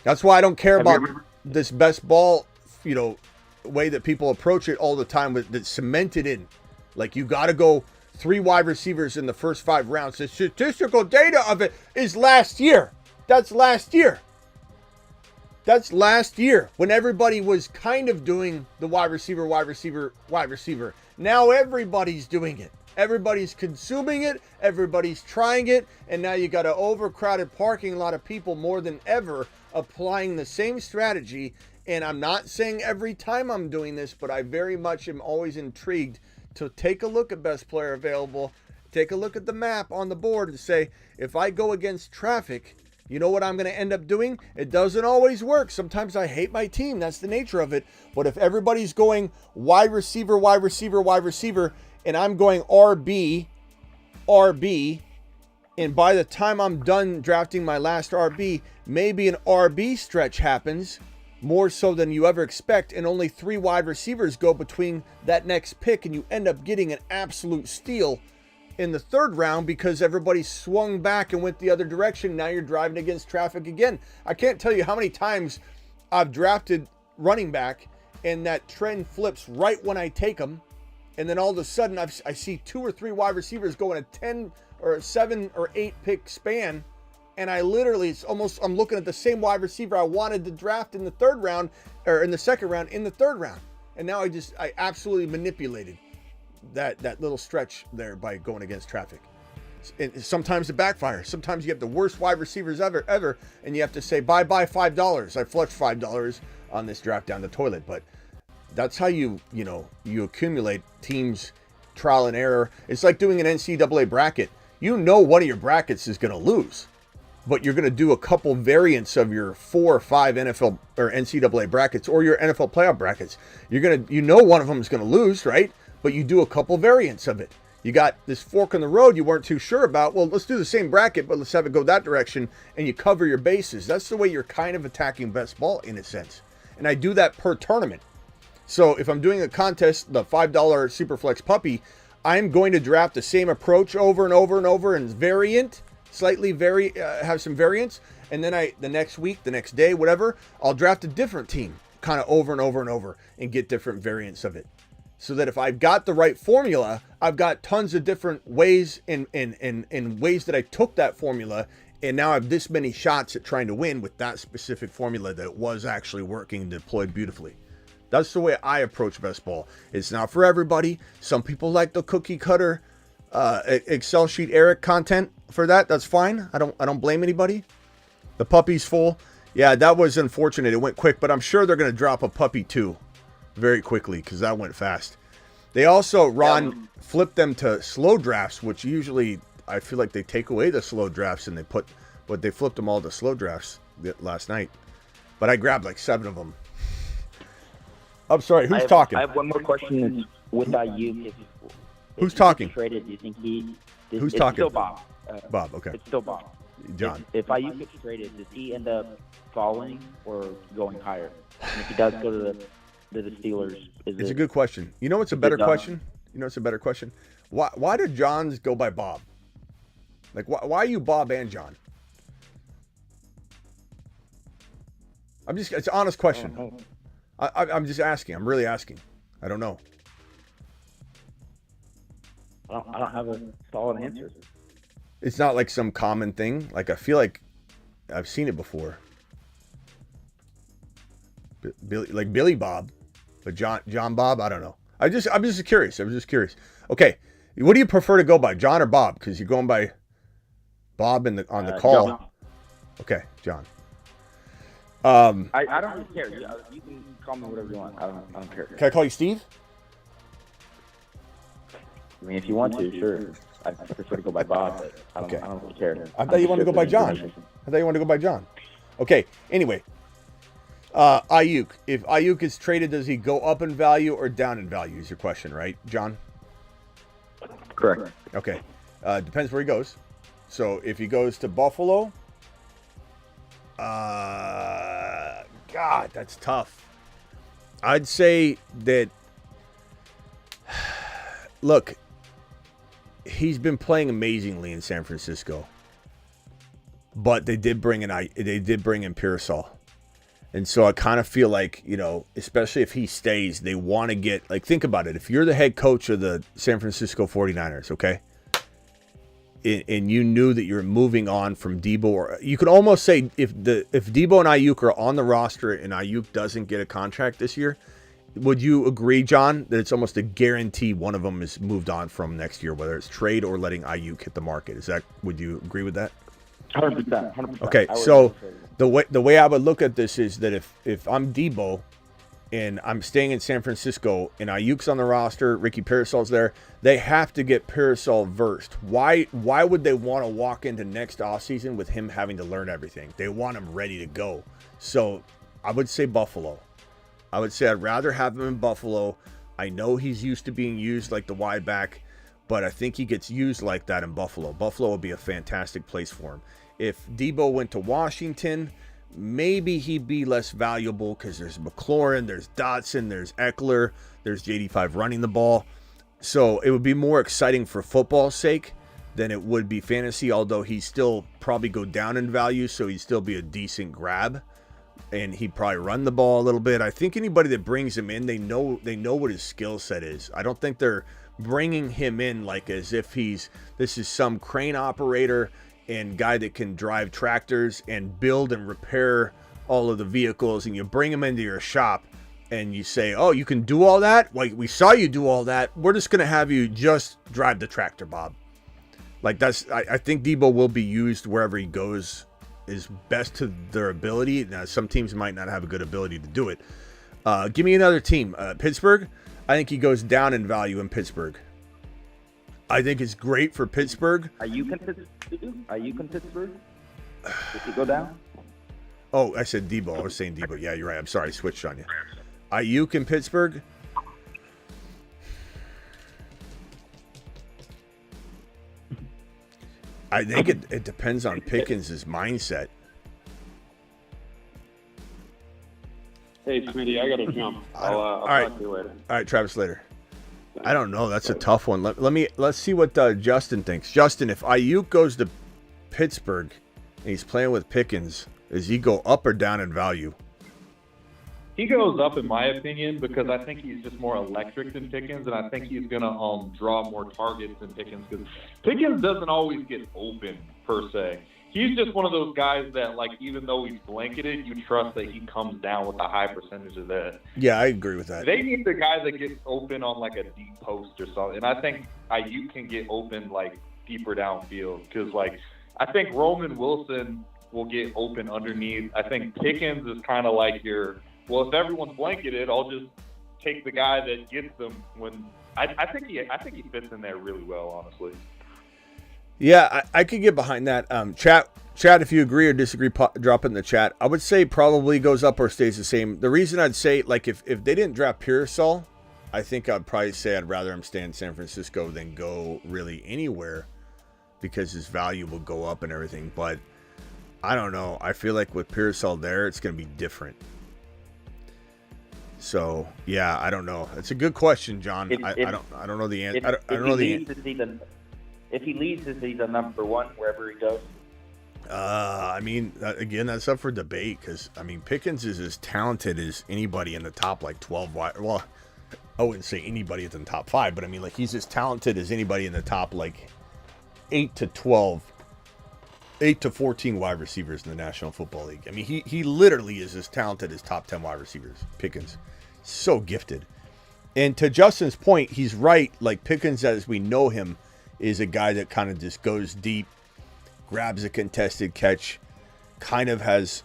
That's why I don't care about this best ball, way that people approach it all the time, that's cemented in. Like, you got to go 3 wide receivers in the first 5 rounds. The statistical data of it is last year. That's last year. That's last year when everybody was kind of doing the wide receiver. Now everybody's doing it. Everybody's consuming it. Everybody's trying it. And now you got an overcrowded parking lot of people more than ever applying the same strategy. And I'm not saying every time I'm doing this, but I very much am always intrigued to take a look at best player available, take a look at the map on the board and say, if I go against traffic, you know what I'm going to end up doing? It doesn't always work. Sometimes I hate my team. That's the nature of it. But if everybody's going wide receiver, and I'm going RB, and by the time I'm done drafting my last RB, maybe an RB stretch happens, more so than you ever expect, and only 3 wide receivers go between that next pick, and you end up getting an absolute steal in the 3rd round because everybody swung back and went the other direction. Now you're driving against traffic again. I can't tell you how many times I've drafted running back and that trend flips right when I take them, and then all of a sudden I see 2 or 3 wide receivers go in a 10 or a 7 or 8 pick span, and I literally, I'm looking at the same wide receiver I wanted to draft in the 3rd round, or in the 2nd round, in the 3rd round. And now I absolutely manipulated that little stretch there by going against traffic. And sometimes it backfires. Sometimes you have the worst wide receivers ever, and you have to say, bye $5. I flushed $5 on this draft down the toilet. But that's how you accumulate teams, trial and error. It's like doing an NCAA bracket. You know one of your brackets is going to lose, but you're going to do a couple variants of your 4 or 5 NFL or NCAA brackets or your NFL playoff brackets. One of them is going to lose, right? But you do a couple variants of it. You got this fork in the road you weren't too sure about. Well, let's do the same bracket, but let's have it go that direction, and you cover your bases. That's the way you're kind of attacking best ball in a sense. And I do that per tournament. So if I'm doing a contest, the $5 Superflex Puppy, I'm going to draft the same approach over and over and variant, have some variants. And then the next week, the next day, whatever, I'll draft a different team kind of over and over and get different variants of it. So that if I've got the right formula, I've got tons of different ways in ways that I took that formula, and now I have this many shots at trying to win with that specific formula that was actually working and deployed beautifully. That's the way I approach best ball. It's not for everybody. Some people like the cookie cutter Excel sheet Eric content for that. That's fine. I don't blame anybody. The puppy's full. Yeah, that was unfortunate. It went quick, but I'm sure they're going to drop a puppy too very quickly because that went fast. They also, Ron, flipped them to slow drafts, which usually I feel like they take away the slow drafts and they flipped them all to slow drafts last night. But I grabbed like 7 of them. I'm sorry, who's talking? I have one more question with Aiyuk. Who's talking? Traded, do you think Who's it's talking? Still Bob. Bob, okay. It's still Bob. John. If Aiyuk gets traded, does he end up falling or going higher? And if he does go to the Steelers, it's a good question. You know what's a better question? Why did Johns go by Bob? Like, why are you Bob and John? It's an honest question. I'm just asking. I'm really asking. I don't know. I don't have a solid answer. It's not like some common thing. Like, I feel like I've seen it before. Billy Bob, but John Bob. I don't know. I'm just curious. Okay, what do you prefer to go by, John or Bob? Because you're going by Bob on the call. John. Okay, John. I don't really care. You can call me whatever you want. I don't care. Can I call you Steve? I mean, if you want to, sure. I prefer to go by Bob, but I don't really care. I thought you wanted to go by John. Okay, anyway. Aiyuk. If Aiyuk is traded, does he go up in value or down in value is your question, right, John? Correct. Okay. Depends where he goes. So if he goes to Buffalo, God, that's tough. I'd say that, look, he's been playing amazingly in San Francisco, but they did bring in Pearsall. And so I kind of feel like, especially if he stays, they want to get, think about it. If you're the head coach of the San Francisco 49ers, okay, and you knew that you're moving on from Debo, or you could almost say if Debo and Aiyuk are on the roster and Aiyuk doesn't get a contract this year, would you agree, John, that it's almost a guarantee one of them is moved on from next year, whether it's trade or letting Aiyuk hit the market? Would you agree with that? 100%. Okay, so the way I would look at this is that if I'm Debo and I'm staying in San Francisco and Aiyuk's on the roster, Ricky Pearsall's there, they have to get Pearsall versed. Why would they want to walk into next offseason with him having to learn everything? They want him ready to go. So I would say Buffalo. I would say I'd rather have him in Buffalo. I know he's used to being used like the wide back, but I think he gets used like that in Buffalo. Buffalo would be a fantastic place for him. If Debo went to Washington, maybe he'd be less valuable because there's McLaurin, there's Dotson, there's Ekeler, there's JD5 running the ball. So it would be more exciting for football's sake than it would be fantasy, although he'd still probably go down in value, so he'd still be a decent grab. And he'd probably run the ball a little bit. I think anybody that brings him in, they know what his skill set is. I don't think they're bringing him in like as if this is some crane operator and guy that can drive tractors and build and repair all of the vehicles, and you bring him into your shop and you say, oh, you can do all that? Like, we saw you do all that. We're just going to have you just drive the tractor, Bob. Like, I think Debo will be used wherever he goes is best to their ability. Now, some teams might not have a good ability to do it. Give me another team. Pittsburgh, I think he goes down in value in Pittsburgh. I think it's great for Pittsburgh. Are you in Pittsburgh? Does he go down? Oh, I said Debo. I was saying Debo. Yeah, you're right. I'm sorry. I switched on you. Aiyuk in Pittsburgh. I think it depends on Pickens' mindset. Hey, Smitty, I got to jump. I'll talk to you later. All right, Travis, later. I don't know. That's a tough one. Let's see what Justin thinks. Justin, if Aiyuk goes to Pittsburgh and he's playing with Pickens, does he go up or down in value? He goes up, in my opinion, because I think he's just more electric than Pickens, and I think he's going to draw more targets than Pickens, because Pickens doesn't always get open, per se. He's just one of those guys that, like, even though he's blanketed, you trust that he comes down with a high percentage of that. Yeah, I agree with that. They need the guy that gets open on, like, a deep post or something, and I think Aiyuk can get open, like, deeper downfield, because, like, I think Roman Wilson will get open underneath. I think Pickens is kind of like your... Well, if everyone's blanketed, I'll just take the guy that gets them when I think he fits in there really well, honestly. Yeah, I could get behind that. Chat, if you agree or disagree, drop it in the chat. I would say probably goes up or stays the same. The reason I'd say, like, if they didn't draft Pearsall, I think I'd probably say I'd rather him stay in San Francisco than go really anywhere because his value will go up and everything. But I don't know. I feel like with Pearsall there, it's going to be different. So yeah, I don't know. It's a good question, John. I don't know the answer. I don't know the answer. If he leads the season number one wherever he goes. I mean, again, that's up for debate because I mean, Pickens is as talented as anybody in the top like 12. Well, I wouldn't say anybody in the top 5, but I mean, like he's as talented as anybody in the top like 8 to 12. 8 to 14 wide receivers in the National Football League. I mean, he literally is as talented as top 10 wide receivers. Pickens, so gifted. And to Justin's point, he's right. Like Pickens, as we know him, is a guy that kind of just goes deep, grabs a contested catch, kind of has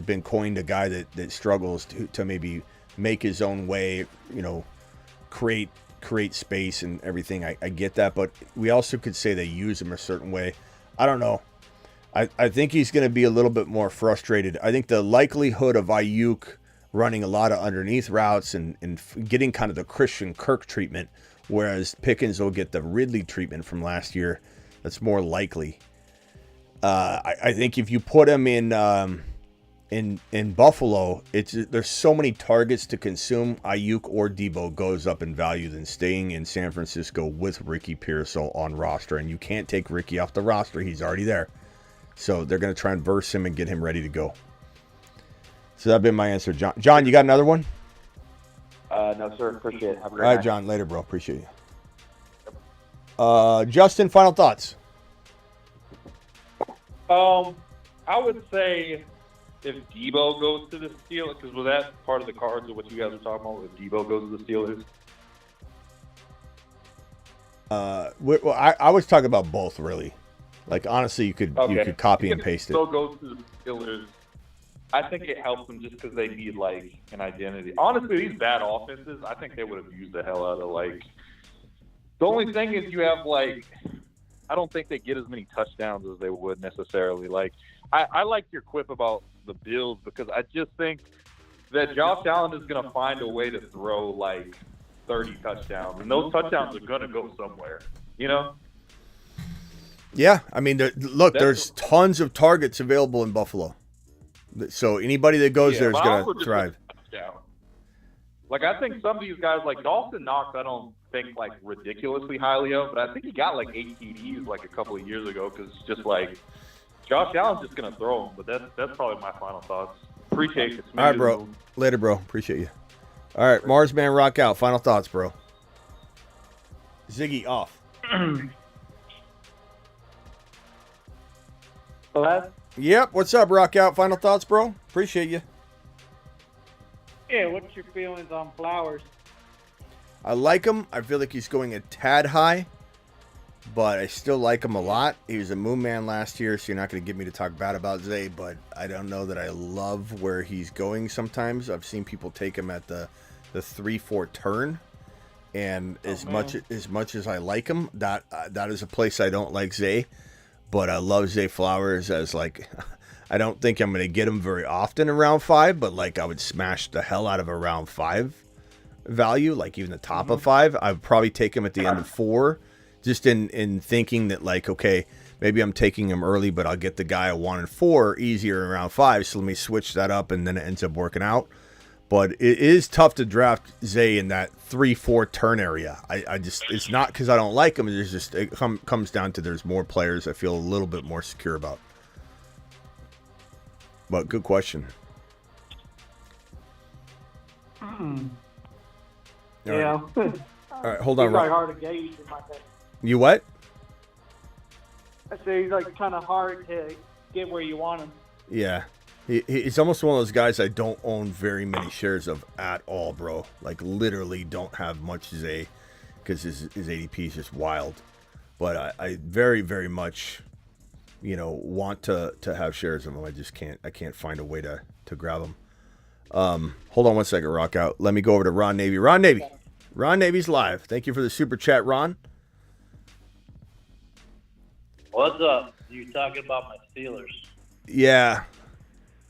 been coined a guy that struggles to maybe make his own way, create space and everything. I get that, but we also could say they use him a certain way. I don't know. I think he's going to be a little bit more frustrated. I think the likelihood of Aiyuk running a lot of underneath routes and getting kind of the Christian Kirk treatment, whereas Pickens will get the Ridley treatment from last year, that's more likely. I think if you put him in Buffalo, there's so many targets to consume. Aiyuk or Debo goes up in value than staying in San Francisco with Ricky Pearsall on roster, and you can't take Ricky off the roster. He's already there. So they're going to try and verse him and get him ready to go. So that'd been my answer. John, you got another one? No, sir. Appreciate it. Have a great All right, night. John. Later, bro. Appreciate you. Justin, final thoughts? I would say if Debo goes to the Steelers, because was that part of the cards of what you guys were talking about? If Debo goes to the Steelers? I was talking about both, really. Like, honestly, you could copy and paste it. If Debo goes to the Steelers, I think it helps them just because they need, like, an identity. Honestly, these bad offenses, I think they would have used the hell out of, like... The only thing is you have, like... I don't think they get as many touchdowns as they would necessarily. Like, I like your quip about the Bills because I just think that Josh Allen is going to find a way to throw, like, 30 touchdowns. And those touchdowns are going to go somewhere, Yeah, I mean, there's tons of targets available in Buffalo. So anybody that goes there is going to thrive. Like, I think some of these guys, like Dawson Knox, I don't think, like, ridiculously highly of, but I think he got, like, 8 TDs, like, a couple of years ago because it's just, like, Josh Allen's just going to throw him. But that's probably my final thoughts. Appreciate it. All right, bro. Later, bro. Appreciate you. All right, Marsman, rock out. Final thoughts, bro. Ziggy, off. Hello? Yep, what's up, rock out? Final thoughts, bro? Appreciate you. Yeah, what's your feelings on Flowers? I like him. I feel like he's going a tad high, but I still like him a lot. He was a Moonman last year, so you're not going to get me to talk bad about Zay, but I don't know that I love where he's going sometimes. I've seen people take him at the 3-4 turn, and as much as I like him, that is a place I don't like Zay, but I love Zay Flowers as, like... I don't think I'm going to get him very often in round 5, but like I would smash the hell out of a round 5 value, like even the top of 5. I would probably take him at the end of 4, just in thinking that, like, okay, maybe I'm taking him early, but I'll get the guy I want in 4 easier in round 5. So let me switch that up, and then it ends up working out. But it is tough to draft Zay in that 3-4 turn area. I just, it's not because I don't like him. It's just, it comes down to there's more players I feel a little bit more secure about. But good question. Yeah. All right, hold on. He's like hard to gauge in my opinion. You what? I say he's like kind of hard to get where you want him. Yeah. He's almost one of those guys I don't own very many shares of at all, bro. Like, literally don't have much Zay because his ADP is just wild. But I very, very much... want to have shares of them. I just can't. I can't find a way to grab them. Hold on one second, rock out. Let me go over to Ron Navy. Ron Navy's live. Thank you for the super chat, Ron. What's up? You talking about my Steelers? Yeah.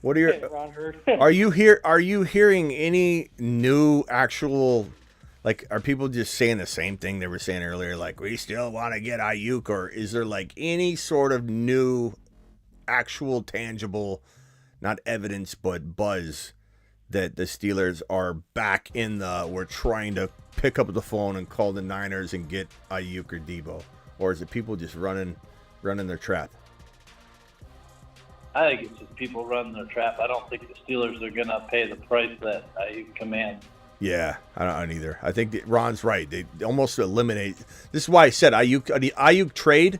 What are your? Are you hearing any new actual? Like, are people just saying the same thing they were saying earlier? Like, we still want to get Aiyuk, or is there like any sort of new, actual, tangible, not evidence but buzz that the Steelers are back in the? We're trying to pick up the phone and call the Niners and get Aiyuk or Debo, or is it people just running their trap? I think it's just people running their trap. I don't think the Steelers are going to pay the price that Aiyuk commands. Yeah, I don't either. I think that Ron's right. They almost eliminate. This is why I said Aiyuk trade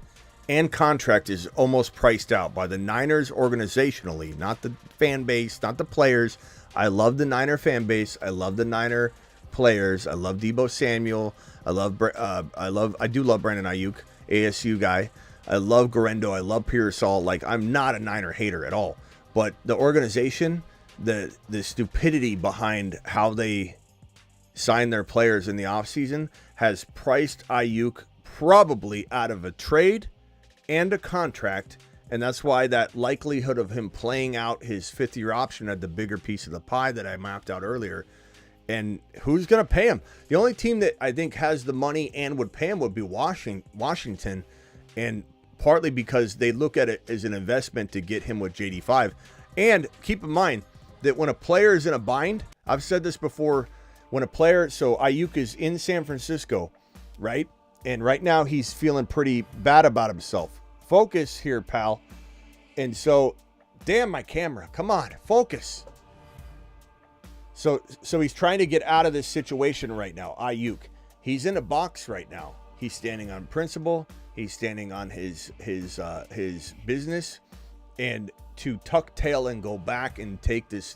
and contract is almost priced out by the Niners organizationally, not the fan base, not the players. I love the Niner fan base. I love the Niner players. I love Debo Samuel. I do love Brandon Aiyuk, ASU guy. I love Garendo. I love Pearsall. Like, I'm not a Niner hater at all. But the organization, the stupidity behind how they sign their players in the offseason has priced Aiyuk probably out of a trade and a contract, and that's why that likelihood of him playing out his fifth-year option at the bigger piece of the pie that I mapped out earlier. And who's going to pay him? The only team that I think has the money and would pay him would be Washington, and partly because they look at it as an investment to get him with JD5. And keep in mind that when a player is in a bind, I've said this before, when a player, so Aiyuk is in San Francisco, right? And right now he's feeling pretty bad about himself. Focus here, pal. And so, damn my camera. Come on, focus. So he's trying to get out of this situation right now, Aiyuk. He's in a box right now. He's standing on principle. He's standing on his business. And to tuck tail and go back and take this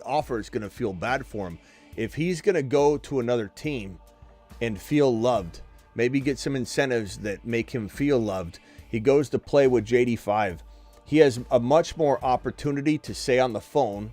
offer is going to feel bad for him. If he's going to go to another team and feel loved, maybe get some incentives that make him feel loved, he goes to play with JD5. He has a much more opportunity to say on the phone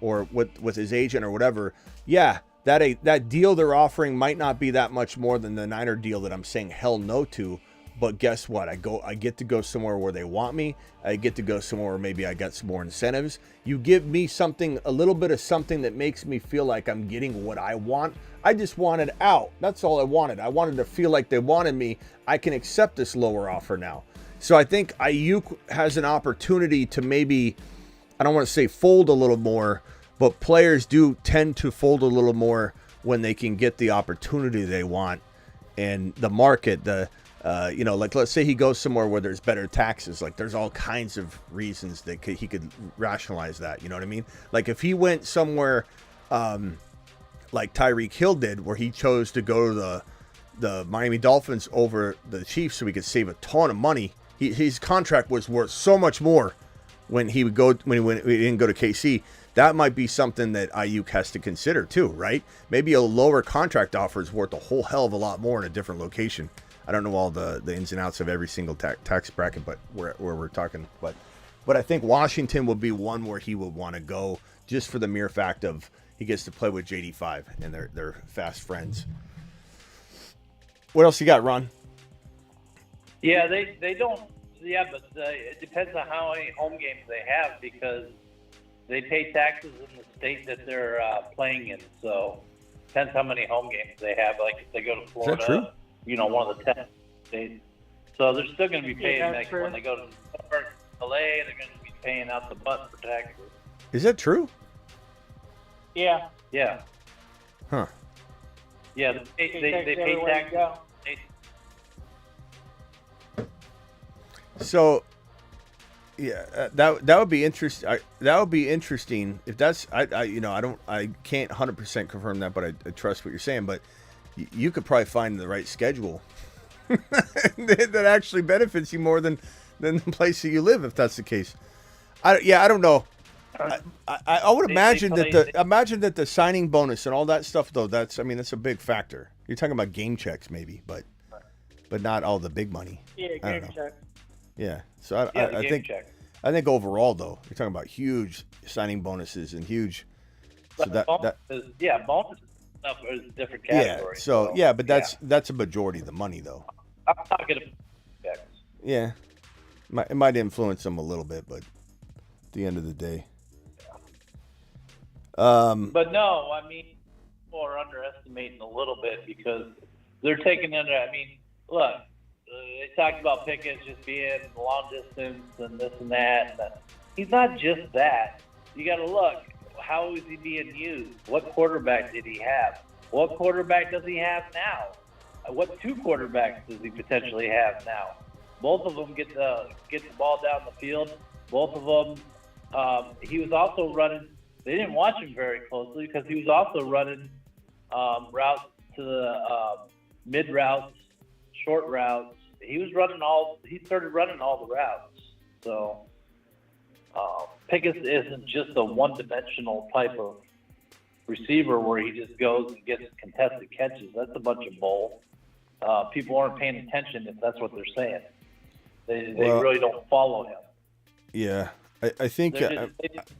or with his agent or whatever, yeah, that deal they're offering might not be that much more than the Niner deal that I'm saying hell no to. But guess what? I get to go somewhere where they want me. I get to go somewhere where maybe I got some more incentives. You give me something, a little bit of something that makes me feel like I'm getting what I want. I just wanted out. That's all I wanted. I wanted to feel like they wanted me. I can accept this lower offer now. So I think Aiyuk has an opportunity to maybe, I don't want to say fold a little more, but players do tend to fold a little more when they can get the opportunity they want. And the market, like let's say he goes somewhere where there's better taxes. Like there's all kinds of reasons that he could rationalize that. You know what I mean? Like if he went somewhere like Tyreek Hill did, where he chose to go to the Miami Dolphins over the Chiefs so he could save a ton of money. His contract was worth so much more when he didn't go to KC. That might be something that Aiyuk has to consider too, right? Maybe a lower contract offer is worth a whole hell of a lot more in a different location. I don't know all the ins and outs of every single tax bracket, but where we're talking. But I think Washington will be one where he would want to go just for the mere fact of he gets to play with JD5 and they're fast friends. What else you got, Ron? Yeah, they don't. Yeah, but it depends on how many home games they have because they pay taxes in the state that they're playing in. So depends how many home games they have. Like if they go to Florida. Is that true? One of the 10 states. So they're still going to be paying, when they go to LA, they're going to be paying out the butt for taxes. Is that true? Yeah. Yeah. Huh. Yeah, they pay taxes. So, yeah, that would be interesting. That would be interesting if that's I can't 100% confirm that, but I trust what you're saying. But you could probably find the right schedule that actually benefits you more than the place that you live, if that's the case. I don't know. I would imagine that the signing bonus and all that stuff, though, that's a big factor. You're talking about game checks, maybe, but not all the big money. Yeah, game check. Yeah, so I think overall, though, you're talking about huge signing bonuses and huge. So bonus stuff is a different category. Yeah, but that's a majority of the money, though. I'm not going to. Yeah, it might influence them a little bit, but at the end of the day. But no, people are underestimating a little bit because they're taking look, they talked about Pickett just being long distance and this and that. He's not just that. You got to look. How is he being used? What quarterback did he have? What quarterback does he have now? What two quarterbacks does he potentially have now? Both of them get the ball down the field. Both of them. He was also running. They didn't watch him very closely because he was also running routes to the mid routes, short routes he started running all the routes. So Pickens isn't just a one-dimensional type of receiver where he just goes and gets contested catches. That's a bunch of bull. People aren't paying attention if that's what they're saying. They really don't follow him. Yeah, I think. Just,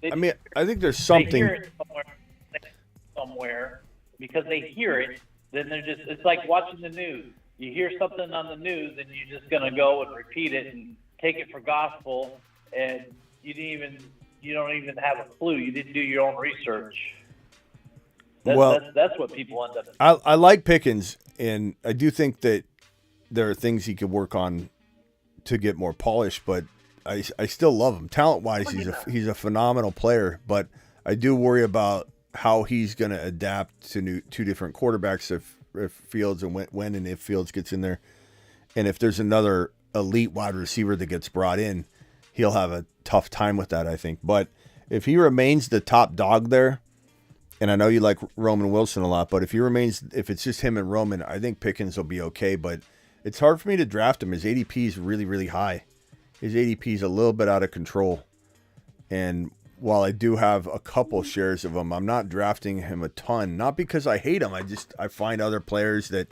I think there's something. They hear it somewhere because they hear it. Then they're just. It's like watching the news. You hear something on the news, and you're just gonna go and repeat it and take it for gospel, and you don't even have a clue. You didn't do your own research. That's what people end up. I like Pickens, and I do think that there are things he could work on to get more polished, but I still love him. Talent-wise, he's a phenomenal player, but I do worry about how he's going to adapt to two different quarterbacks if Fields and when and if Fields gets in there. And if there's another elite wide receiver that gets brought in, he'll have a tough time with that, I think. But if he remains the top dog there, and I know you like Roman Wilson a lot, but if it's just him and Roman, I think Pickens will be okay. But it's hard for me to draft him. His ADP is really, really high. His ADP is a little bit out of control. And while I do have a couple shares of him, I'm not drafting him a ton. Not because I hate him. I find other players that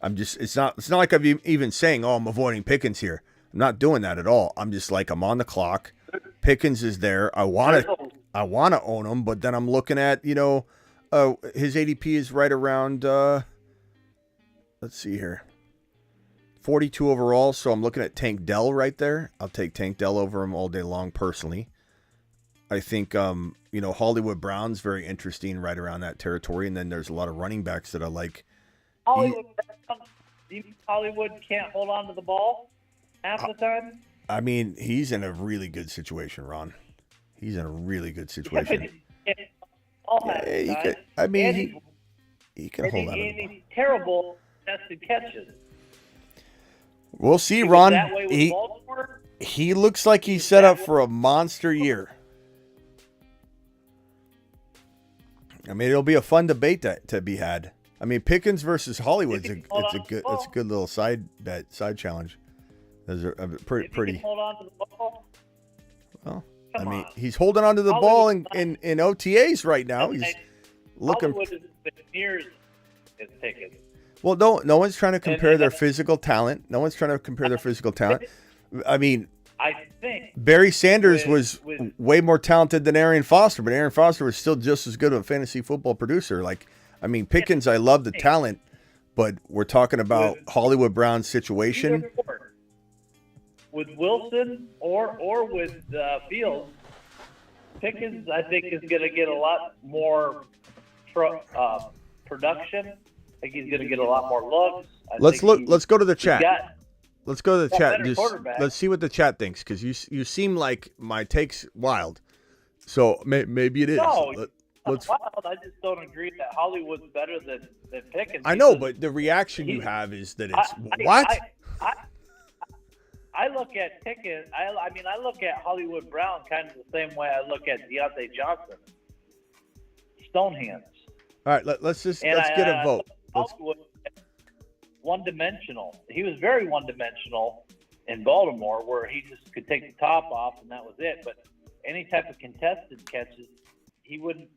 it's not like I'm even saying, oh, I'm avoiding Pickens here. I'm not doing that at all. I'm just like, I'm on the clock. Pickens is there. I want to own him, but then I'm looking at, his ADP is right around, let's see here, 42 overall. So I'm looking at Tank Dell right there. I'll take Tank Dell over him all day long personally. I think, Hollywood Brown's very interesting right around that territory. And then there's a lot of running backs that I like. Hollywood can't hold on to the ball half the time? I mean, he's in a really good situation, Ron. He's in a really good situation. He can hold on. He's terrible contested catches. We'll see, Ron. He looks like he's set up for a monster year. I mean, it'll be a fun debate to be had. I mean, Pickens versus Hollywood's it's a good little side challenge. Those are pretty. Hold on to the ball. Well, he's holding on to the ball in OTAs right now. He's looking. Hollywood has been years his Pickens. Well, no one's trying to compare their physical talent. No one's trying to compare their physical talent. I mean, I think Barry Sanders was way more talented than Arian Foster, but Arian Foster was still just as good of a fantasy football producer. Pickens, I love the talent, but we're talking about Hollywood Brown's situation. With Wilson or with Fields, Pickens, I think, is going to get a lot more production. I think he's going to get a lot more looks. Let's go to the chat. Let's go to the chat. Let's see what the chat thinks, because you seem like my take's wild. So maybe it is. No, it's wild. I just don't agree that Hollywood's better than Pickens. I know, but the reaction you have is that it's what? I look at Pickens. I look at Hollywood Brown kind of the same way I look at Deontay Johnson. Stone hands. All right, let's get a vote. Hollywood, one-dimensional. He was very one-dimensional in Baltimore, where he just could take the top off and that was it. But any type of contested catches, he couldn't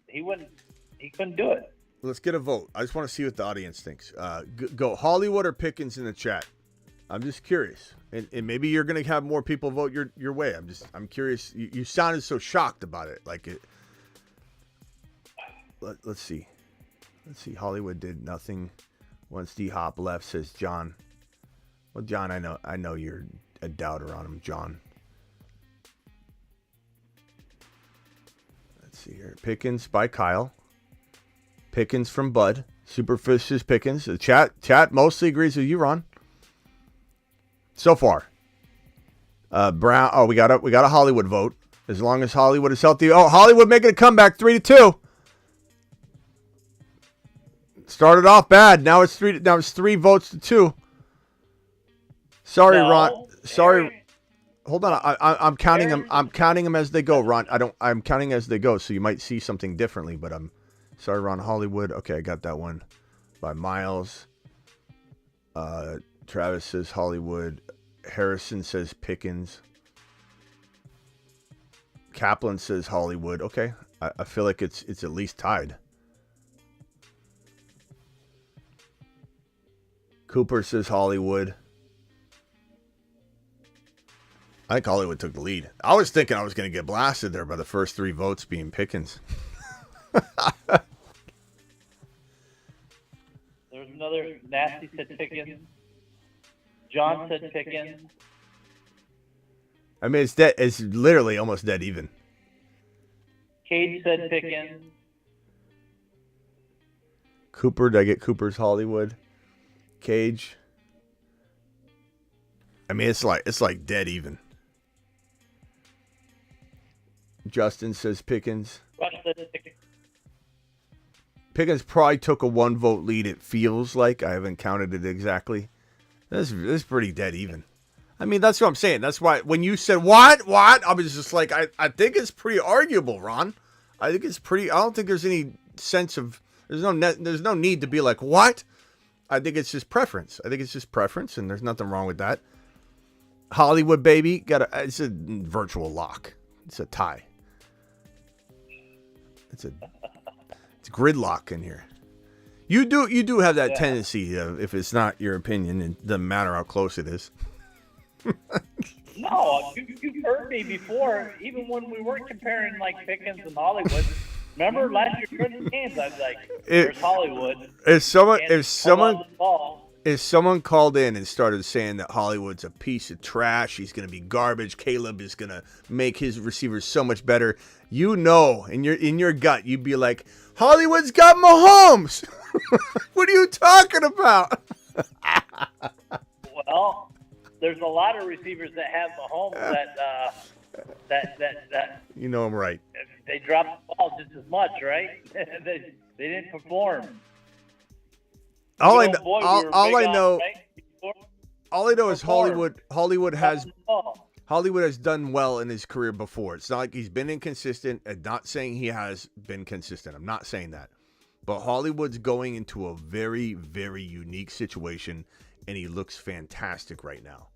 do it. Let's get a vote. I just want to see what the audience thinks. Go Hollywood or Pickens in the chat. I'm just curious, and maybe you're going to have more people vote your way. I'm curious. You sounded so shocked about it. Let's see. Hollywood did nothing once D-Hop left, says John. Well, John, I know you're a doubter on him, John. Let's see here. Pickens by Kyle. Pickens from Bud. Superficious Pickens. The chat mostly agrees with you, Ron. So far. Brown. Oh, we got a Hollywood vote. As long as Hollywood is healthy. Oh, Hollywood making a comeback, 3-2. Started off bad. Now it's 3 votes to 2. Sorry, Ron. Sorry. Hold on. I'm counting them. I'm counting them as they go, Ron. I'm counting as they go, so you might see something differently. But I'm sorry, Ron. Hollywood. Okay, I got that one by Miles. Travis says Hollywood. Harrison says Pickens. Kaplan says Hollywood. Okay, I feel like it's at least tied. Cooper says Hollywood. I think Hollywood took the lead. I was thinking I was going to get blasted there by the first 3 votes being Pickens. There's another nasty said Pickens. John said Pickens. I mean, it's dead. It's literally almost dead even. Cage said Pickens. Cooper, did I get Cooper's Hollywood? Cage. I mean, it's like dead even. Justin says Pickens. Rush said Pickens. Pickens probably took a 1 vote lead. It feels like I haven't counted it exactly. This is pretty dead even. I mean, that's what I'm saying. That's why when you said what, I was just like, I think it's pretty arguable, Ron. I think it's pretty. I don't think there's any sense of there's no need to be like what. I think it's just preference. I think it's just preference, and there's nothing wrong with that. Hollywood baby it's a virtual lock. It's a tie. It's gridlock in here. You do have that tendency of, if it's not your opinion, it doesn't matter how close it is. No, you've heard me before, even when we weren't comparing like Pickens and Hollywood. Remember last year during the games, I was like, "There's Hollywood." If someone called in and started saying that Hollywood's a piece of trash, he's going to be garbage, Caleb is going to make his receivers so much better, in your gut, you'd be like, Hollywood's got Mahomes. What are you talking about? Well, there's a lot of receivers that have Mahomes that you know I'm right. They drop the ball just as much, right? they didn't perform. All I know is Hollywood has done well in his career before. It's not like he's been inconsistent. I'm not saying he has been consistent. I'm not saying that. But Hollywood's going into a very, very unique situation, and he looks fantastic right now.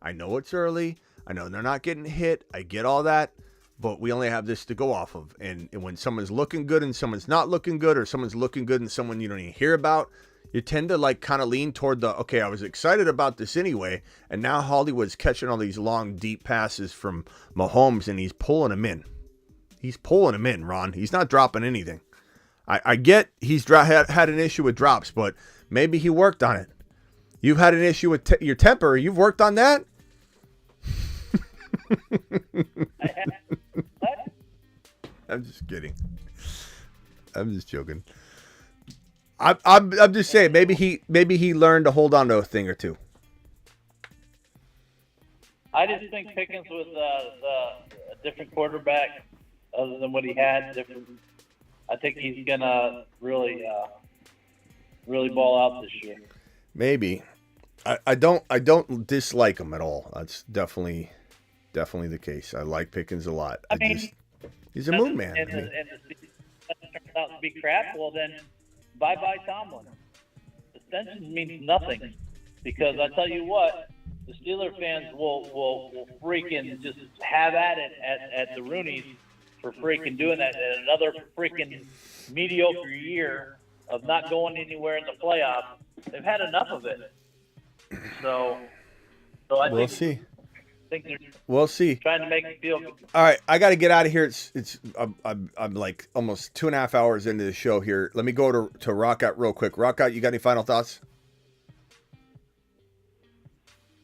I know it's early. I know they're not getting hit. I get all that. But we only have this to go off of. And when someone's looking good and someone's not looking good, or someone's looking good and someone you don't even hear about, you tend to like kind of lean toward I was excited about this anyway, and now Hollywood's catching all these long, deep passes from Mahomes, and he's pulling them in. He's pulling them in, Ron. He's not dropping anything. I get he's had an issue with drops, but maybe he worked on it. You've had an issue with your temper. You've worked on that? I'm just kidding. I'm just joking. I'm just saying maybe he learned to hold on to a thing or two. I just think Pickens was a different quarterback other than what he had. I think he's gonna really ball out this year. Maybe. I don't dislike him at all. That's definitely the case. I like Pickens a lot. He's a moon man. And the season turns out to be crap. Well, then bye Tomlin. Suspension means nothing, because I tell you what, the Steeler fans will freaking just have at it at the Roonies for freaking doing that. And another freaking mediocre year of not going anywhere in the playoffs. They've had enough of it. So we'll see. We'll see. Trying to make it feel good. All right, I got to get out of here. I'm like almost 2.5 hours into the show here. Let me go to Rockout real quick. Rockout, you got any final thoughts?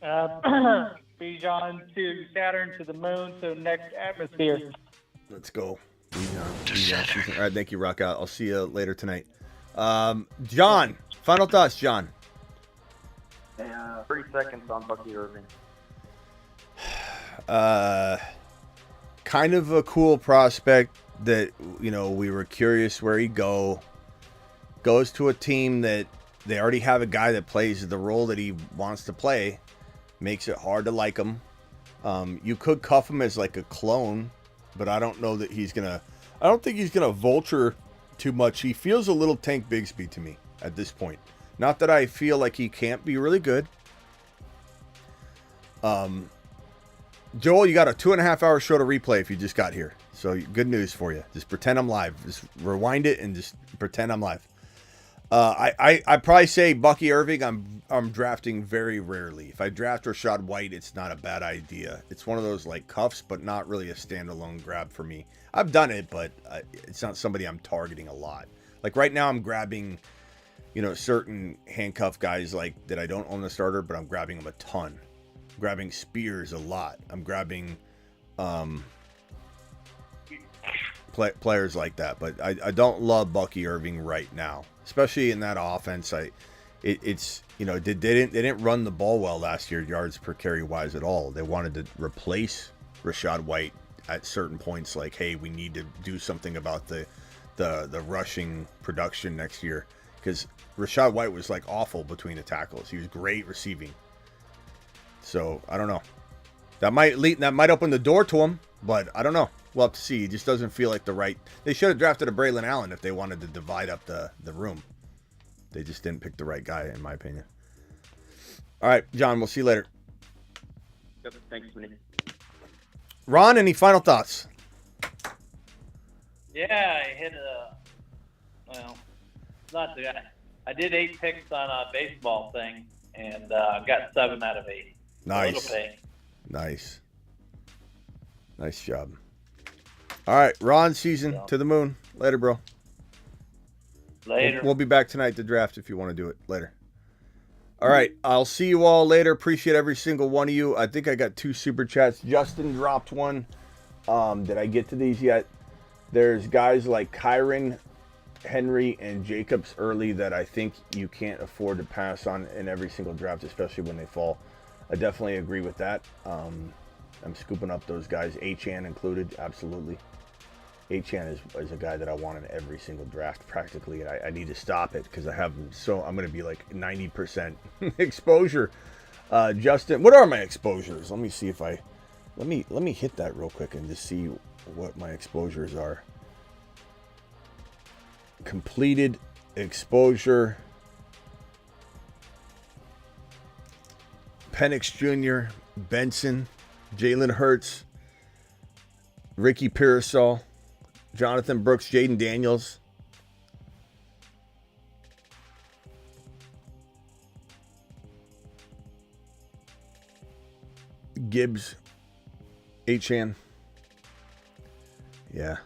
Bijan to Saturn to the moon to next atmosphere. Let's go. Bijan. All right, thank you, Rockout. I'll see you later tonight. John, final thoughts, John. 30 seconds on Bucky Irving. Kind of a cool prospect that, we were curious where he'd go. Goes to a team that they already have a guy that plays the role that he wants to play. Makes it hard to like him. You could cuff him as like a clone, but I don't know that I don't think he's gonna vulture too much. He feels a little Tank Bigsby to me at this point. Not that I feel like he can't be really good. Joel, you got a 2.5-hour show to replay if you just got here. So good news for you. Just pretend I'm live. Just rewind it and just pretend I'm live. I probably say Bucky Irving. I'm drafting very rarely. If I draft Rachaad White, it's not a bad idea. It's one of those like cuffs, but not really a standalone grab for me. I've done it, but it's not somebody I'm targeting a lot. Like right now, I'm grabbing, certain handcuff guys like that I don't own the starter, but I'm grabbing them a ton. I'm grabbing Spears a lot. I'm grabbing players like that, but I don't love Bucky Irving right now, especially in that offense. They didn't run the ball well last year, yards per carry wise at all. They wanted to replace Rachaad White at certain points, like, hey, we need to do something about the rushing production next year, because Rachaad White was like awful between the tackles. He was great receiving. So I don't know. That might open the door to him, but I don't know. We'll have to see. He just doesn't feel like the right. They should have drafted a Braylon Allen if they wanted to divide up the room. They just didn't pick the right guy, in my opinion. All right, John, we'll see you later. Yep, thanks, Smitty. Ron, any final thoughts? Yeah, I hit not the guy. I did 8 picks on a baseball thing, and got 7 out of 8. Nice. A little pay. Nice. Nice job. All right, Ron season to the moon. Later, bro. Later. We'll be back tonight to draft if you want to do it. Later. All right, I'll see you all later. Appreciate every single one of you. I think I got 2 super chats. Justin dropped one. Did I get to these yet? There's guys like Kyron, Henry, and Jacobs early that I think you can't afford to pass on in every single draft, especially when they fall. I definitely agree with that. I'm scooping up those guys, Achane included, absolutely. Achane is a guy that I want in every single draft practically, and I need to stop it because I have him. So I'm going to be like 90% exposure. Justin, what are my exposures? Let me see if let me hit that real quick and just see what my exposures are. Completed exposure. Penix Jr., Benson, Jalen Hurts, Ricky Pearsall, Jonathan Brooks, Jaden Daniels. Gibbs, Achane. Yeah.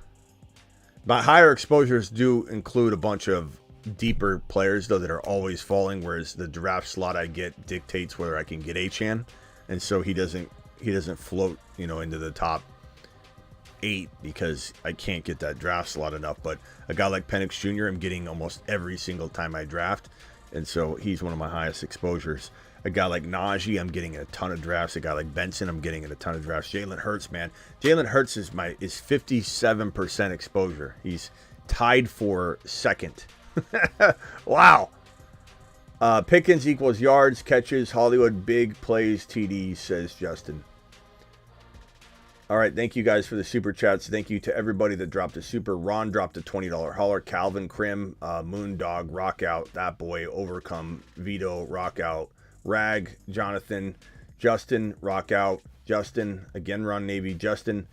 My higher exposures do include a bunch of deeper players, though, that are always falling, whereas the draft slot I get dictates whether I can get Achane. And so he doesn't float, into the top 8 because I can't get that draft slot enough. But a guy like Penix Jr., I'm getting almost every single time I draft, and so he's one of my highest exposures. A guy like Najee, I'm getting a ton of drafts. A guy like Benson, I'm getting a ton of drafts. Jalen Hurts, man. Jalen Hurts is 57% exposure. He's tied for second. Wow. Pickens equals yards, catches, Hollywood, big plays, TDs, says Justin. All right, thank you guys for the super chats. Thank you to everybody that dropped a super. Ron dropped a $20 hauler. Calvin Krim, Moondog, Rock Out, That Boy, Overcome, Vito, Rock Out, Rag, Jonathan, Justin, Rock Out, Justin, again, Ron Navy, Justin,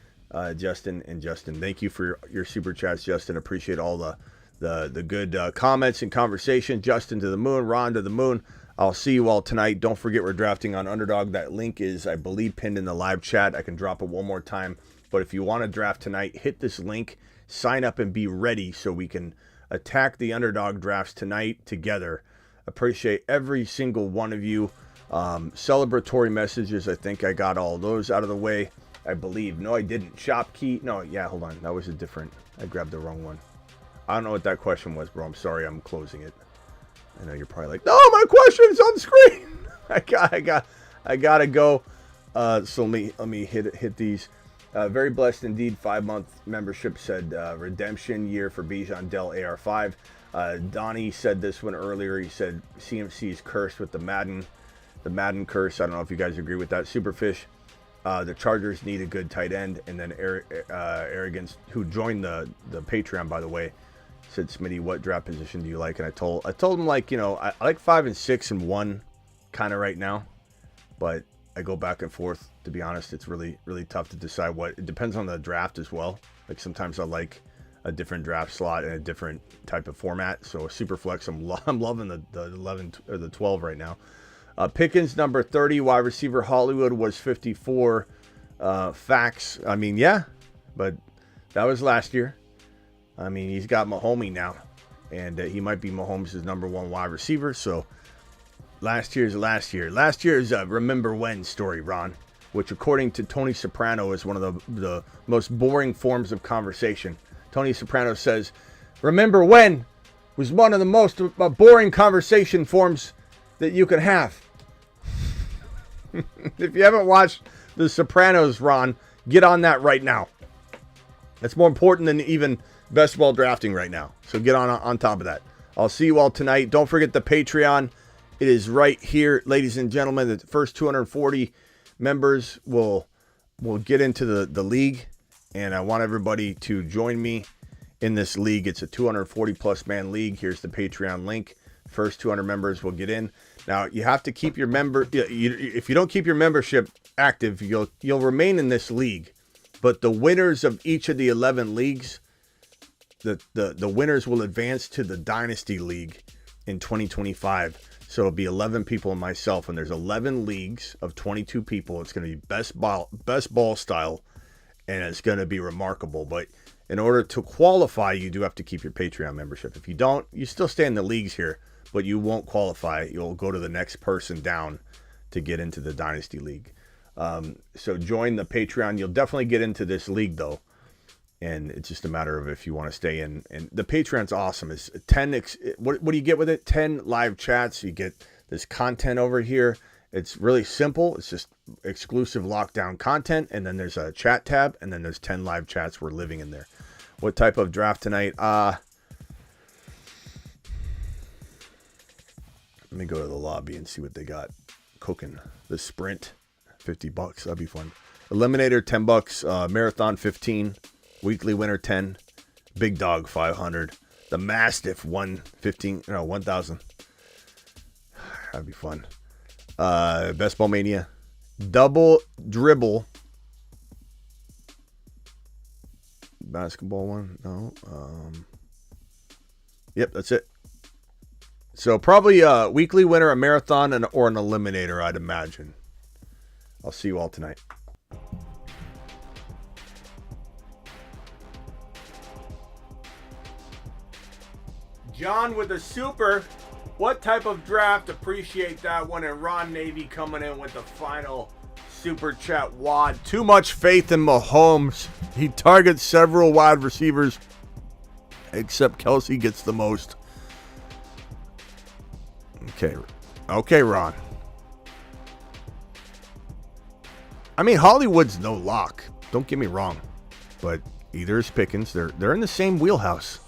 Justin, and Justin. Thank you for your super chats, Justin. Appreciate all the good comments and conversation. Justin to the moon, Ron to the moon. I'll see you all tonight. Don't forget we're drafting on Underdog. That link is, I believe, pinned in the live chat. I can drop it one more time. But if you want to draft tonight, hit this link, sign up, and be ready so we can attack the Underdog drafts tonight together. Appreciate every single one of you. Celebratory messages, I think I got all those out of the way. I believe. No, I didn't. Shop key. No, yeah, hold on. That was a different. I grabbed the wrong one. I don't know what that question was, bro. I'm sorry. I'm closing it. I know you're probably like, no, my question's on screen. I gotta go. So let me hit these. Very blessed indeed. 5-month membership said redemption year for Bijan Dell AR5. Donnie said this one earlier. He said CMC is cursed with the Madden curse. I don't know if you guys agree with that. Superfish. The Chargers need a good tight end. And then Arrogance, who joined the Patreon, by the way, said, Smitty, what draft position do you like? And I told him, like, I like 5 and 6 and 1 kind of right now, but I go back and forth. To be honest, it's really, really tough to decide what. It depends on the draft as well. Like sometimes I like a different draft slot and a different type of format. So a super flex, I'm loving the 11 or the 12 right now. Pickens number 30, wide receiver Hollywood was 54. Facts. I mean, yeah, but that was last year. I mean, he's got Mahomes now, and he might be Mahomes' number one wide receiver. So last year's last year. Last year's remember when story, Ron, which according to Tony Soprano is one of the most boring forms of conversation. Tony Soprano says, remember when was one of the most boring conversation forms that you can have. If you haven't watched The Sopranos, Ron, get on that right now. That's more important than even best ball drafting right now. So get on top of that. I'll see you all tonight. Don't forget the Patreon. It is right here, ladies and gentlemen. The first 240 members will get into the league. And I want everybody to join me in this league. It's a 240 plus man league. Here's the Patreon link. First 200 members will get in. Now you have to keep your if you don't keep your membership active, you'll remain in this league. But the winners of each of the 11 leagues, the winners will advance to the Dynasty League in 2025. So it'll be 11 people and myself, and there's 11 leagues of 22 people. It's going to be best ball style, and it's going to be remarkable. But in order to qualify, you do have to keep your Patreon membership. If you don't, you still stay in the leagues here, but you won't qualify. You'll go to the next person down to get into the Dynasty League. So join the Patreon. You'll definitely get into this league, though. And it's just a matter of if you want to stay in. And the Patreon's awesome. It's 10. What do you get with it? 10 live chats. You get this content over here. It's really simple. It's just exclusive lockdown content. And then there's a chat tab. And then there's 10 live chats we're living in there. What type of draft tonight? Let me go to the lobby and see what they got cooking. The sprint, $50. That'd be fun. Eliminator, $10. Marathon, 15. Weekly winner, 10. Big dog, 500. The Mastiff, 1,000. That'd be fun. Best Ball Mania. Double dribble. Basketball one? No. Yep, that's it. So probably a weekly winner, a marathon, or an eliminator, I'd imagine. I'll see you all tonight. John with the super. What type of draft? Appreciate that one. And Ron Navy coming in with the final super chat wad. Too much faith in Mahomes. He targets several wide receivers, except Kelsey gets the most. Okay, Ron. I mean, Hollywood's no lock. Don't get me wrong. But either is Pickens. They're in the same wheelhouse.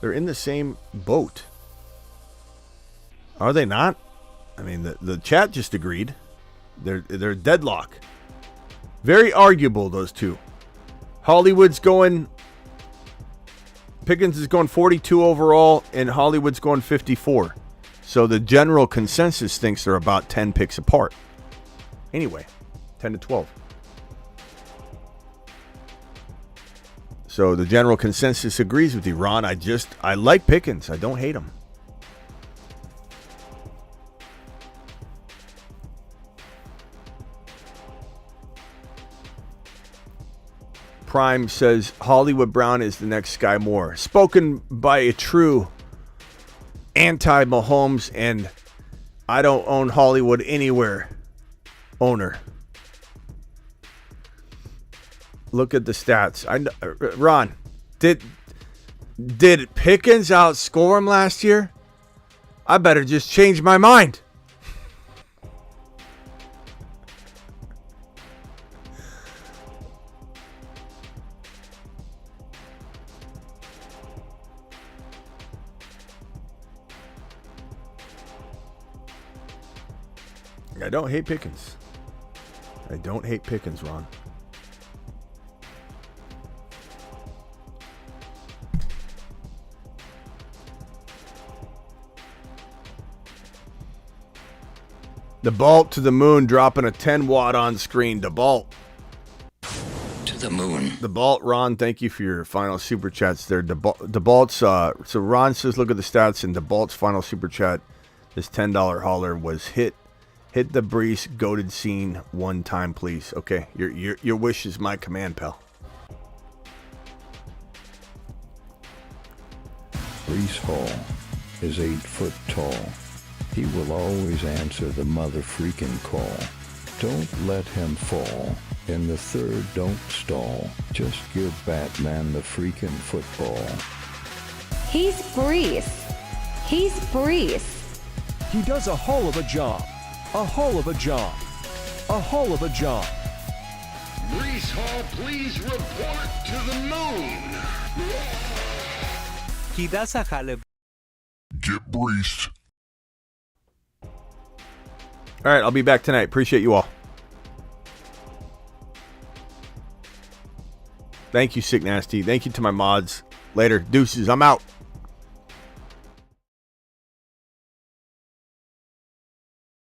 They're in the same boat. Are they not? I mean, the chat just agreed. They're deadlock. Very arguable, those two. Hollywood's going... Pickens is going 42 overall, and Hollywood's going 54. So the general consensus thinks they're about 10 picks apart. Anyway, 10 to 12. So the general consensus agrees with you, Ron. I like Pickens. I don't hate him. Prime says Hollywood Brown is the next Sky Moore. Spoken by a true anti-Mahomes and I don't own Hollywood anywhere owner. Look at the stats. Ron, did Pickens outscore him last year? I better just change my mind. I don't hate Pickens. I don't hate Pickens, Ron. DeBalt to the moon, dropping a 10-watt on screen. DeBalt. To the moon. DeBalt, Ron, thank you for your final super chats there. DeBalt's, so Ron says, look at the stats, and DeBalt's final super chat, this $10 hauler was hit the Brees goated scene one time, please. Okay, your wish is my command, pal. Brees Hall is 8 foot tall. He will always answer the mother freaking call. Don't let him fall. In the third, don't stall. Just give Batman the freaking football. He's Brees. He's Brees. He does a hell of a job. A hell of a job. A hell of a job. Brees Hall, please report to the moon. He does a hell of. Get Brees. All right, I'll be back tonight. Appreciate you all. Thank you, Sick Nasty. Thank you to my mods. Later. Deuces. I'm out.